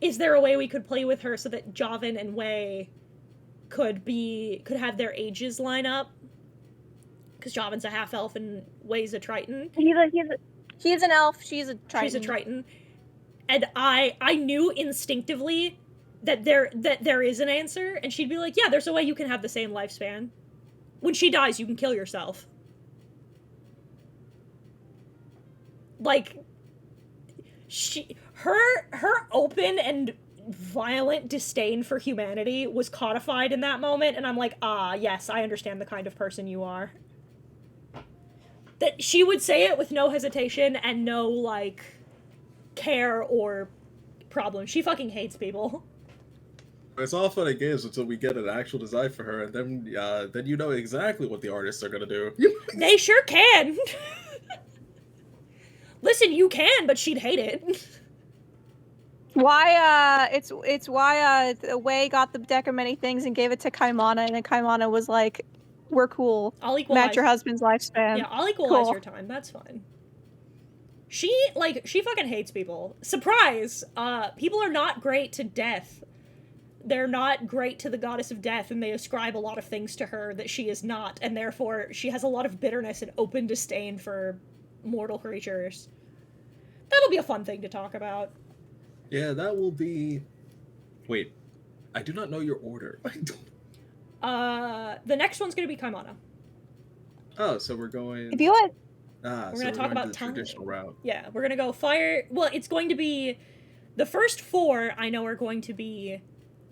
is there a way we could play with her so that Javin and Wei could have their ages line up? Because Javin's a half-elf and Wei's a Triton. He's an elf, she's a Triton. She's a Triton. And I knew instinctively that there is an answer, and she'd be like, yeah, there's a way you can have the same lifespan. When she dies, you can kill yourself. Like, her open and violent disdain for humanity was codified in that moment, and I'm like, yes, I understand the kind of person you are. That she would say it with no hesitation and no, like, care or problem. She fucking hates people. It's all fun and games until we get an actual design for her, and then you know exactly what the artists are gonna do. They sure can. Listen, you can, but she'd hate it. Why, it's why, Wei got the deck of many things and gave it to Kaimana, and then Kaimana was like, we're cool. I'll equalize. Match your husband's lifespan. Yeah, I'll equalize Cool. your time. That's fine. She fucking hates people. Surprise! People are not great to death. They're not great to the goddess of death, and they ascribe a lot of things to her that she is not, and therefore she has a lot of bitterness and open disdain for mortal creatures. That'll be a fun thing to talk about. Yeah, that will be... Wait, I do not know your order. The next one's gonna be Kaimana. Oh, so we're going... If you want... We're gonna talk about the traditional route. Yeah, we're gonna go fire... Well, it's going to be... The first 4, I know, are going to be...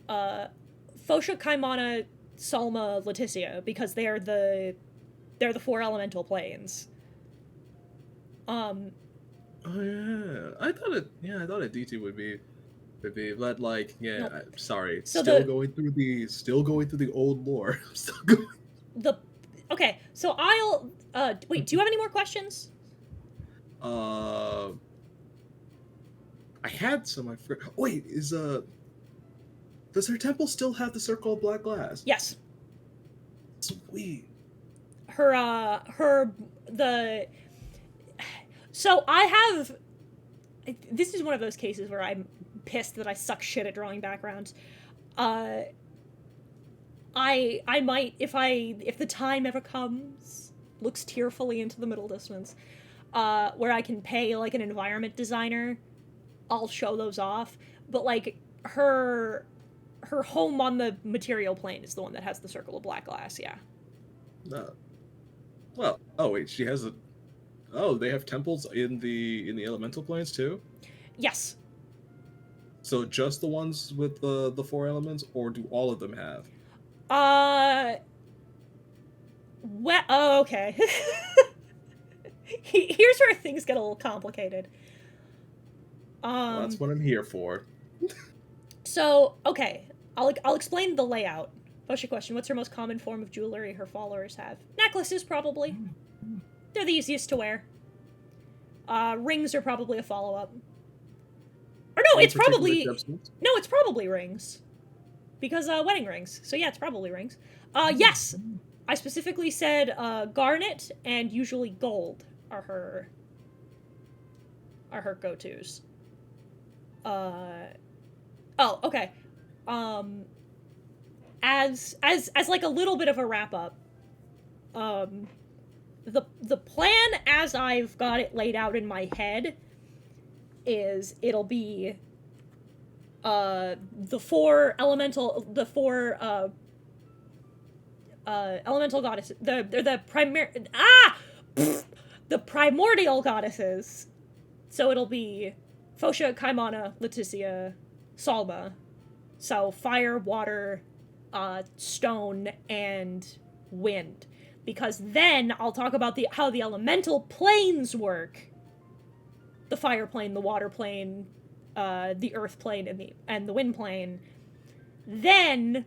Fotia, Kaimana, Salma, Leticia, because they're the 4 elemental planes. Oh yeah, I thought a D2 would be, but like, yeah, Nope. I'm sorry, So still going through the old lore. I'm still going. Okay, so I'll, wait, do you have any more questions? I had some, I forgot. Wait, does her temple still have the circle of black glass? Yes. Sweet. So I have, this is one of those cases where I'm pissed that I suck shit at drawing backgrounds. I might, if the time ever comes, looks tearfully into the middle distance, where I can pay, like, an environment designer, I'll show those off. But, like, her home on the material plane is the one that has the circle of black glass, yeah. Well, oh wait, she has they have temples in the elemental planes too? Yes. So just the ones with the 4 elements, or do all of them have? Well, oh, okay. Here's where things get a little complicated. Well, that's what I'm here for. So, okay, I'll explain the layout. What's your question? What's her most common form of jewelry her followers have? Necklaces, probably. They're the easiest to wear. Rings are probably a follow-up. Or no, Any it's particular probably... gemstones? No, it's probably rings. Because, wedding rings. So yeah, it's probably rings. Yes! I specifically said, garnet and usually gold are her go-tos. Oh, okay. As like a little bit of a wrap-up, the plan as I've got it laid out in my head is it'll be the four elemental goddesses, the primordial goddesses. So it'll be Fotia, Kaimana, Leticia, Salma. So fire, water, stone, and wind. Because then I'll talk about how the elemental planes work. The fire plane, the water plane, the earth plane, and the wind plane. Then,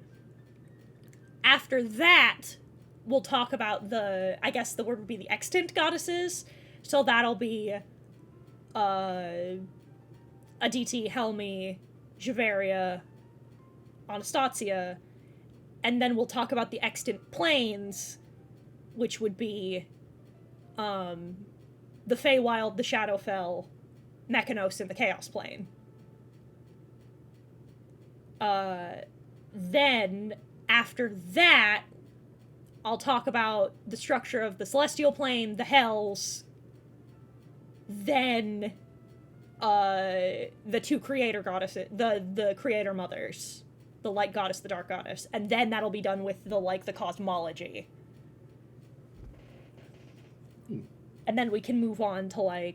after that, we'll talk about I guess the word would be the extant goddesses. So that'll be Aditi, Helmi, Javeria, Anastasia, and then we'll talk about the extant planes, which would be the Feywild, the Shadowfell, Mechanos, and the Chaos Plane. Then, after that, I'll talk about the structure of the Celestial Plane, the Hells, then the two creator goddesses, the creator mothers, the light goddess, the dark goddess, and then that'll be done with the cosmology. And then we can move on to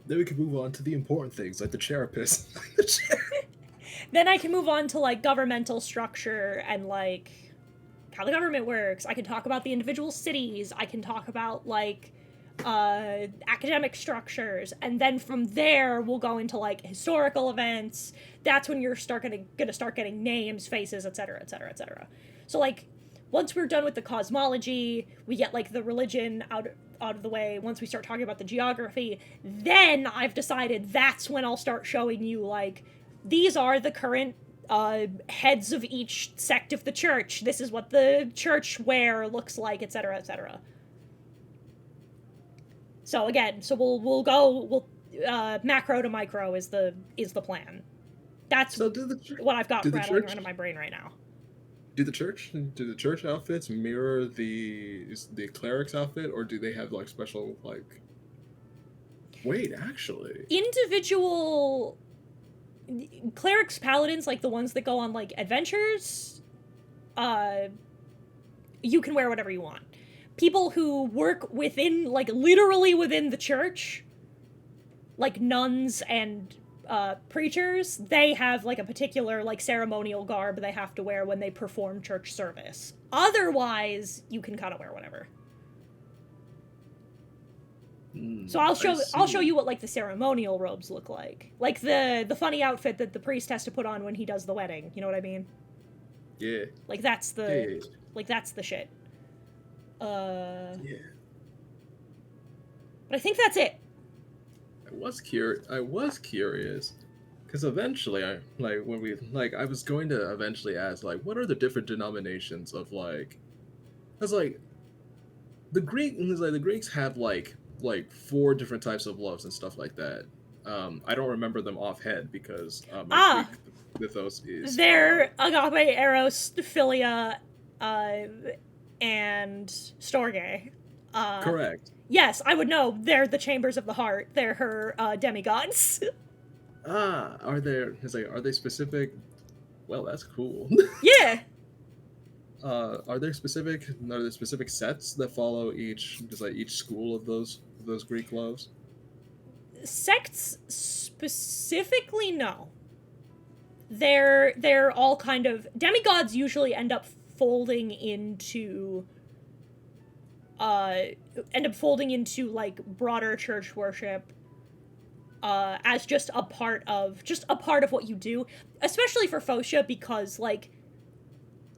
Then we can move on to the important things, like the Charapis. Then I can move on to governmental structure and how the government works. I can talk about the individual cities. I can talk about academic structures, and then from there we'll go into historical events. That's when you're gonna start getting names, faces, etc., etc., etc. So once we're done with the cosmology, we get the religion out of the way. Once we start talking about the geography, then I've decided that's when I'll start showing you these are the current heads of each sect of the church. This is what the church wear looks like, etc., etc. So again, we'll go macro to micro is the plan. That's what I've got rattling around in my brain right now. Do the church outfits mirror the cleric's outfit, or do they have special Wait, actually, individual clerics, paladins, the ones that go on adventures, you can wear whatever you want. People who work within literally within the church, nuns and preachers, they have a particular ceremonial garb they have to wear when they perform church service. Otherwise, you can kind of wear whatever. So I'll show you what the ceremonial robes look like. The funny outfit that the priest has to put on when he does the wedding. You know what I mean? Yeah. That's the that's the shit. Yeah. But I think that's it. I was curious, because eventually, I was going to eventually ask, what are the different denominations of because the Greeks have four different types of loves and stuff like that. I don't remember them offhand because my Greek mythos is they're agape, eros, philia, and storge. Correct. Yes, I would know. They're the chambers of the heart. They're her demigods. Are they specific? Well, that's cool. Yeah. Are there specific sets that follow each school of those Greek loves? Sects specifically, no. They're all kind of demigods usually end up folding into broader church worship as just a part of what you do, especially for Fotia, because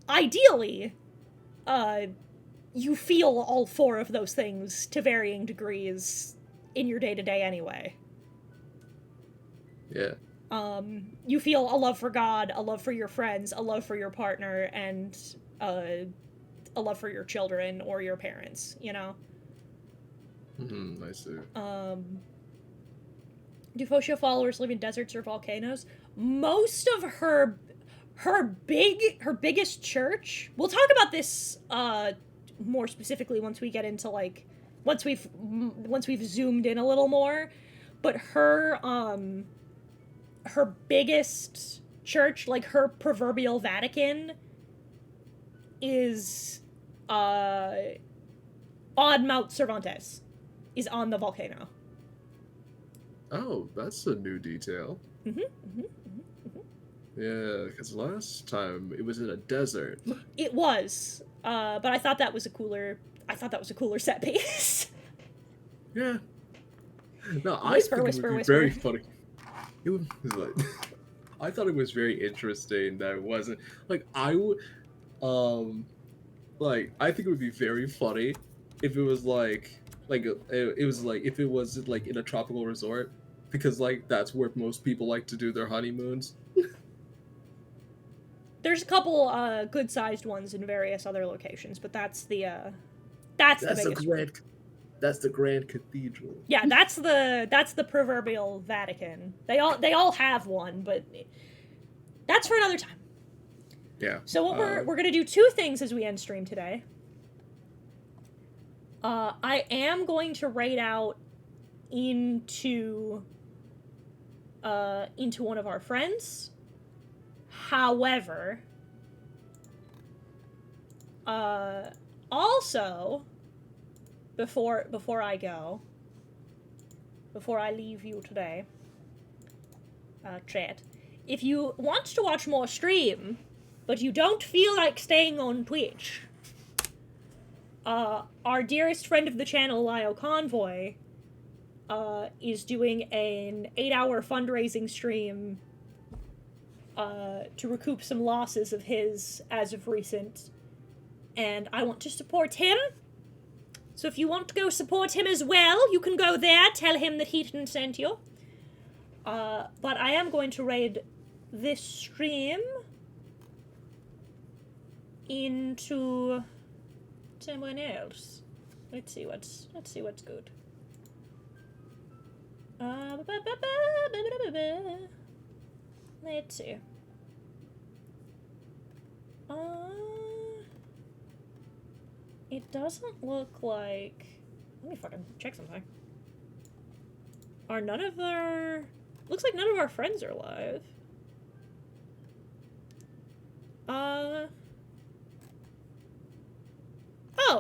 ideally you feel all four of those things to varying degrees in your day-to-day anyway. Yeah. You feel a love for God, a love for your friends, a love for your partner, and a love for your children or your parents, you know? I see. Do Fotia followers live in deserts or volcanoes? Most of her biggest church. We'll talk about this more specifically once we get into like once we've zoomed in a little more. But her biggest church, like her proverbial Vatican, is on Mount Cervantes, is on the volcano. Oh, that's a new detail. Yeah, because last time it was in a desert. It was, but I thought that was a cooler set piece. Yeah. No, Whisper, I think whisper, it would be whisper. very funny. It was like, I thought it was very interesting that it wasn't like I would, like I think it would be very funny if it was like it was like if it was like in a tropical resort, because like that's where most people like to do their honeymoons. There's a couple good-sized ones in various other locations, but that's the biggest one. That's the Grand Cathedral. Yeah, that's the proverbial Vatican. They all have one, but that's for another time. Yeah. So what we're gonna do two things as we end stream today. I am going to raid out into one of our friends. However, also, before I leave you today, chat, if you want to watch more stream, but you don't feel like staying on Twitch, our dearest friend of the channel, Lio Convoy, is doing an 8-hour fundraising stream to recoup some losses of his as of recent, and I want to support him. So if you want to go support him as well, you can go there, tell him that Heaton sent you. But I am going to raid this stream into someone else. Let's see what's good. Let's see. It doesn't look like... Let me fucking check something. Looks like none of our friends are live. Oh,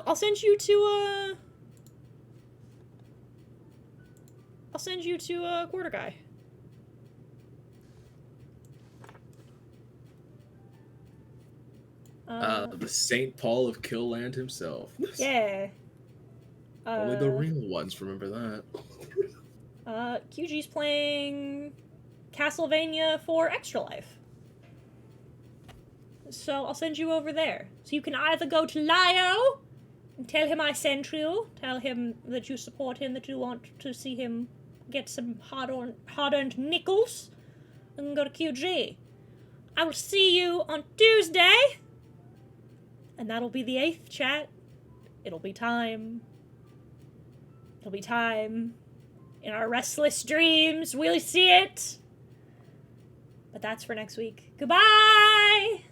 I'll send you to Quarter Guy. The Saint Paul of Killland himself. Yeah. Only the real ones remember that. QG's playing Castlevania 4 Extra Life. So I'll send you over there. So you can either go to Lio and tell him I sent you, tell him that you support him, that you want to see him get some hard-earned nickels, and go to QG. I will see you on Tuesday, and that'll be the 8th chat. It'll be time. It'll be time. In our restless dreams, we'll see it. But that's for next week. Goodbye!